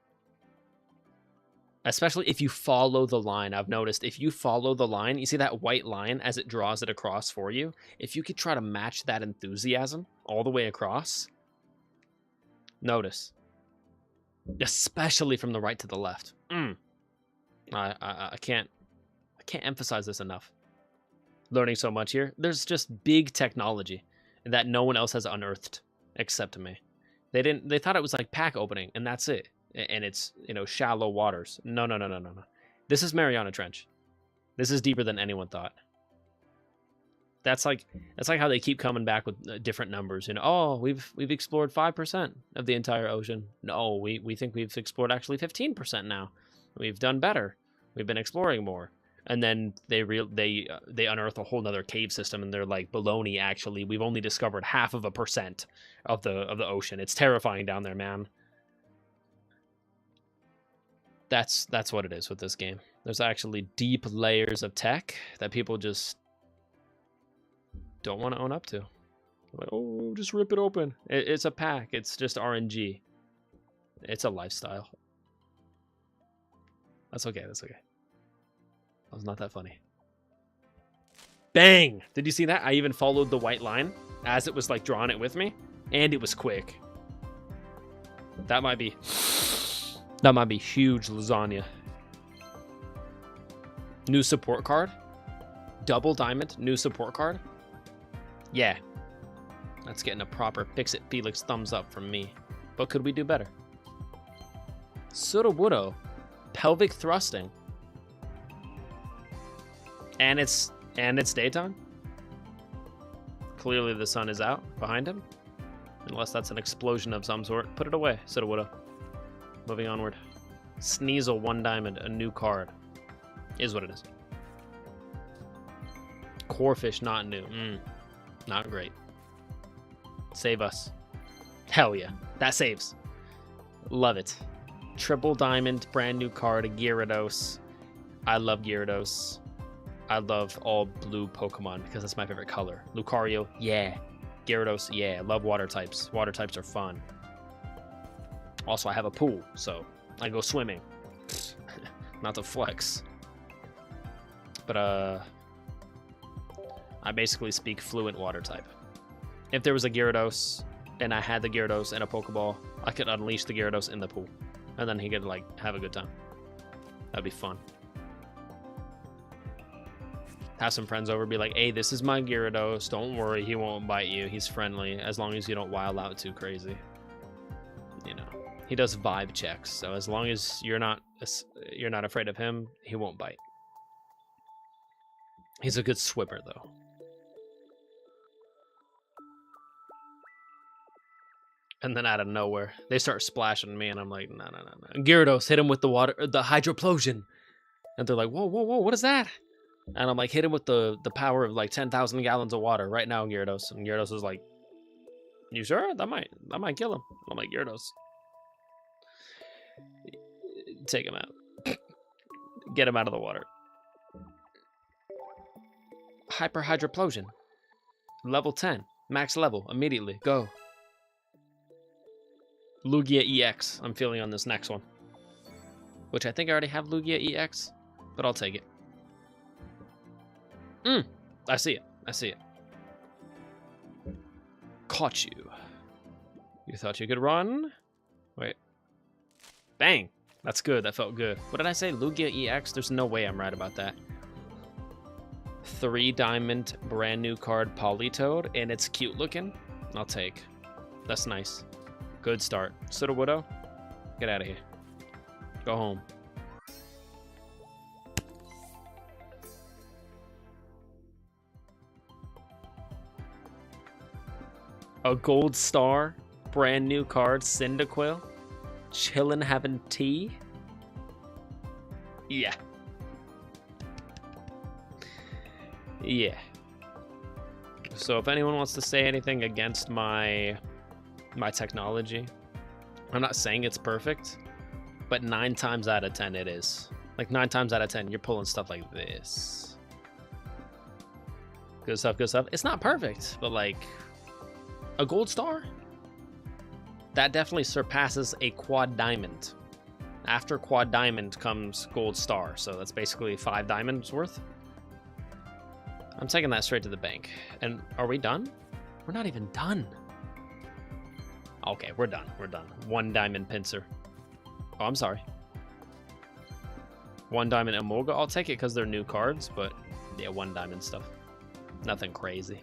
Especially if you follow the line. I've noticed if you follow the line, you see that white line as it draws it across for you? If you could try to match that enthusiasm all the way across, notice. Especially from the right to the left. I can't emphasize this enough. Learning so much here. There's just big technology that no one else has unearthed except me. They thought it was like pack opening and that's it. And it's, you know, shallow waters. No. This is Mariana Trench. This is deeper than anyone thought. That's like how they keep coming back with different numbers. You know, oh, we've explored 5% of the entire ocean. No, we think we've explored actually 15% now. We've done better. We've been exploring more. And then they unearth a whole nother cave system, and they're like, baloney. Actually, we've only discovered 0.5% of the ocean. It's terrifying down there, man. That's what it is with this game. There's actually deep layers of tech that people just don't want to own up to. Like, oh, just rip it open. It's a pack. It's just RNG. It's a lifestyle. That's okay. That's okay. That was not that funny. Bang! Did you see that? I even followed the white line as it was like drawing it with me, and it was quick. That might be huge lasagna. New support card? Double diamond, new support card? Yeah. That's getting a proper Fix It Felix thumbs up from me. But could we do better? Sudowoodo, pelvic thrusting. And it's daytime? Clearly the sun is out behind him. Unless that's an explosion of some sort. Put it away, Sudowoodo. Moving onward. Sneasel, 1 diamond, a new card. Is what it is. Corefish, not new. Not great. Save us. Hell yeah. That saves. Love it. Triple diamond, brand new card, a Gyarados. I love Gyarados. I love all blue Pokemon because that's my favorite color. Lucario, yeah. Gyarados, yeah. Love water types. Water types are fun. Also, I have a pool, so I go swimming. not to flex. But, I basically speak fluent water type. If there was a Gyarados, and I had the Gyarados in a Pokeball, I could unleash the Gyarados in the pool. And then he could, like, have a good time. That'd be fun. Have some friends over, be like, hey, this is my Gyarados. Don't worry, he won't bite you. He's friendly, as long as you don't wild out too crazy. You know, he does vibe checks, so as long as you're not afraid of him, he won't bite. He's a good swimmer, though. And then out of nowhere, they start splashing me, and I'm like, no. Gyarados, hit him with the water, the Hydroplosion. And they're like, whoa, what is that? And I'm like, hit him with the power of like 10,000 gallons of water right now, Gyarados. And Gyarados is like, you sure? That might kill him. I'm like, Gyarados, take him out. Get him out of the water. Hyper Hydroplosion. Level 10. Max level. Immediately. Go. Lugia EX, I'm feeling on this next one. Which I think I already have Lugia EX, but I'll take it. I see it. Caught you. You thought you could run? Wait. Bang! That's good, that felt good. What did I say? Lugia EX? There's no way I'm right about that. 3 diamond brand new card Politoed, and it's cute looking. I'll take. That's nice. Good start. Sudowoodo, get out of here. Go home. A gold star, brand new card, Cyndaquil. Chillin' having tea. Yeah. Yeah. So if anyone wants to say anything against my technology, I'm not saying it's perfect, but 9 times out of 10 it is. Like 9 times out of 10, you're pulling stuff like this. Good stuff, good stuff. It's not perfect, but like a gold star? That definitely surpasses a quad diamond. After quad diamond comes gold star, so that's basically 5 diamonds worth. I'm taking that straight to the bank. And are we done? We're not even done. Okay, we're done. 1 diamond pincer. Oh, I'm sorry. 1 diamond Emolga. I'll take it because they're new cards, but yeah, 1 diamond stuff. Nothing crazy.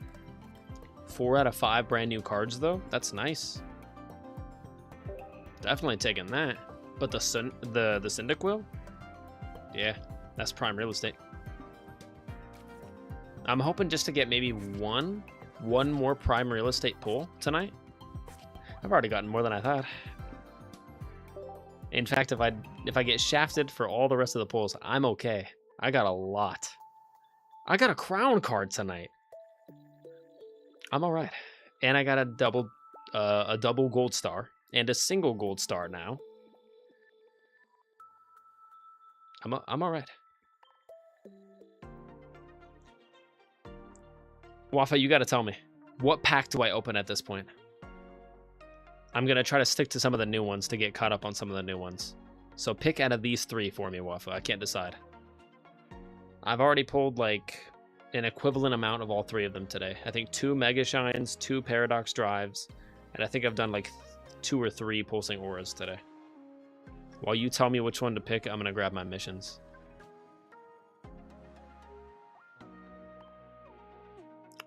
4 out of 5 brand new cards, though. That's nice. Definitely taking that. But the Cyndaquil? Yeah, that's prime real estate. I'm hoping just to get maybe one more prime real estate pull tonight. I've already gotten more than I thought. In fact, if I get shafted for all the rest of the pulls, I'm okay. I got a lot. I got a crown card tonight. I'm all right. And I got a double gold star and a single gold star now. I'm all right. Wafa, you got to tell me, what pack do I open at this point? I'm going to try to stick to some of the new ones to get caught up on some of the new ones. So pick out of these 3 for me, Wafa. I can't decide. I've already pulled like an equivalent amount of all 3 of them today. I think 2 Mega Shines, 2 Paradox Drives, and I think I've done like 2 or 3 Pulsing Auras today. While you tell me which one to pick, I'm going to grab my missions.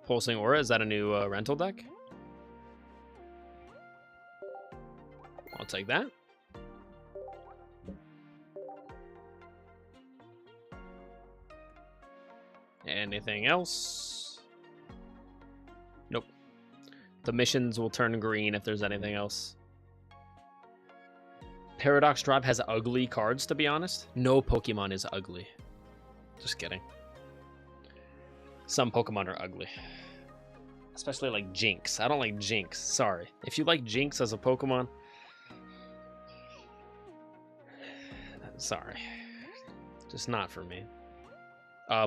Pulsing Aura, is that a new rental deck? I'll take that. Anything else? Nope. The missions will turn green if there's anything else. Paradox Drive has ugly cards, to be honest. No Pokemon is ugly. Just kidding. Some Pokemon are ugly. Especially like Jinx. I don't like Jinx. Sorry. If you like Jinx as a Pokemon, sorry. Just not for me.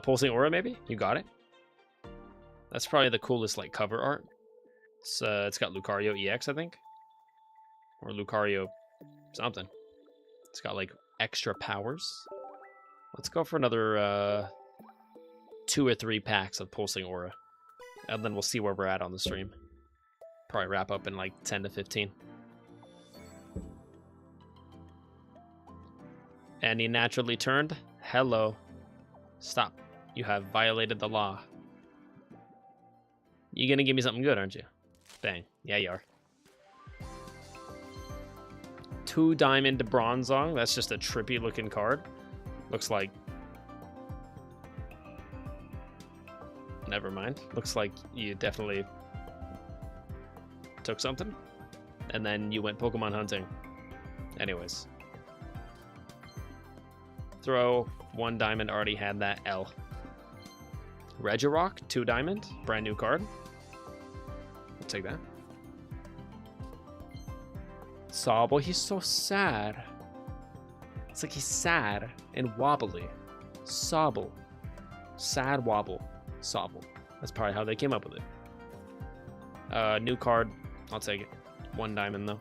Pulsing Aura, maybe? You got it? That's probably the coolest like cover art. It's got Lucario EX, I think. Or Lucario something. It's got like extra powers. Let's go for another 2 or 3 packs of Pulsing Aura. And then we'll see where we're at on the stream. Probably wrap up in like 10 to 15. And he naturally turned. Hello. Stop. You have violated the law. You gonna give me something good, aren't you? Dang. Yeah, you are. 2 diamond Bronzong. That's just a trippy looking card. Looks like... Never mind. Looks like you definitely took something. And then you went Pokemon hunting. Anyways. Throw 1 diamond. Already had that L. Regirock, 2 diamond. Brand new card. I'll take that. Sobble, he's so sad. It's like he's sad and wobbly. Sobble. Sad wobble. Sobble. That's probably how they came up with it. New card. I'll take it. 1 diamond though.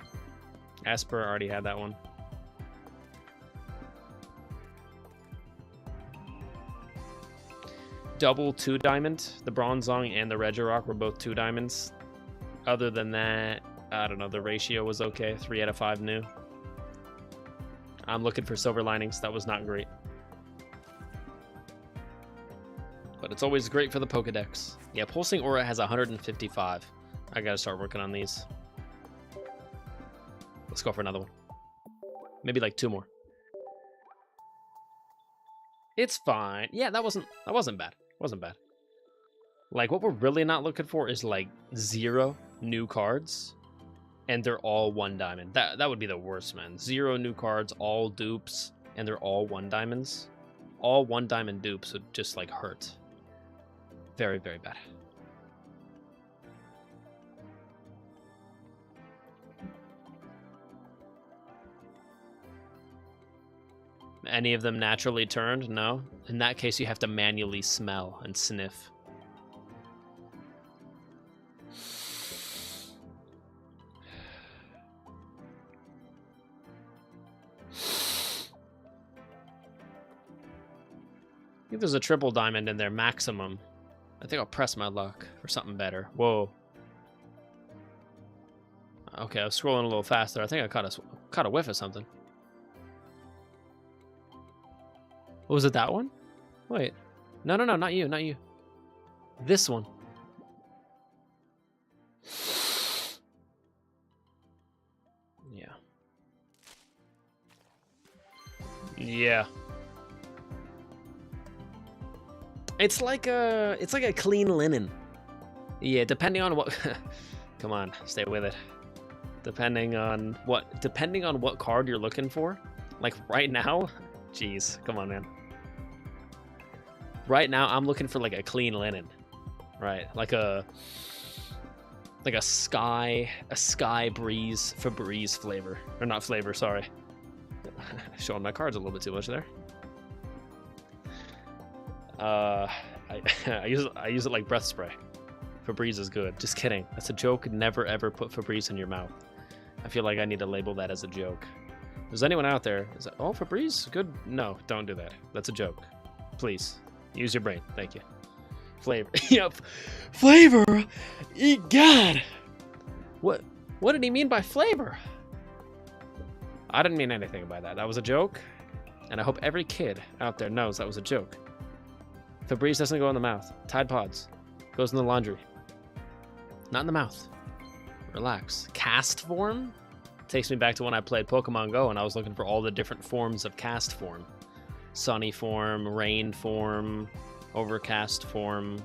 Esper, already had that one. Double 2 diamond. The Bronzong and the Regirock were both 2 diamonds. Other than that, I don't know, the ratio was okay. 3 out of 5 new. I'm looking for silver linings. That was not great. But it's always great for the Pokedex. Yeah, Pulsing Aura has 155. I gotta start working on these. Let's go for another one. Maybe like 2 more. It's fine. Yeah, that wasn't bad. Wasn't bad. Like, what we're really not looking for is like 0 new cards, and they're all 1 diamond. That would be the worst, man. 0 new cards, all dupes, and they're all 1 diamonds. All 1 diamond dupes would just like hurt. Very, very bad. Any of them naturally turned? No. In that case, you have to manually smell and sniff. I think there's a triple diamond in there, maximum. I think I'll press my luck for something better. Whoa. Okay, I was scrolling a little faster. I think I caught a whiff of something. Was it that one? Wait. No, not you, not you. This one. Yeah. Yeah. It's like a clean linen. Yeah, depending on what come on, stay with it. Depending on what card you're looking for. Like right now, jeez, come on, man. Right now, I'm looking for like a clean linen, right? Like a sky breeze Febreze flavor, or not flavor, sorry. Showing my cards a little bit too much there. I use it like breath spray. Febreze is good. Just kidding. That's a joke. Never ever put Febreze in your mouth. I feel like I need to label that as a joke. If there's anyone out there, is that, oh, Febreze? Good? No, don't do that. That's a joke. Please. Use your brain. Thank you. Flavor. Yep. Flavor? God. What did he mean by flavor? I didn't mean anything by that. That was a joke. And I hope every kid out there knows that was a joke. Febreze doesn't go in the mouth. Tide Pods. Goes in the laundry. Not in the mouth. Relax. Cast form? Takes me back to when I played Pokemon Go and I was looking for all the different forms of cast form. Sunny form, rain form, overcast form.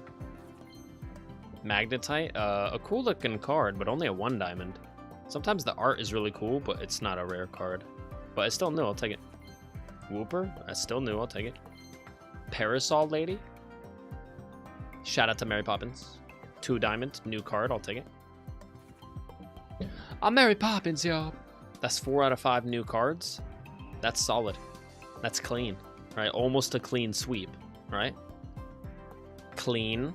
Magnetite? A cool looking card, but only a 1 diamond. Sometimes the art is really cool, but it's not a rare card. But it's still new, I'll take it. Wooper? That's still new, I'll take it. Parasol Lady? Shout out to Mary Poppins. 2 diamond, new card, I'll take it. I'm Mary Poppins, yo. That's 4 out of 5 new cards. That's solid. That's clean, right? Almost a clean sweep, right? Clean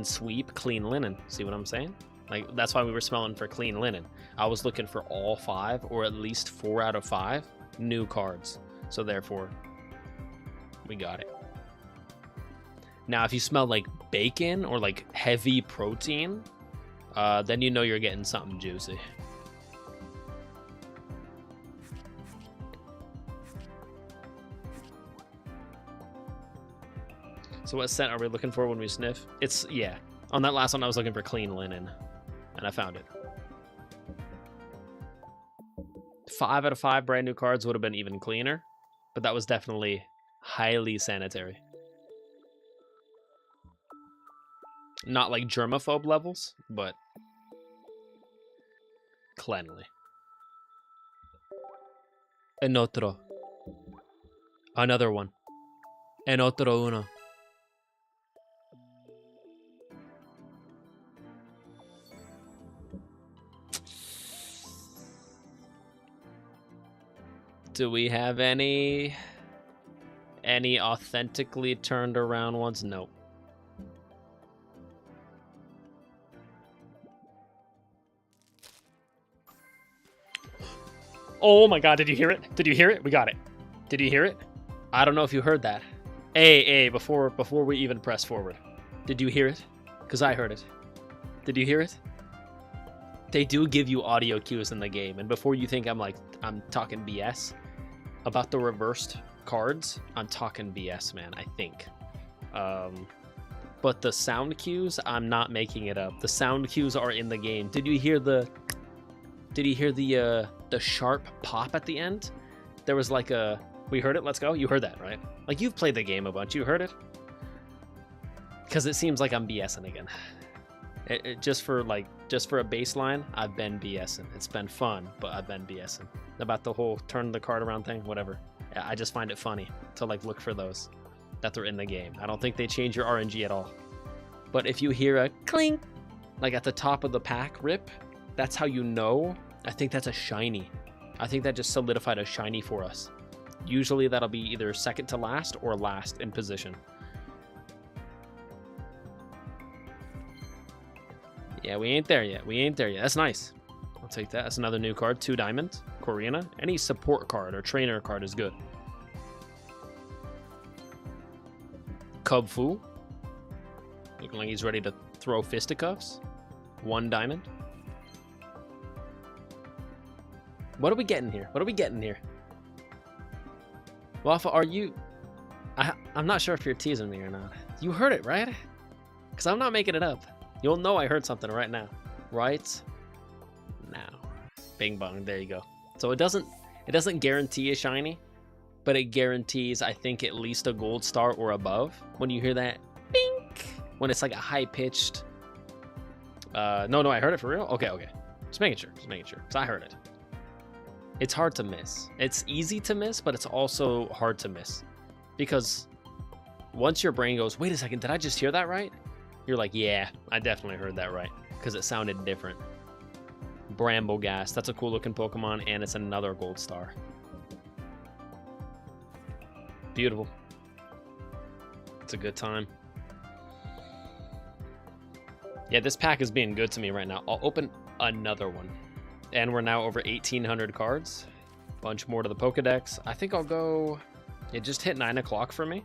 sweep, clean linen. See what I'm saying? Like, that's why we were smelling for clean linen. I was looking for all 5, or at least 4 out of 5 new cards. So therefore, We got it. Now, if you smell like bacon or like heavy protein, then you know you're getting something juicy. So what scent are we looking for when we sniff? It's, yeah. On that last one, I was looking for clean linen, and I found it. 5 out of 5 brand new cards would have been even cleaner, but that was definitely highly sanitary. Not like germaphobe levels, but cleanly. En otro. Another one. En otro uno. Do we have any authentically turned around ones? No. Oh my god, did you hear it? Did you hear it? We got it. Did you hear it? I don't know if you heard that. Hey, before we even press forward. Did you hear it? Because I heard it. Did you hear it? They do give you audio cues in the game, and before you think I'm talking BS about the reversed cards, I'm talking BS, man, I think. But the sound cues, I'm not making it up. The sound cues are in the game. Did you hear the sharp pop at the end? There was like a, we heard it, let's go. You heard that, right? Like, you've played the game a bunch. You heard it? Because it seems like I'm BSing again. Just for a baseline, I've been BSing. It's been fun, but I've been BSing. About the whole turn the card around thing, whatever. I just find it funny to like look for those that they're in the game. I don't think they change your RNG at all. But if you hear a clink, like at the top of the pack rip, that's how you know. I think that's a shiny. I think that just solidified a shiny for us. Usually that'll be either second to last or last in position. Yeah, we ain't there yet. We ain't there yet. That's nice. I'll take that. That's another new card. 2 diamond. Corina. Any support card or trainer card is good. Cub Fu. Looking like he's ready to throw fisticuffs. 1 diamond. What are we getting here? What are we getting here? Waffle, are you... I'm not sure if you're teasing me or not. You heard it, right? Because I'm not making it up. You'll know I heard something right now. Right now. Bing bong. There you go. So it doesn't guarantee a shiny, but it guarantees, I think, at least a gold star or above. When you hear that bink, when it's like a high-pitched... No, I heard it for real? Okay. Just making sure. So I heard it. It's hard to miss. It's easy to miss, but it's also hard to miss. Because once your brain goes, wait a second, did I just hear that right? You're like, yeah, I definitely heard that right. Because it sounded different. Brambleghast, that's a cool looking Pokemon, and it's another gold star. Beautiful. It's a good time. Yeah, this pack is being good to me right now. I'll open another one. And we're now over 1,800 cards. Bunch more to the Pokedex. I think I'll go... It just hit 9 o'clock for me.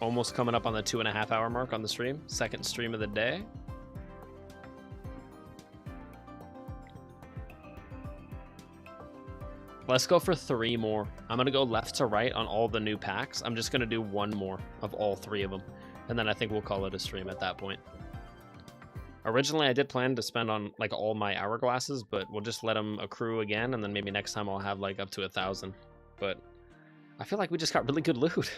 Almost coming up on the 2.5 hour mark on the stream. Second stream of the day. Let's go for 3 more. I'm going to go left to right on all the new packs. I'm just going to do 1 more of all 3 of them. And then I think we'll call it a stream at that point. Originally, I did plan to spend on like all my hourglasses, but we'll just let them accrue again. And then maybe next time I'll have like up to 1,000. But I feel like we just got really good loot.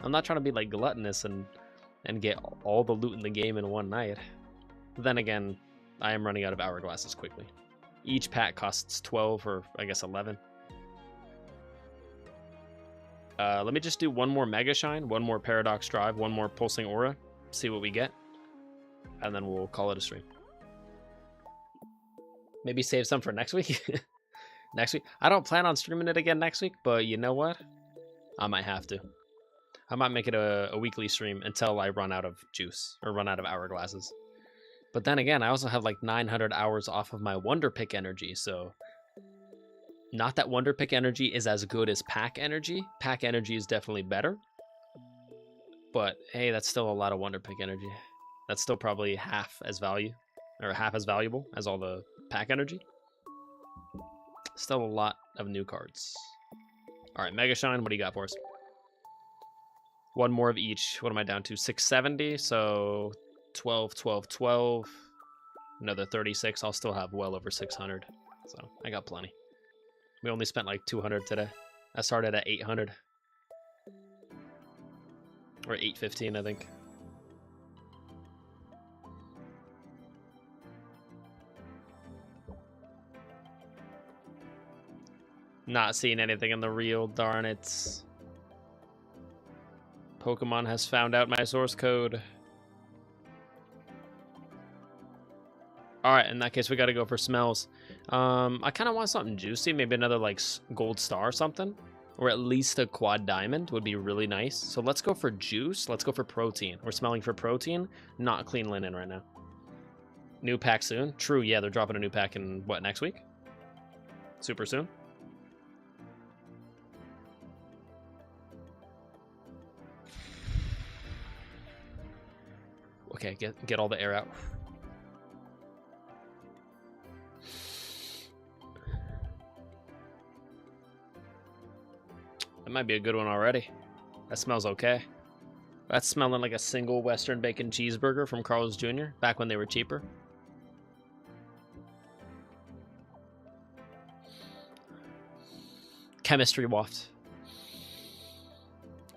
I'm not trying to be like gluttonous and get all the loot in the game in one night. Then again, I am running out of hourglasses quickly. Each pack costs 12 or I guess 11. Let me just do 1 more Mega Shine, 1 more Paradox Drive, 1 more Pulsing Aura, see what we get. And then we'll call it a stream. Maybe save some for next week. Next week. I don't plan on streaming it again next week, but you know what? I might have to. I might make it a weekly stream until I run out of juice or run out of hourglasses. But then again, I also have like 900 hours off of my Wonder Pick energy, so Not that Wonder Pick energy is as good as Pack energy. Pack energy is definitely better. But hey, that's still a lot of Wonder Pick energy. That's still probably half as valuable as all the Pack energy. Still a lot of new cards. All right, Mega Shine, what do you got for us? One more of each. What am I down to? 670, so 12, 12, 12. Another 36. I'll still have well over 600. So I got plenty. We only spent like 200 today. I started at 800. Or 815, I think. Not seeing anything in the real, darn it. Pokemon has found out my source code. Alright, in that case, we gotta go for smells. I kind of want something juicy. Maybe another, like, gold star or something. Or at least a quad diamond would be really nice. So let's go for juice. Let's go for protein. We're smelling for protein, not clean linen right now. New pack soon. True, yeah, they're dropping a new pack in, what, next week? Super soon? Okay, get all the air out. That might be a good one already. That smells okay. That's smelling like a single Western bacon cheeseburger from Carl's Jr. back when they were cheaper. Chemistry waft.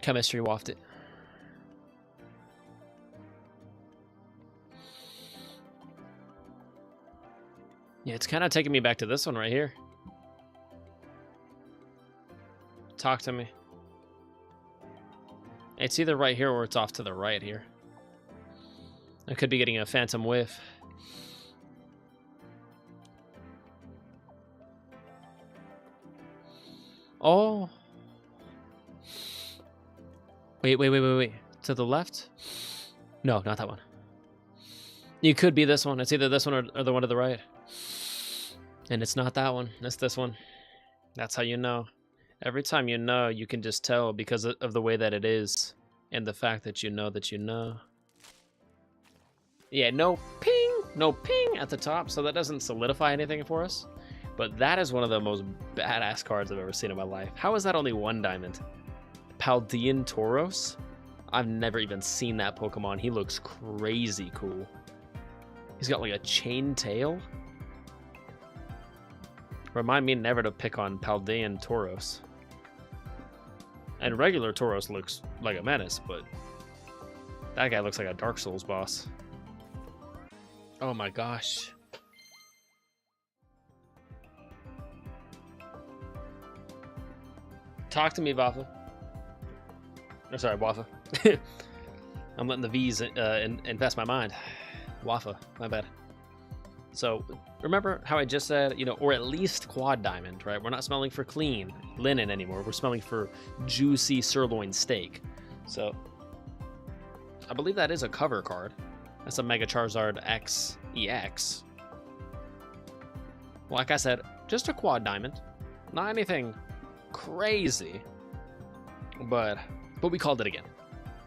Chemistry wafted. Yeah, it's kind of taking me back to this one right here. Talk to me. It's either right here or it's off to the right here. I could be getting a phantom whiff. Oh. Wait. To the left? No, not that one. You could be this one. It's either this one or the one to the right. And it's not that one. It's this one. That's how you know. Every time you know, you can just tell because of the way that it is. And the fact that you know that you know. Yeah, no ping at the top. So that doesn't solidify anything for us. But that is one of the most badass cards I've ever seen in my life. How is that only one diamond? Paldean Tauros? I've never even seen that Pokemon. He looks crazy cool. He's got like a chain tail. Remind me never to pick on Paldean Tauros. And regular Tauros looks like a menace, but that guy looks like a Dark Souls boss. Oh my gosh. Talk to me, Wafa. Oh, sorry, Wafa. I'm letting the V's invest my mind. Wafa, my bad. So, remember how I just said, you know, or at least quad diamond, right? We're not smelling for clean linen anymore. We're smelling for juicy sirloin steak. So, I believe that is a cover card. That's a Mega Charizard X EX. Like I said, just a quad diamond. Not anything crazy. But we called it again.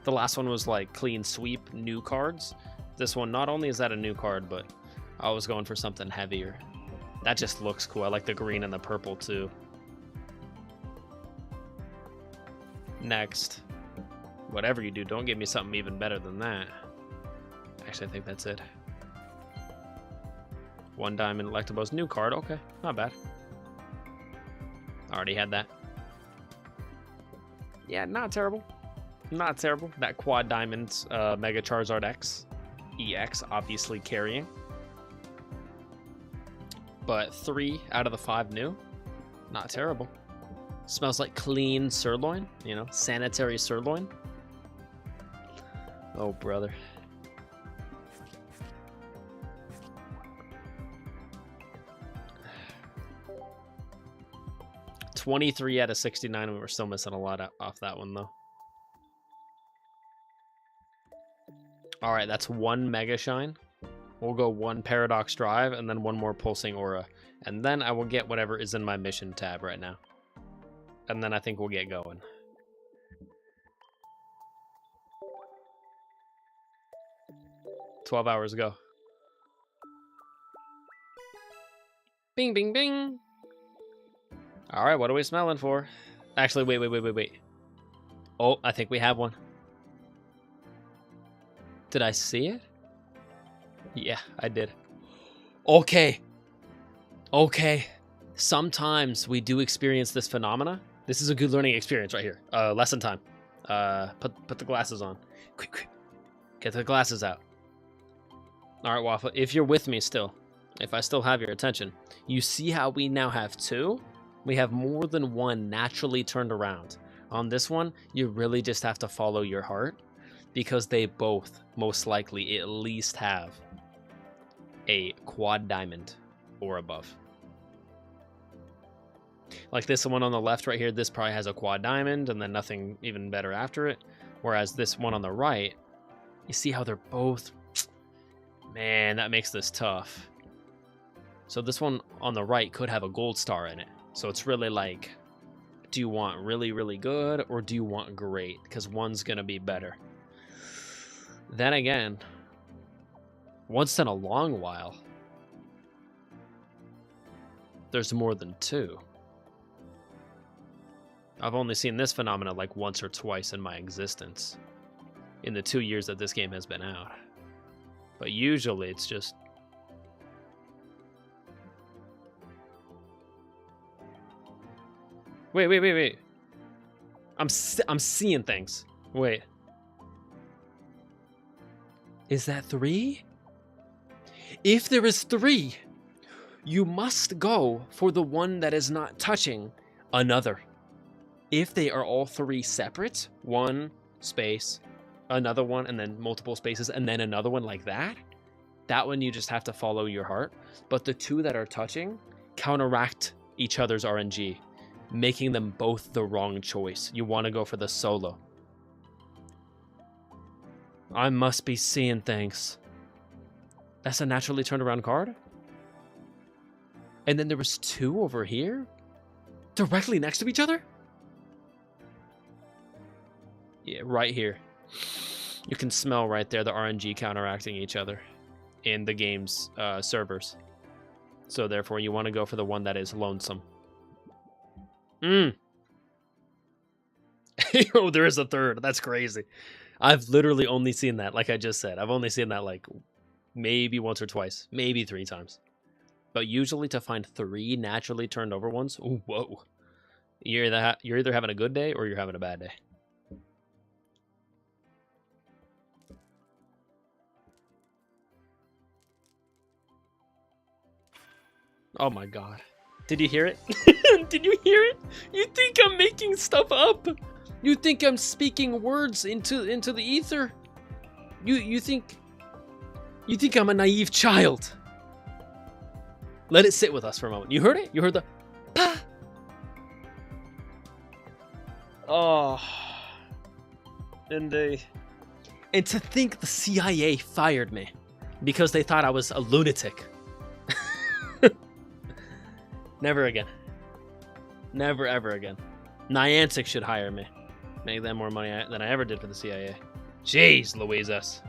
The last one was like clean sweep, new cards. This one, not only is that a new card, but I was going for something heavier. That just looks cool. I like the green and the purple too. Next. Whatever you do, don't give me something even better than that. Actually, I think that's it. One Diamond Electabuzz, new card. Okay, not bad. Already had that. Yeah, not terrible. Not terrible. That Quad Diamond Mega Charizard X. EX, obviously carrying. But 3 out of the 5 new. Not terrible. Smells like clean sirloin, you know, sanitary sirloin. Oh, brother. $23 out of 69, and we were still missing a lot off that one, though. All right, that's one Mega Shine. We'll go 1 Paradox Drive and then 1 more Pulsing Aura. And then I will get whatever is in my mission tab right now. And then I think we'll get going. $12 ago. Bing, bing, bing. All right, what are we smelling for? Actually, wait. Oh, I think we have one. Did I see it? Yeah, I did. Okay. Sometimes we do experience this phenomena. This is a good learning experience right here. Lesson time. Put the glasses on. Quick. Get the glasses out. All right, Waffle, if you're with me still, if I still have your attention, you see how we now have 2? We have more than 1 naturally turned around. On this one, you really just have to follow your heart because they both most likely at least have a quad diamond or above. Like this one on the left right here, this probably has a quad diamond and then nothing even better after it. Whereas this one on the right, you see how they're both... Man, that makes this tough. So this one on the right could have a gold star in it. So it's really like, do you want really, really good or do you want great? Because one's going to be better. Then again, once in a long while, there's more than 2. I've only seen this phenomena like once or twice in my existence in the 2 years that this game has been out. But usually it's just... Wait. I'm seeing things. Wait. Is that 3? If there is 3, you must go for the one that is not touching another. If they are all 3 separate, 1 space, another one, and then multiple spaces, and then another one like that, that one you just have to follow your heart. But the 2 that are touching counteract each other's RNG, making them both the wrong choice. You want to go for the solo. I must be seeing things. That's a naturally turned around card? And then there was 2 over here? Directly next to each other? Yeah, right here. You can smell right there the RNG counteracting each other in the game's servers. So therefore you want to go for the one that is lonesome. Oh, there is a 3rd. That's crazy. I've literally only seen that, like I just said. I've only seen that like maybe once or twice, maybe 3 times. But usually to find 3 naturally turned over ones, ooh, whoa. You're either having a good day or you're having a bad day. Oh my god. Did you hear it? Did you hear it? You think I'm making stuff up? You think I'm speaking words into the ether? You think I'm a naive child? Let it sit with us for a moment. You heard it? You heard the pa? Oh. And to think the CIA fired me because they thought I was a lunatic. Never again. Never, ever again. Niantic should hire me. Make them more money than I ever did for the CIA. Jeez, Louises.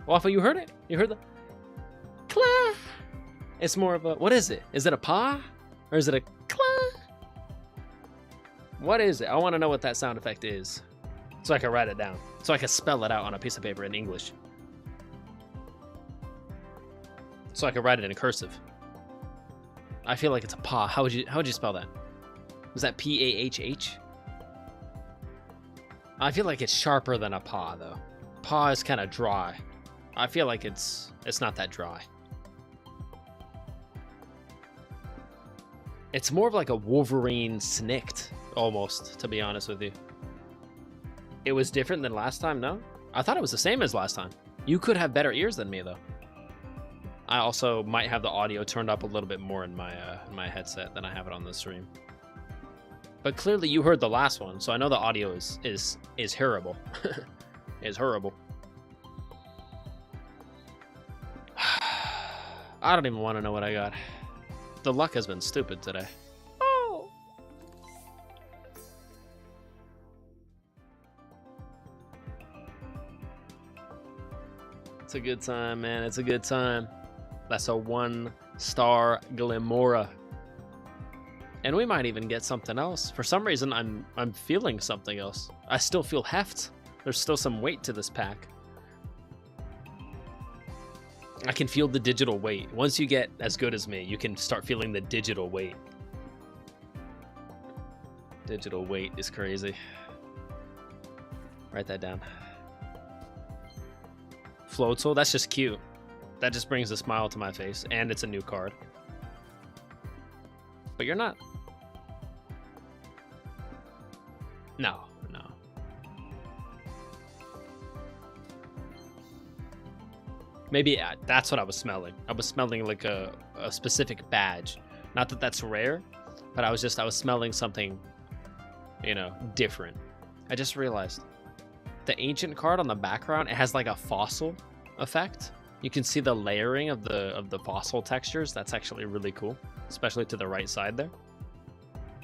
Waffle, you heard it? You heard the... Cla. It's more of a... What is it? Is it a pa? Or is it a cla? What is it? I want to know what that sound effect is. So I can write it down. So I can spell it out on a piece of paper in English. So I can write it in cursive. I feel like it's a paw. How would you spell that? Was that P-A-H-H? I feel like it's sharper than a paw, though. Paw is kind of dry. I feel like it's not that dry. It's more of like a Wolverine snicked, almost, to be honest with you. It was different than last time, no? I thought it was the same as last time. You could have better ears than me, though. I also might have the audio turned up a little bit more in my headset than I have it on the stream. But clearly you heard the last one, so I know the audio is horrible. Is horrible. I don't even want to know what I got. The luck has been stupid today. Oh! It's a good time, man. It's a good time. That's a 1-star Glimora. And we might even get something else. For some reason, I'm feeling something else. I still feel heft. There's still some weight to this pack. I can feel the digital weight. Once you get as good as me, you can start feeling the digital weight. Digital weight is crazy. Write that down. Floatzel, that's just cute. That just brings a smile to my face, and it's a new card. But you're not. No, no. Maybe that's what I was smelling. I was smelling like a specific badge. Not that that's rare, but I was smelling something, you know, different. I just realized the ancient card on the background, it has like a fossil effect. You can see the layering of the fossil textures. That's actually really cool, especially to the right side there.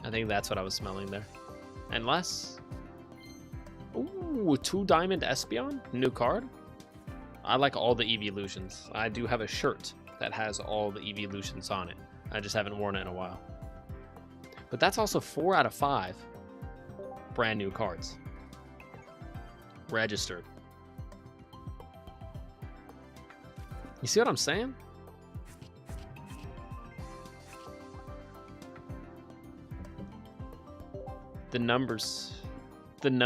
I think that's what I was smelling there. Unless, ooh, 2 Diamond Espeon, new card. I like all the evolutions. I do have a shirt that has all the evolutions on it. I just haven't worn it in a while. But that's also 4 out of 5 brand new cards. Registered. You see what I'm saying? The numbers and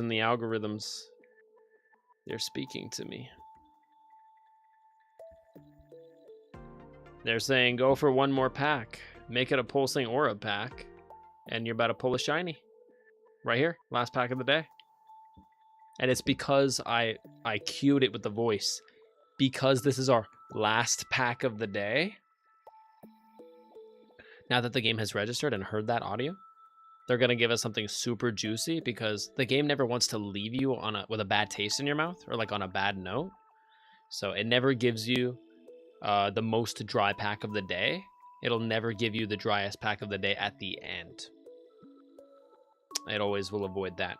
the algorithms, they're speaking to me. They're saying go for 1 more pack, make it a pulsing aura pack, and you're about to pull a shiny. Right here, last pack of the day. And it's because I cued it with the voice. Because this is our last pack of the day. Now that the game has registered and heard that audio, they're going to give us something super juicy, because the game never wants to leave you with a bad taste in your mouth or like on a bad note. So it never gives you the most dry pack of the day. It'll never give you the driest pack of the day at the end. It always will avoid that.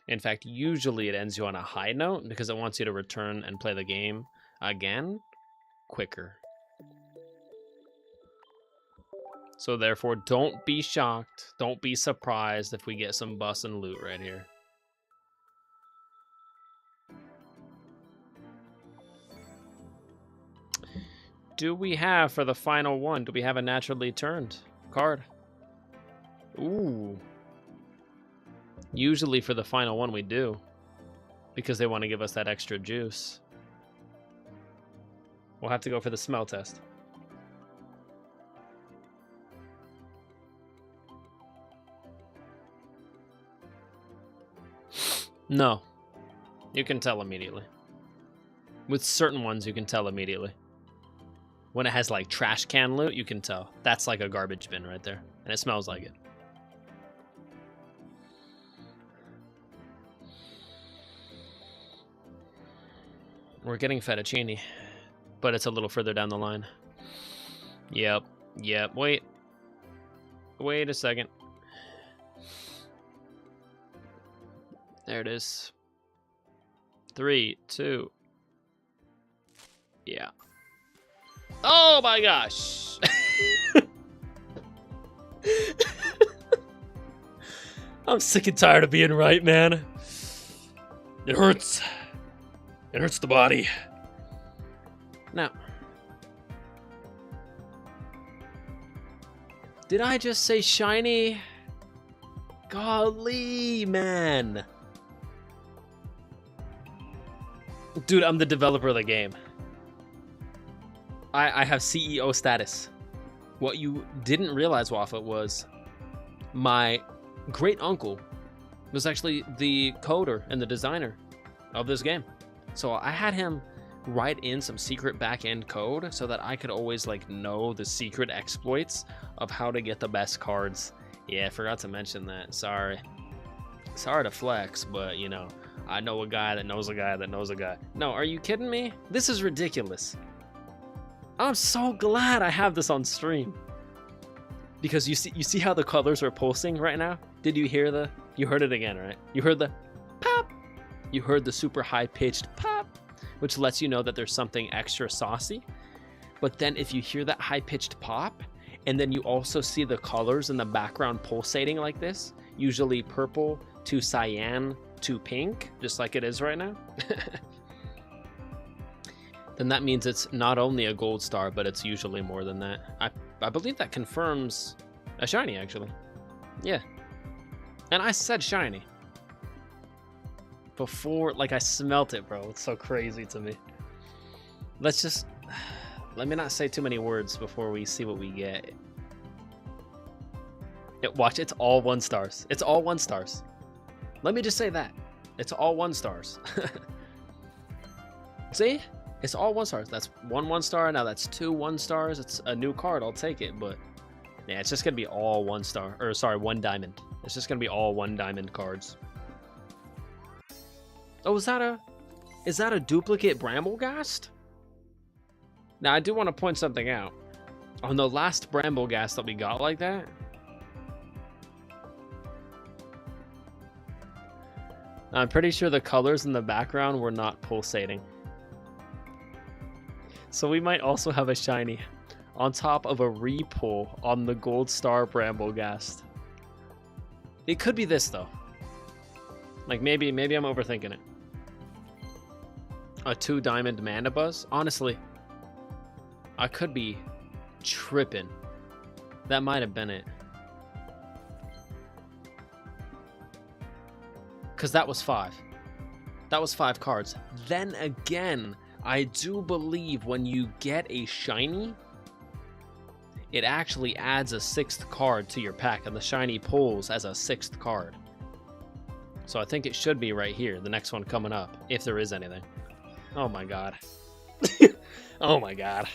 In fact, usually it ends you on a high note because it wants you to return and play the game again quicker. So therefore, don't be shocked. Don't be surprised if we get some bussin' loot right here. Do we have, for the final one, do we have a naturally turned card? Ooh. Usually for the final one we do, because they want to give us that extra juice. We'll have to go for the smell test. No. You can tell immediately. With certain ones, you can tell immediately. When it has like trash can loot, you can tell. That's like a garbage bin right there. And it smells like it. We're getting fettuccine, but it's a little further down the line. Yep. Wait a second. There it is. 3, 2. Yeah. Oh my gosh. I'm sick and tired of being right, man. It hurts. It hurts the body. Now, did I just say shiny? Golly, man. Dude, I'm the developer of the game. I have CEO status. What you didn't realize, Wafa, was my great uncle was actually the coder and the designer of this game. So I had him write in some secret back-end code so that I could always like know the secret exploits of how to get the best cards. Yeah, I forgot to mention that. Sorry to flex, but you know, I know a guy that knows a guy that knows a guy. No, are you kidding me? This is ridiculous. I'm so glad I have this on stream. Because you see how the colors are pulsing right now? Did you hear the... You heard it again, right? You heard the pop. You heard the super high-pitched pop, which lets you know that there's something extra saucy. But then if you hear that high-pitched pop, and then you also see the colors in the background pulsating like this, usually purple to cyan to pink, just like it is right now, then that means it's not only a gold star, but it's usually more than that. I believe that confirms a shiny, actually. Yeah. And I said shiny. Before, like, I smelt it, bro. It's so crazy to me. Let's just... Let me not say too many words before we see what we get. Watch, it's all 1 stars. It's all 1 stars. Let me just say that. It's all 1 stars. See? It's all 1 stars. That's 1 star. Now that's 2 1 stars. It's a new card. I'll take it. But yeah, it's just going to be all 1 star. Or sorry, 1 diamond. It's just going to be all 1 diamond cards. Oh, is that a duplicate Bramblegast? Now, I do want to point something out. On the last Bramblegast that we got like that, I'm pretty sure the colors in the background were not pulsating. So we might also have a shiny on top of a repull on the Gold Star Bramblegast. It could be this, though. Like, maybe I'm overthinking it. A 2 diamond Mandibuzz? Honestly, I could be tripping. That might have been it. Because that was 5. That was 5 cards. Then again, I do believe when you get a shiny, it actually adds a 6th card to your pack, and the shiny pulls as a 6th card. So I think it should be right here, the next one coming up, if there is anything. Oh my god. Oh my god.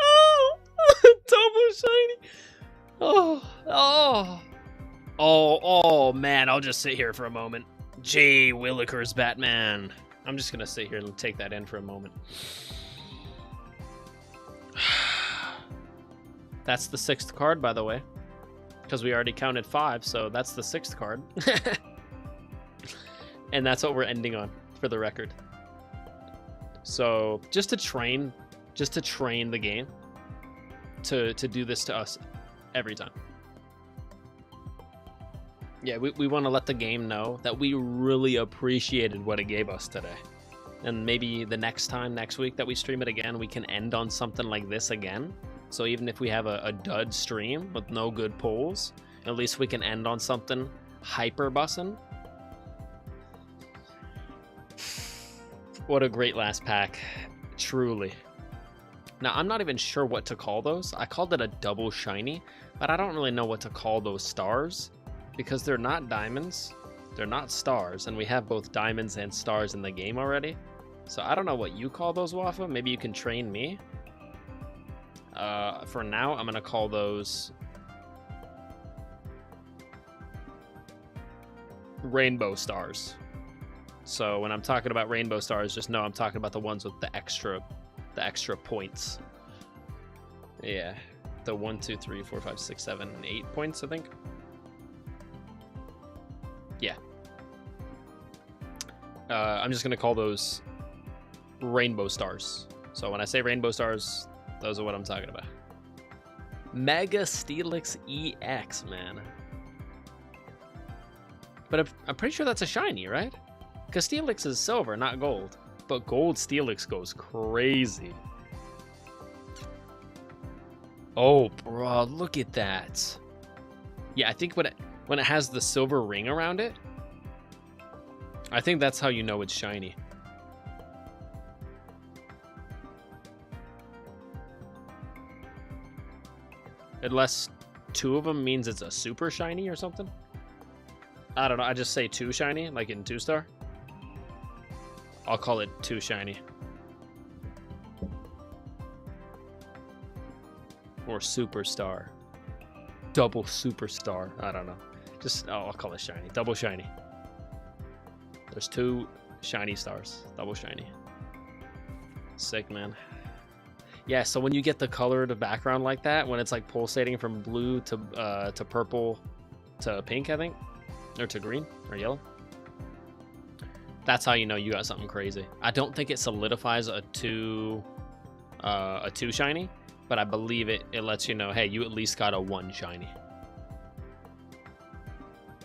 Oh! Double shiny! Oh, man, I'll just sit here for a moment. Jay Willikers Batman. I'm just gonna sit here and take that in for a moment. That's the 6th card, by the way. Because we already counted 5, so that's the 6th card. And that's what we're ending on, for the record. So, just to train the game to do this to us every time. Yeah, we want to let the game know that we really appreciated what it gave us today. And maybe the next week that we stream it again, we can end on something like this again. So even if we have a dud stream with no good pulls, at least we can end on something hyper bussin'. What a great last pack, truly. Now, I'm not even sure what to call those. I called it a double shiny, but I don't really know what to call those stars because they're not diamonds, they're not stars, and we have both diamonds and stars in the game already. So I don't know what you call those, Wafa. Maybe you can train me. For now, I'm gonna call those rainbow stars. So when I'm talking about rainbow stars, just know I'm talking about the ones with the extra points. Yeah, the 1, 2, 3, 4, 5, 6, 7, and 8 points, I think. Yeah. I'm just gonna call those rainbow stars. So when I say rainbow stars, those are what I'm talking about. Mega Steelix EX, man. But I'm pretty sure that's a shiny, right? Because Steelix is silver, not gold. But gold Steelix goes crazy. Oh, bro, look at that. Yeah, I think when it has the silver ring around it, I think that's how you know it's shiny. Unless 2 of them means it's a super shiny or something. I don't know, I just say 2 shiny, like in 2-star. I'll call it 2 shiny. Or superstar. Double superstar. I don't know. I'll call it shiny. Double shiny. There's 2 shiny stars. Double shiny. Sick, man. Yeah, so when you get the colored background like that, when it's like pulsating from blue to purple to pink, I think, or to green or yellow, that's how you know you got something crazy. I don't think it solidifies a two shiny, but I believe it lets you know, hey, you at least got a 1 shiny.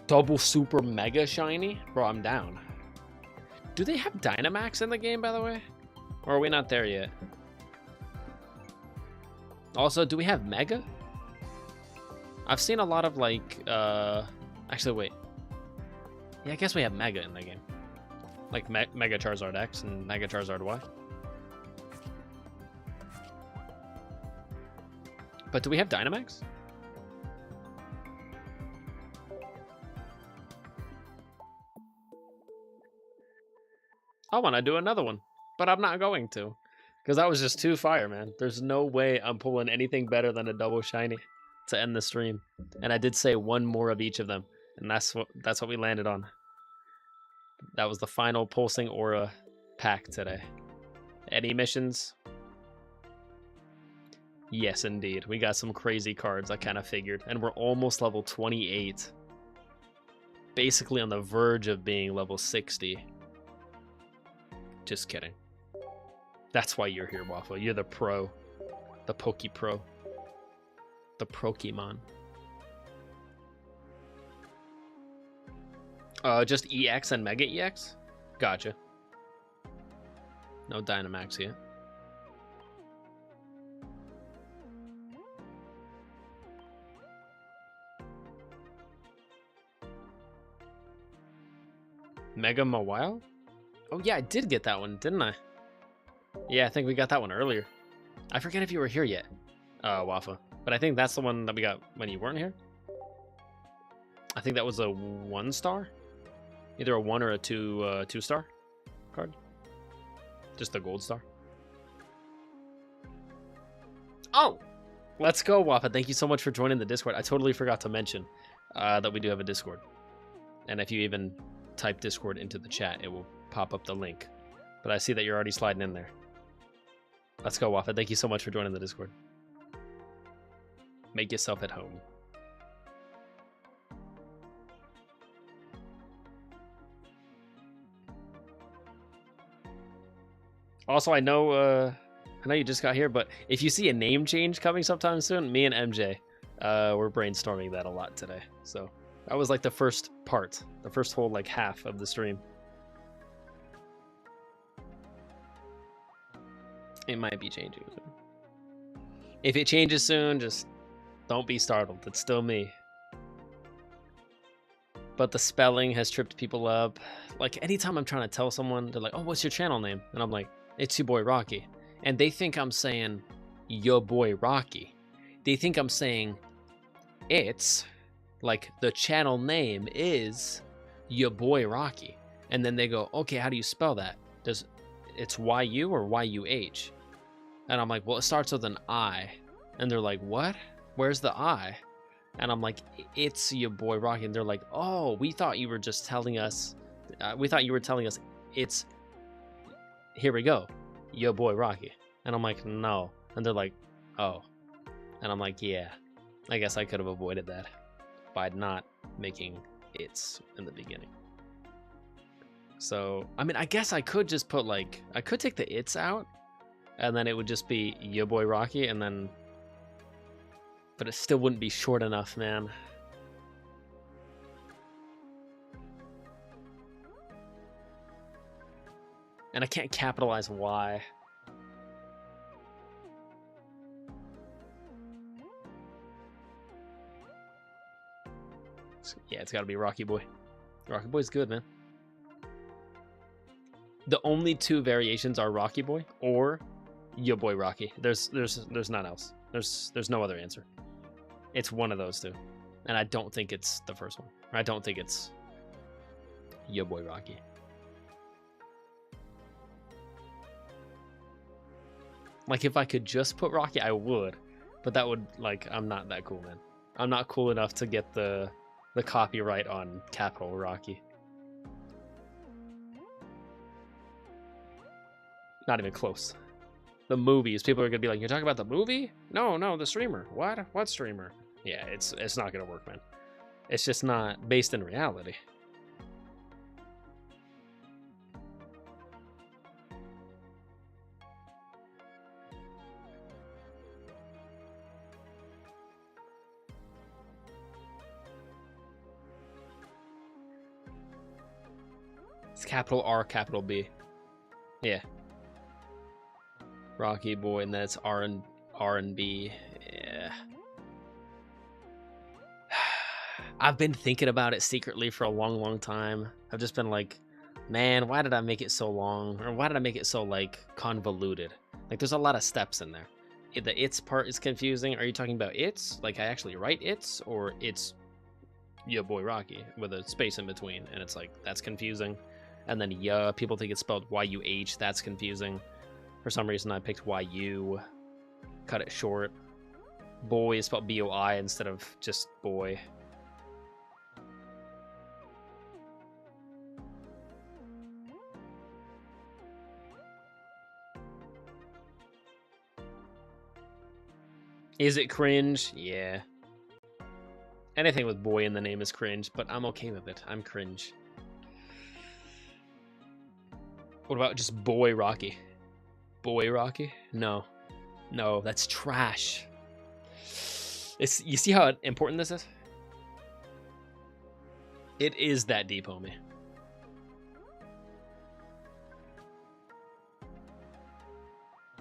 Double super mega shiny? Bro, I'm down. Do they have Dynamax in the game, by the way? Or are we not there yet? Also, do we have Mega? I've seen a lot of like, actually wait. Yeah, I guess we have Mega in the game. Like Mega Charizard X and Mega Charizard Y. But do we have Dynamax? I want to do another one, but I'm not going to. Because that was just too fire, man. There's no way I'm pulling anything better than a double shiny to end the stream. And I did say one more of each of them. And that's what we landed on. That was the final Pulsing Aura pack today. Any missions? Yes, indeed. We got some crazy cards, I kind of figured. And we're almost level 28. Basically on the verge of being level 60. Just kidding. That's why you're here, Waffle. You're the pro. The Poke Pro. The Prokemon. Just EX and Mega EX? Gotcha. No Dynamax yet. Mega Mawile? Oh yeah, I did get that one, didn't I? Yeah, I think we got that one earlier. I forget if you were here yet, Wafa. But I think that's the one that we got when you weren't here. I think that was a 1-star. Either a 1 or a 2-star card. Just a gold star. Oh! Let's go, Wafa. Thank you so much for joining the Discord. I totally forgot to mention that we do have a Discord. And if you even type Discord into the chat, it will pop up the link. But I see that you're already sliding in there. Let's go, Wafa. Thank you so much for joining the Discord. Make yourself at home. Also, I know you just got here, but if you see a name change coming sometime soon, me and MJ, we're brainstorming that a lot today. So that was like the first part, the first whole like half of the stream. It might be changing soon. If it changes soon, just don't be startled. It's still me. But the spelling has tripped people up. Like anytime I'm trying to tell someone, they're like, "Oh, what's your channel name?" And I'm like, "It's your boy Rocky." And they think I'm saying your boy Rocky. They think I'm saying it's like the channel name is your boy Rocky. And then they go, "Okay, how do you spell that? It's YU or YUH?" And I'm like, "Well, it starts with an I." And they're like, "What? Where's the I?" And I'm like, "It's your boy Rocky." And they're like, "Oh, we thought you were just telling us, it's, here we go, your boy Rocky." And I'm like, "No." And they're like, "Oh." And I'm like, "Yeah, I guess I could have avoided that by not making it's in the beginning." So, I mean, I guess I could just put like, I could take the it's out and then it would just be your boy Rocky and then, but it still wouldn't be short enough, man. And I can't capitalize Y. Yeah, it's gotta be Rocky Boy. Rocky Boy's good, man. The only two variations are Rocky Boy or your boy Rocky. There's none else. There's no other answer. It's one of those two. And I don't think it's the first one. I don't think it's your boy Rocky. Like if I could just put Rocky, I would. But that would, like, I'm not that cool, man. I'm not cool enough to get the copyright on capital Rocky. Not even close. the movies. People are gonna be like, "You're talking about the movie? No, no, the streamer. What? What streamer?" Yeah, it's not gonna work, man. It's just not based in reality. It's capital R, capital B. Yeah. Rocky Boy, and that's R and B. Yeah. I've been thinking about it secretly for a long, long time. I've just been like, man, why did I make it so long? Or why did I make it so, like, convoluted? Like, there's a lot of steps in there. The it's part is confusing. Are you talking about it's? Like, I actually write it's? Or it's your boy Rocky with a space in between? And it's like, that's confusing. And then people think it's spelled Y-U-H. That's confusing. For some reason, I picked Y-U. Cut it short. Boy is spelled B-O-I instead of just boy. Is it cringe? Yeah. Anything with boy in the name is cringe, but I'm okay with it. I'm cringe. What about just boy Rocky? Boy Rocky? No. No, that's trash. You see how important this is? It is that deep, homie.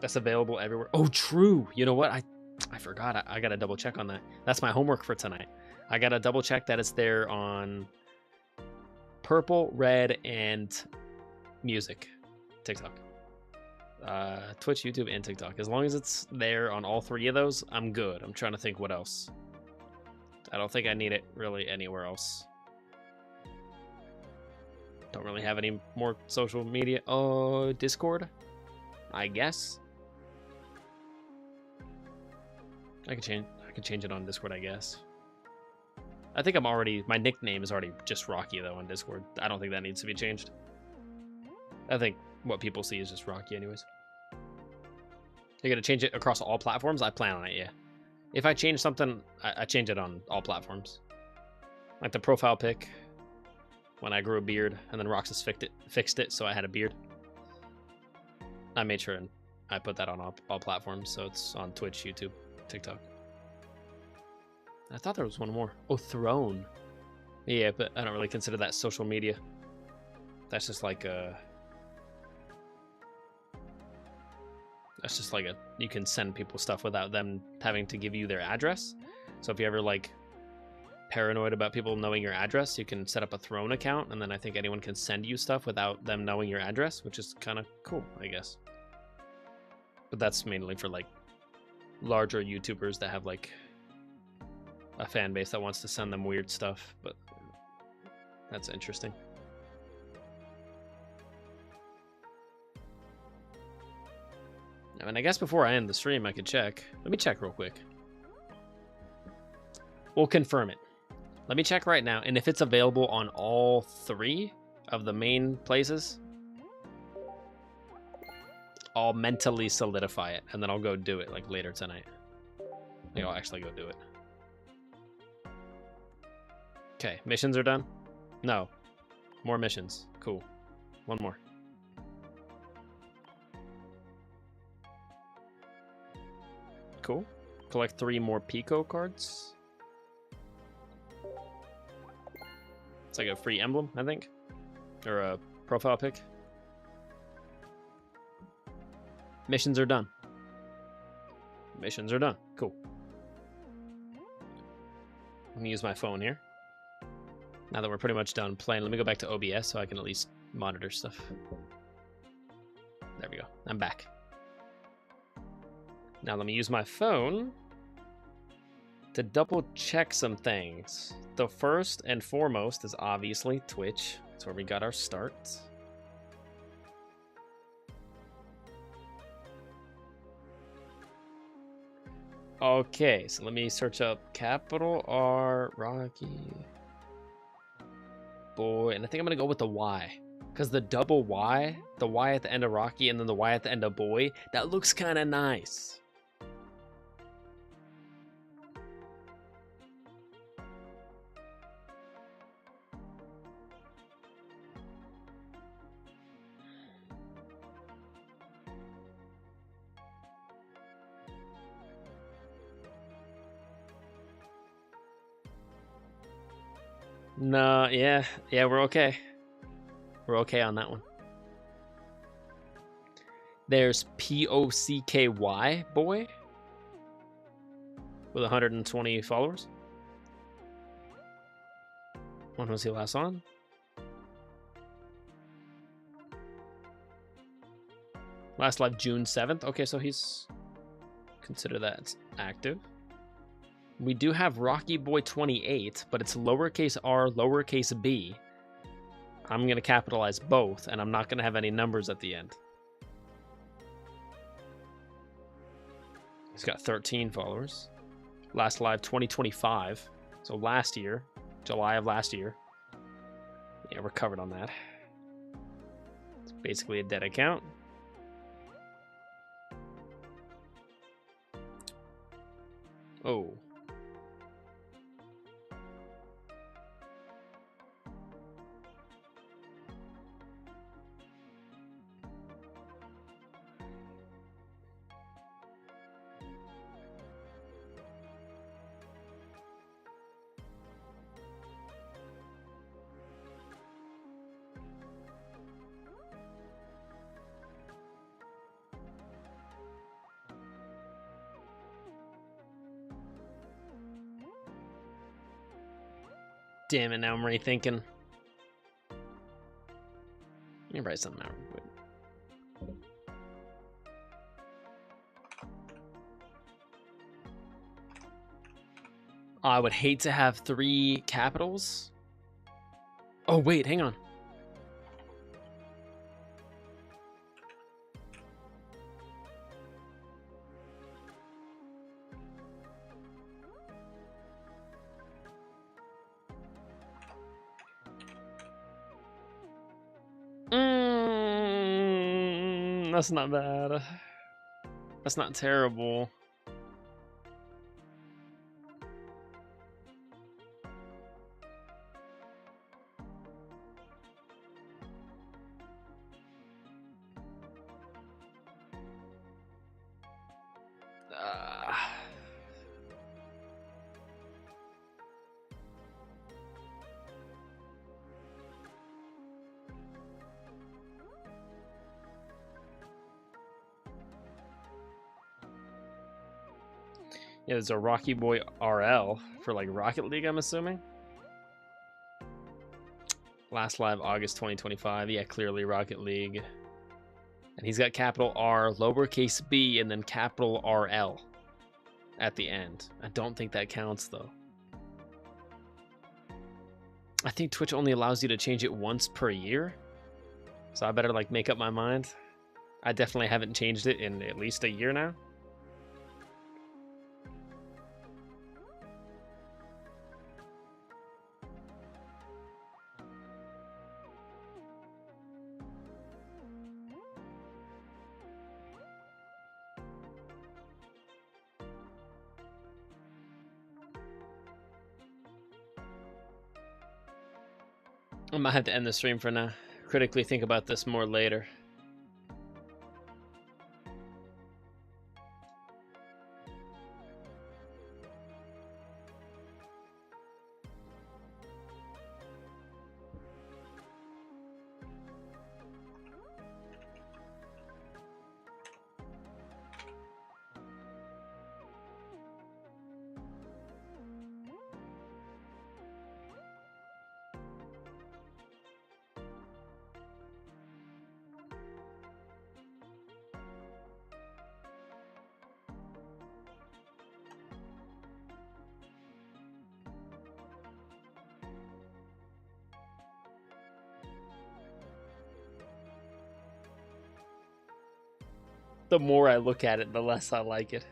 That's available everywhere. Oh, true. You know what? I forgot. I gotta double check on that. That's my homework for tonight. I gotta double check that it's there on purple, red, and music. TikTok. Twitch, YouTube, and TikTok. As long as it's there on all three of those, I'm good. I'm trying to think what else. I don't think I need it really anywhere else. Don't really have any more social media. Oh, Discord? I guess. I could change it on Discord, I guess. I think my nickname is already just Rocky though on Discord. I don't think that needs to be changed. I think what people see is just Rocky anyways. You're gonna change it across all platforms? I plan on it, yeah. If I change something, I change it on all platforms. Like the profile pic, when I grew a beard, and then Roxas fixed it so I had a beard. I made sure and I put that on all platforms, so it's on Twitch, YouTube, TikTok. I thought there was one more. Oh, Throne. Yeah, but I don't really consider that social media. That's just like a... That's just like you can send people stuff without them having to give you their address. So if you ever like paranoid about people knowing your address, you can set up a Throne account, and then I think anyone can send you stuff without them knowing your address, which is kind of cool, I guess. But that's mainly for like larger YouTubers that have like a fan base that wants to send them weird stuff, but that's interesting. I mean, I guess before I end the stream, I could check. Let me check real quick. We'll confirm it. Let me check right now, and if it's available on all three of the main places, I'll mentally solidify it, and then I'll go do it like later tonight. I think I'll actually go do it. Okay, missions are done? No. More missions. Cool. One more. Cool. Collect 3 more Pico cards. It's like a free emblem, I think. Or a profile pic. Missions are done. Missions are done. Cool. Let me use my phone here. Now that we're pretty much done playing, let me go back to OBS so I can at least monitor stuff. There we go. I'm back. Now let me use my phone to double check some things. The first and foremost is obviously Twitch. That's where we got our start. Okay, so let me search up capital R Rocky Boy, and I think I'm gonna go with the Y. Because the double Y, the Y at the end of Rocky and then the Y at the end of Boy, that looks kind of nice. No, yeah, we're okay. We're okay on that one. There's POCKY Boy with 120 followers. When was he last on? Last live June 7th. Okay, so he's consider that active. We do have Rocky Boy 28, but it's lowercase r, lowercase b. I'm going to capitalize both, and I'm not going to have any numbers at the end. He's got 13 followers. Last live 2025, so last year, July of last year. Yeah, we're covered on that. It's basically a dead account. Oh. Damn it, now I'm rethinking. Let me write something out real quick. I would hate to have 3 capitals. Oh, wait, hang on. That's not bad. That's not terrible. Yeah, there's a Rocky Boy RL for like Rocket League, I'm assuming. Last live August 2025. Yeah, clearly Rocket League. And he's got capital R, lowercase b, and then capital RL at the end. I don't think that counts though. I think Twitch only allows you to change it once per year. So I better like make up my mind. I definitely haven't changed it in at least a year now. I might have to end the stream for now. Critically think about this more later. The more I look at it, the less I like it.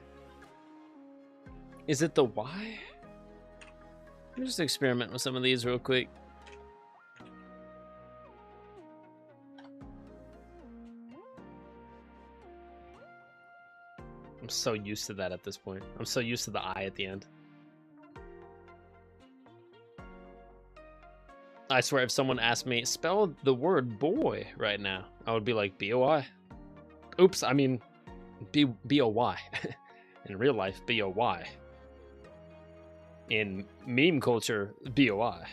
Is it the Y? Let me just experiment with some of these real quick. so used to that at this point. I'm so used to the I at the end. I swear, if someone asked me, spell the word boy right now, I would be like, B-O-I. Oops, I mean, B-O-Y. In real life, B-O-Y. In meme culture, B-O-I.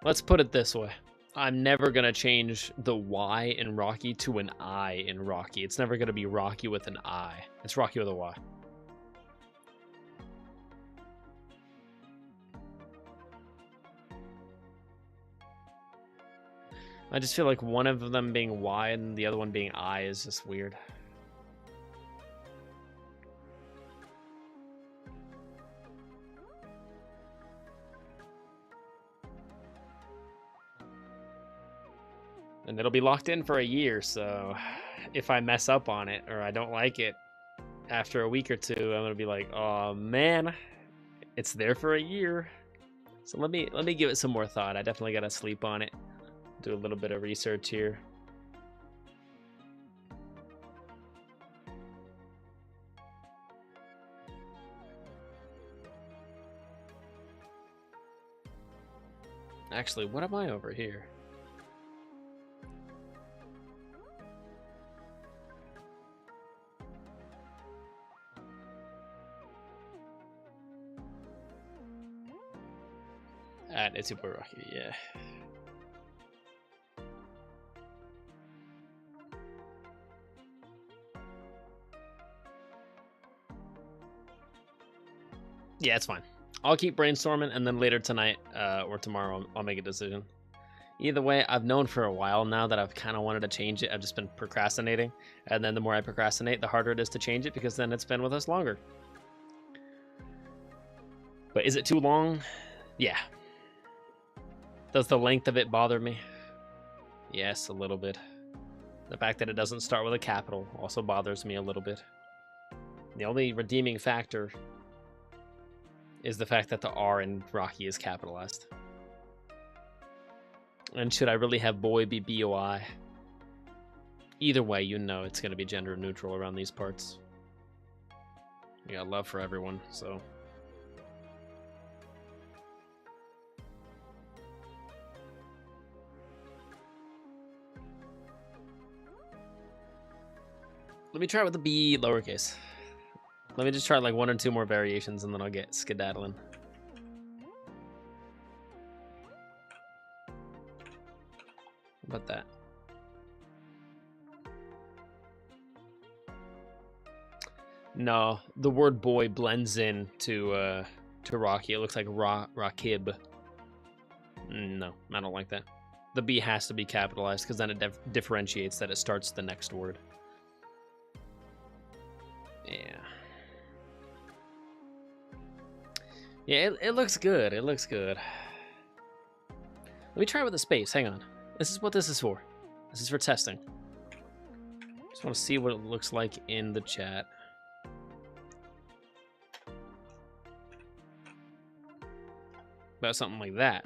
Let's put it this way. I'm never going to change the Y in Rocky to an I in Rocky. It's never going to be Rocky with an I. It's Rocky with a Y. I just feel like one of them being Y and the other one being I is just weird. And it'll be locked in for a year, so if I mess up on it or I don't like it after a week or two, I'm gonna be like, oh man, it's there for a year. So let me give it some more thought. I definitely gotta sleep on it. Do a little bit of research here. Actually, what am I over here? It's Super Rocky, yeah. Yeah, it's fine. I'll keep brainstorming, and then later tonight or tomorrow, I'll make a decision. Either way, I've known for a while now that I've kind of wanted to change it. I've just been procrastinating, and then the more I procrastinate, the harder it is to change it, because then it's been with us longer. But is it too long? Yeah. Does the length of it bother me? Yes, a little bit. The fact that it doesn't start with a capital also bothers me a little bit. The only redeeming factor is the fact that the R in Rocky is capitalized. And should I really have boy be B-O-I? Either way, you know it's going to be gender neutral around these parts. We got love for everyone, so... Let me try with the B lowercase. Let me just try like 1 or 2 more variations and then I'll get skedaddling. How about that? No, the word boy blends in to Rocky. It looks like Rakib. No, I don't like that. The B has to be capitalized because then it differentiates that it starts the next word. Yeah. Yeah, it looks good. It looks good. Let me try it with the space. Hang on. This is what this is for. This is for testing. Just want to see what it looks like in the chat. About something like that.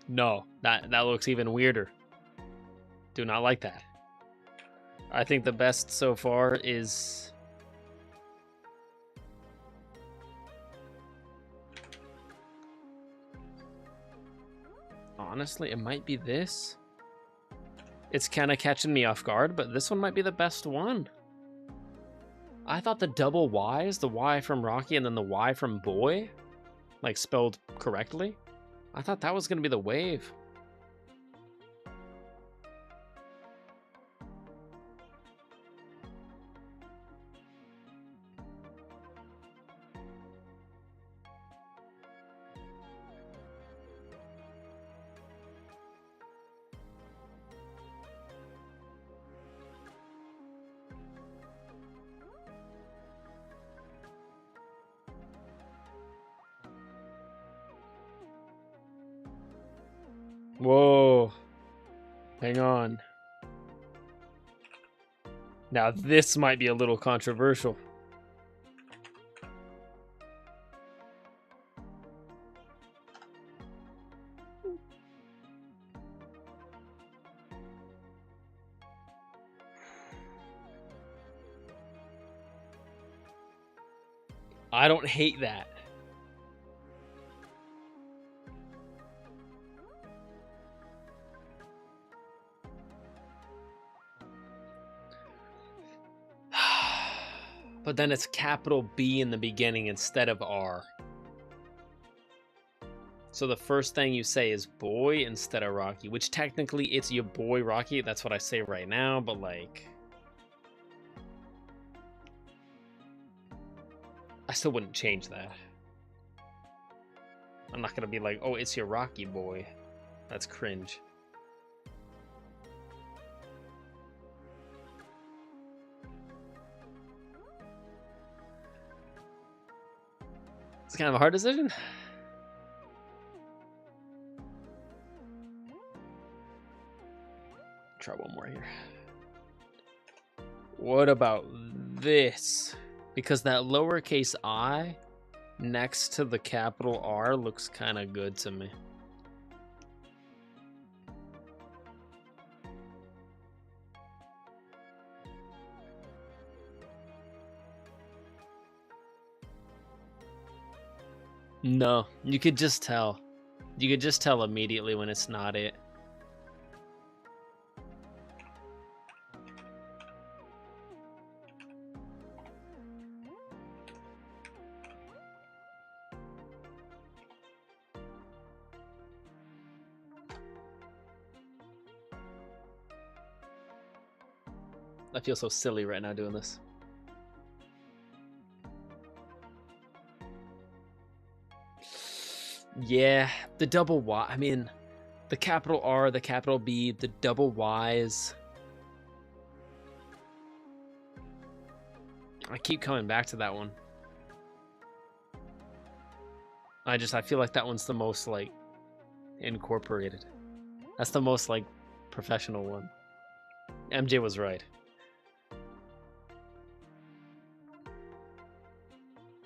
No, that looks even weirder. Do not like that. I think the best so far is... Honestly, it might be this. It's kind of catching me off guard, but this one might be the best one. I thought the double Ys, the Y from Rocky and then the Y from Boy, like spelled correctly, I thought that was going to be the wave. Whoa. Hang on. Now this might be a little controversial. I don't hate that. But then it's capital B in the beginning instead of R. So the first thing you say is boy instead of Rocky, which technically it's your boy Rocky. That's what I say right now, but like, I still wouldn't change that. I'm not gonna be like, oh, it's your Rocky boy. That's cringe. It's kind of a hard decision. Try one more here. What about this? Because that lowercase I next to the capital R looks kind of good to me. No, you could just tell. You could just tell immediately when it's not it. I feel so silly right now doing this. Yeah, the double Y. I mean, the capital R, the capital B, the double Y's. I keep coming back to that one. I feel like that one's the most, like, incorporated. That's the most, like, professional one. MJ was right.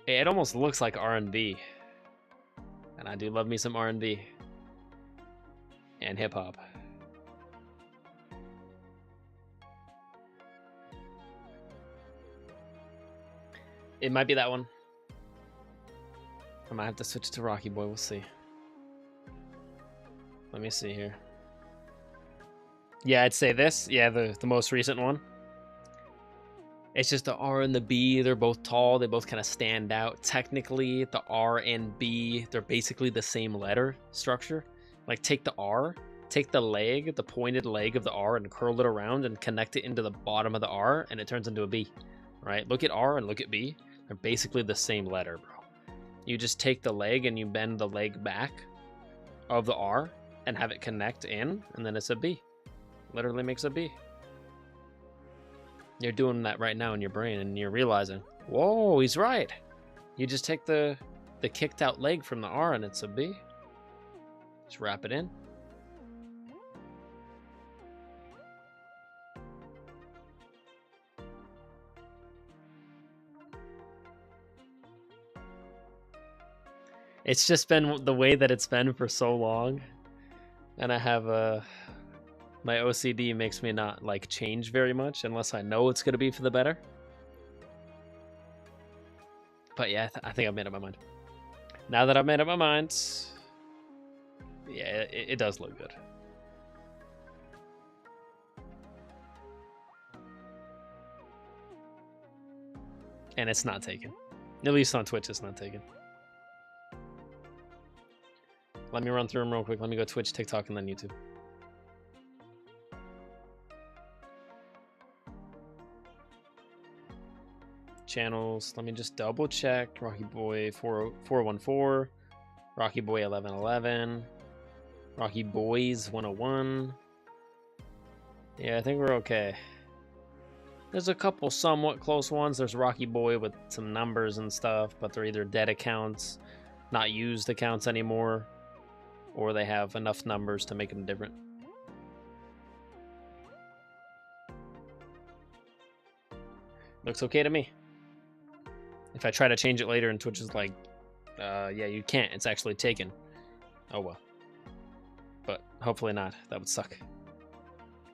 It almost looks like R&B. And I do love me some R&B. And hip-hop. It might be that one. I might have to switch to Rocky Boy. We'll see. Let me see here. Yeah, I'd say this. Yeah, the most recent one. It's just the R and the B. They're both tall. They both kind of stand out. Technically, the R and B, they're basically the same letter structure. Like, take the R, take the leg, the pointed leg of the R, and curl it around and connect it into the bottom of the R, and it turns into a B. Right? Look at R and look at B. They're basically the same letter, bro. You just take the leg and you bend the leg back of the R and have it connect in, and then it's a B. Literally makes a B. You're doing that right now in your brain, and you're realizing, whoa, he's right. You just take the kicked out leg from the R, and it's a B. Just wrap it in. It's just been the way that it's been for so long, and I have my OCD makes me not like change very much unless I know it's gonna be for the better. But yeah, I think I've made up my mind. Now that I've made up my mind, yeah, it does look good. And it's not taken. At least on Twitch, it's not taken. Let me run through them real quick. Let me go Twitch, TikTok, and then YouTube. Channels, let me just double check. Rocky Boy 414, Rocky Boy 1111, Rocky Boys 101. Yeah, I think we're okay. There's a couple somewhat close ones. There's Rocky Boy with some numbers and stuff, but they're either dead accounts, not used accounts anymore, or they have enough numbers to make them different. Looks okay to me. If I try to change it later and Twitch is like, yeah, you can't. It's actually taken. Oh well. But hopefully not. That would suck.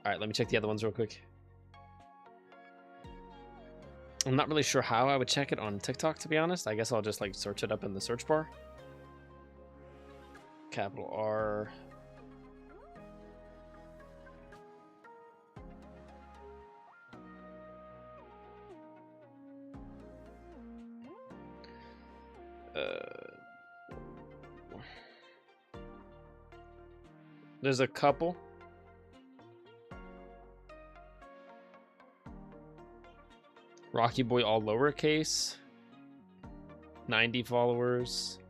All right, let me check the other ones real quick. I'm not really sure how I would check it on TikTok, to be honest. I guess I'll just like search it up in the search bar. Capital R. There's a couple. Rocky Boy all lowercase. 90 followers.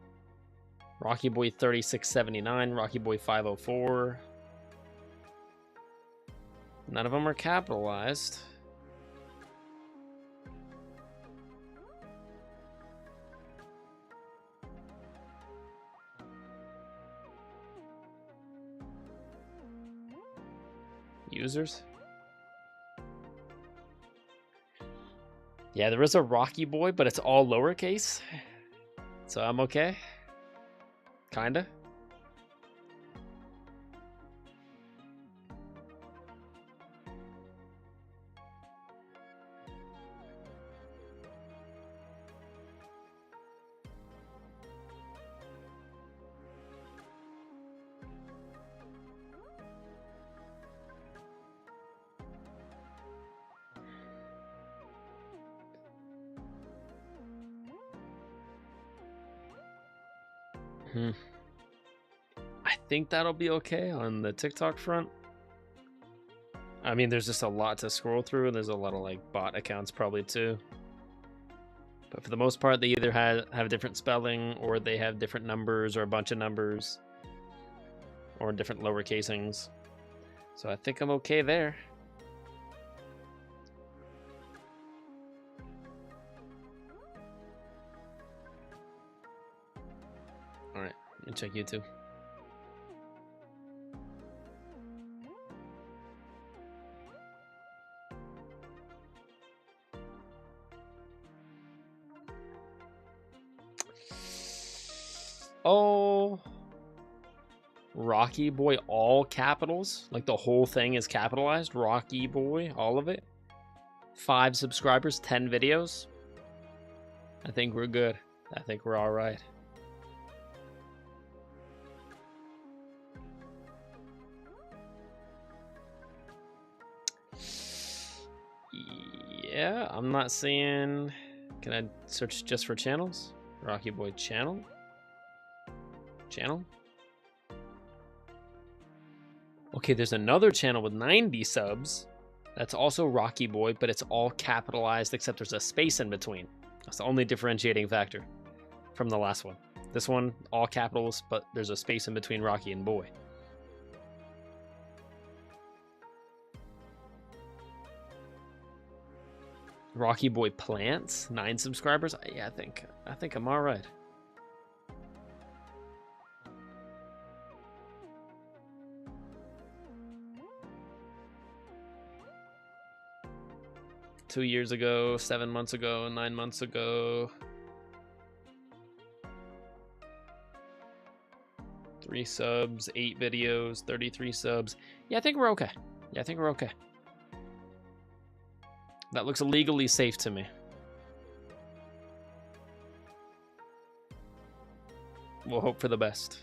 Rocky Boy 3679. Rocky Boy 504. None of them are capitalized. Users. Yeah, there is a Rocky Boy, but it's all lowercase. So I'm okay. Kinda. I think that'll be okay on the TikTok front. I mean, there's just a lot to scroll through, and there's a lot of like bot accounts probably too. But for the most part, they either have different spelling, or they have different numbers, or a bunch of numbers, or different lower casings. So I think I'm okay there. All right, let me check YouTube. Oh, Rocky Boy, all capitals, like the whole thing is capitalized. Rocky Boy, all of it. 5 subscribers, 10 videos. I think we're good. I think we're all right. Yeah, I'm not seeing. Can I search just for channels? Rocky Boy channel. Channel. Okay, there's another channel with 90 subs. That's also Rocky Boy, but it's all capitalized except there's a space in between. That's the only differentiating factor from the last one. This one, all capitals, but there's a space in between Rocky and Boy. Rocky Boy Plants, 9 subscribers. Yeah, I think I'm all right. Two years ago, 7 months ago, 9 months ago. 3 subs, 8 videos, 33 subs. Yeah, I think we're okay. Yeah, I think we're okay. That looks legally safe to me. We'll hope for the best.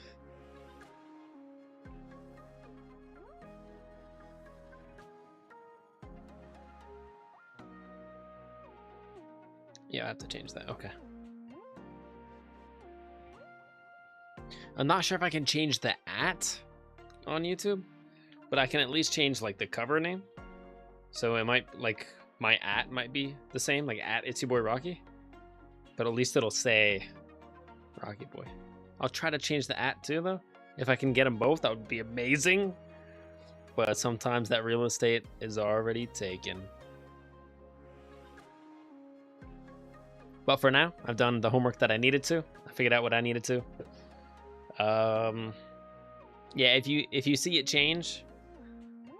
Yeah, I have to change that. Okay. I'm not sure if I can change the @ on YouTube, but I can at least change like the cover name. So it might like my @ might be the same, like @ItsyBoyRocky, but at least it'll say Rocky Boy. I'll try to change the @ too, though. If I can get them both, that would be amazing. But sometimes that real estate is already taken. But for now, I've done the homework that I needed to. I figured out what I needed to. Yeah, if you see it change,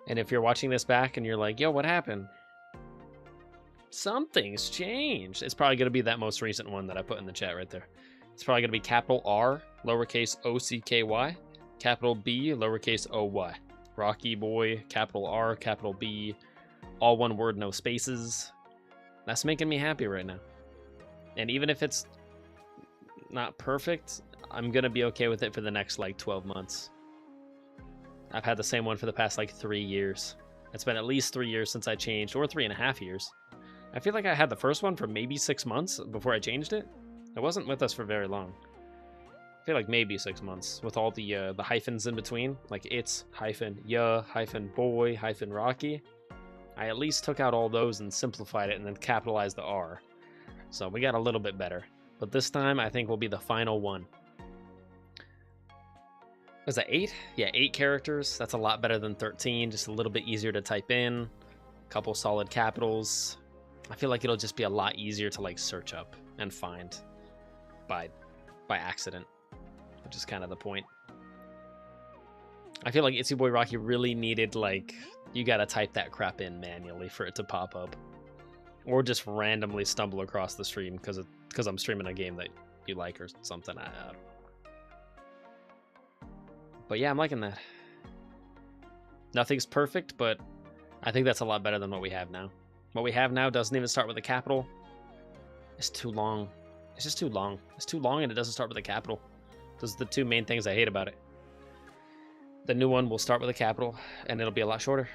and if you're watching this back and you're like, yo, what happened? Something's changed. It's probably going to be that most recent one that I put in the chat right there. It's probably going to be capital R, lowercase O-C-K-Y, capital B, lowercase O-Y. Rocky Boy, capital R, capital B, all one word, no spaces. That's making me happy right now. And even if it's not perfect, I'm going to be okay with it for the next, like, 12 months. I've had the same one for the past, like, 3 years. It's been at least 3 years since I changed, or 3.5 years. I feel like I had the first one for maybe 6 months before I changed it. It wasn't with us for very long. I feel like maybe 6 months with all the hyphens in between, like it's hyphen ya hyphen boy hyphen Rocky. I at least took out all those and simplified it and then capitalized the R. So we got a little bit better. But this time I think will be the final one. Was that 8? Yeah, 8 characters. That's a lot better than 13. Just a little bit easier to type in. A couple solid capitals. I feel like it'll just be a lot easier to like search up and find by accident, which is kind of the point. I feel like Itsy Boy Rocky really needed, like, you gotta type that crap in manually for it to pop up, or just randomly stumble across the stream because I'm streaming a game that you like or something. But yeah, I'm liking that. Nothing's perfect, but I think that's a lot better than what we have now. What we have now doesn't even start with a capital. It's too long. It's just too long. It's too long and it doesn't start with a capital. Those are the two main things I hate about it. The new one will start with a capital and it'll be a lot shorter.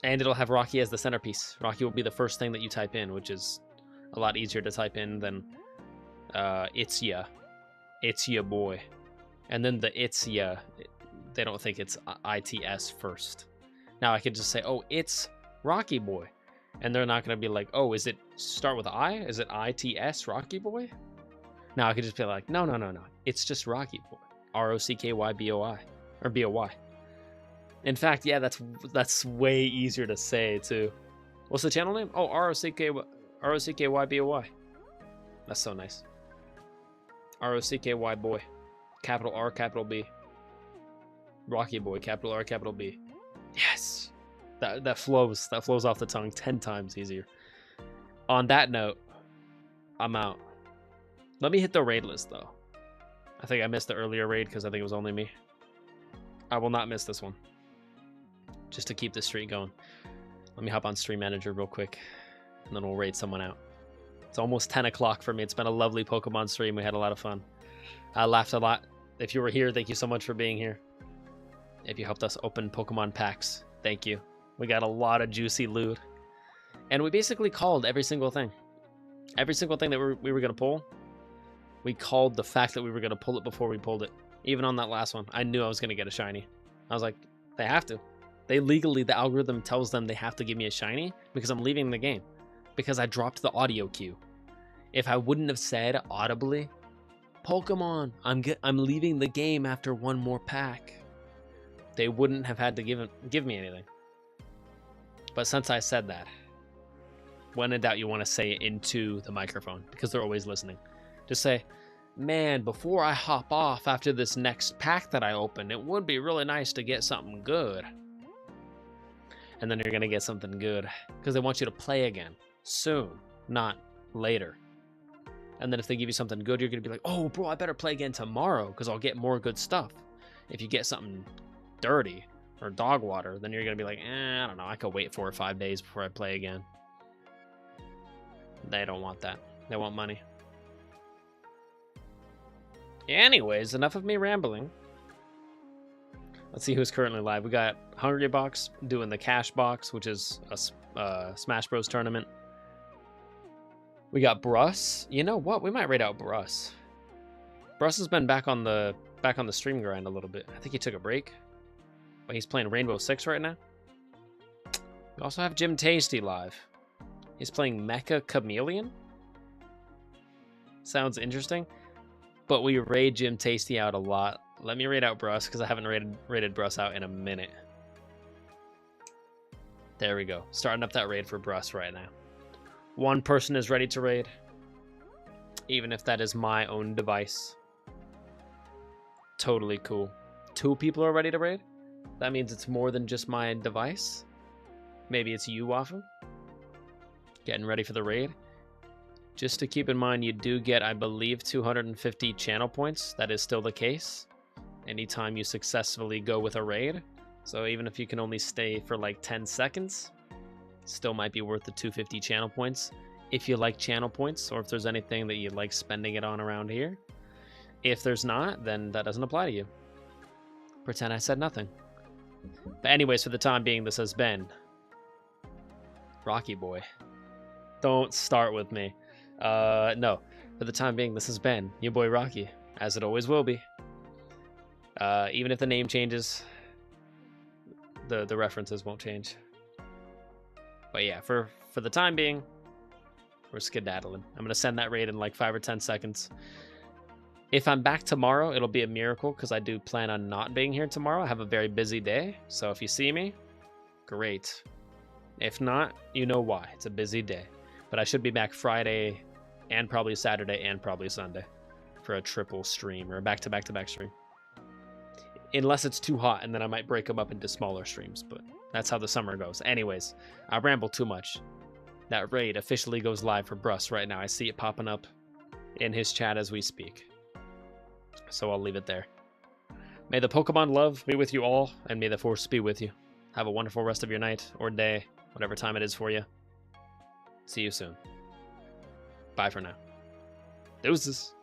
And it'll have Rocky as the centerpiece. Rocky will be the first thing that you type in, which is a lot easier to type in than it's ya. It's ya boy. And then the it's ya, they don't think it's ITS first. Now I could just say, oh, it's Rocky Boy. And they're not going to be like, oh, is it start with I? Is it ITS Rocky Boy? Now I could just be like, no. It's just Rocky Boy. ROCKYBOI. Or BOY. In fact, yeah, that's way easier to say, too. What's the channel name? Oh, ROCKYBOY. That's so nice. ROCKY Boy. Capital R, capital B. Rocky Boy, capital R, capital B. Yes! That flows off the tongue 10 times easier. On that note, I'm out. Let me hit the raid list, though. I think I missed the earlier raid because I think it was only me. I will not miss this one. Just to keep the streak going. Let me hop on Stream Manager real quick, and then we'll raid someone out. It's almost 10 o'clock for me. It's been a lovely Pokemon stream. We had a lot of fun. I laughed a lot. If you were here, thank you so much for being here. If you helped us open Pokemon packs, thank you. We got a lot of juicy loot. And we basically called every single thing. Every single thing that we were going to pull, we called the fact that we were going to pull it before we pulled it. Even on that last one, I knew I was going to get a shiny. I was like, they have to. They legally, the algorithm tells them they have to give me a shiny because I'm leaving the game. Because I dropped the audio cue. If I wouldn't have said audibly, Pokemon, I'm leaving the game after one more pack, they wouldn't have had to give me anything. But since I said that, when in doubt, you want to say it into the microphone because they're always listening. Just say, man, before I hop off after this next pack that I open, it would be really nice to get something good. And then you're going to get something good because they want you to play again soon, not later. And then if they give you something good, you're going to be like, oh, bro, I better play again tomorrow because I'll get more good stuff. If you get something dirty or dog water, then you're going to be like, I don't know, I could wait 4 or 5 days before I play again. They don't want that. They want money. Anyways, enough of me rambling. Let's see who's currently live. We got Hungry Box doing the Cash Box, which is a Smash Bros tournament. We got Bruss. You know what? We might raid out Bruss. Bruss has been back on the stream grind a little bit. I think he took a break. But he's playing Rainbow Six right now. We also have Jim Tasty live. He's playing Mecha Chameleon. Sounds interesting. But we raid Jim Tasty out a lot. Let me raid out Bruss because I haven't raided Bruss out in a minute. There we go. Starting up that raid for Bruss right now. One person is ready to raid. Even if that is my own device. Totally cool. 2 people are ready to raid? That means it's more than just my device? Maybe it's you, Waffle? getting ready for the raid. Just to keep in mind, you do get, I believe, 250 channel points. That is still the case anytime you successfully go with a raid. So even if you can only stay for like 10 seconds, still might be worth the 250 channel points if you like channel points, or if there's anything that you like spending it on around here. If there's not, then that doesn't apply to you. Pretend I said nothing. But anyways, for the time being, this has been Rocky Boy. Don't start with me. No. For the time being, this has been your boy Rocky, as it always will be. Even if the name changes, the references won't change. But yeah, for the time being, we're skedaddling. I'm going to send that raid in like 5 or 10 seconds. If I'm back tomorrow, it'll be a miracle because I do plan on not being here tomorrow. I have a very busy day. So if you see me, great. If not, you know why. It's a busy day. But I should be back Friday and probably Saturday and probably Sunday for a triple stream or a back-to-back-to-back stream. Unless it's too hot, and then I might break them up into smaller streams. But that's how the summer goes. Anyways, I ramble too much. That raid officially goes live for Bruss right now. I see it popping up in his chat as we speak. So I'll leave it there. May the Pokemon love be with you all, and may the Force be with you. Have a wonderful rest of your night or day, whatever time it is for you. See you soon. Bye for now. Deuces.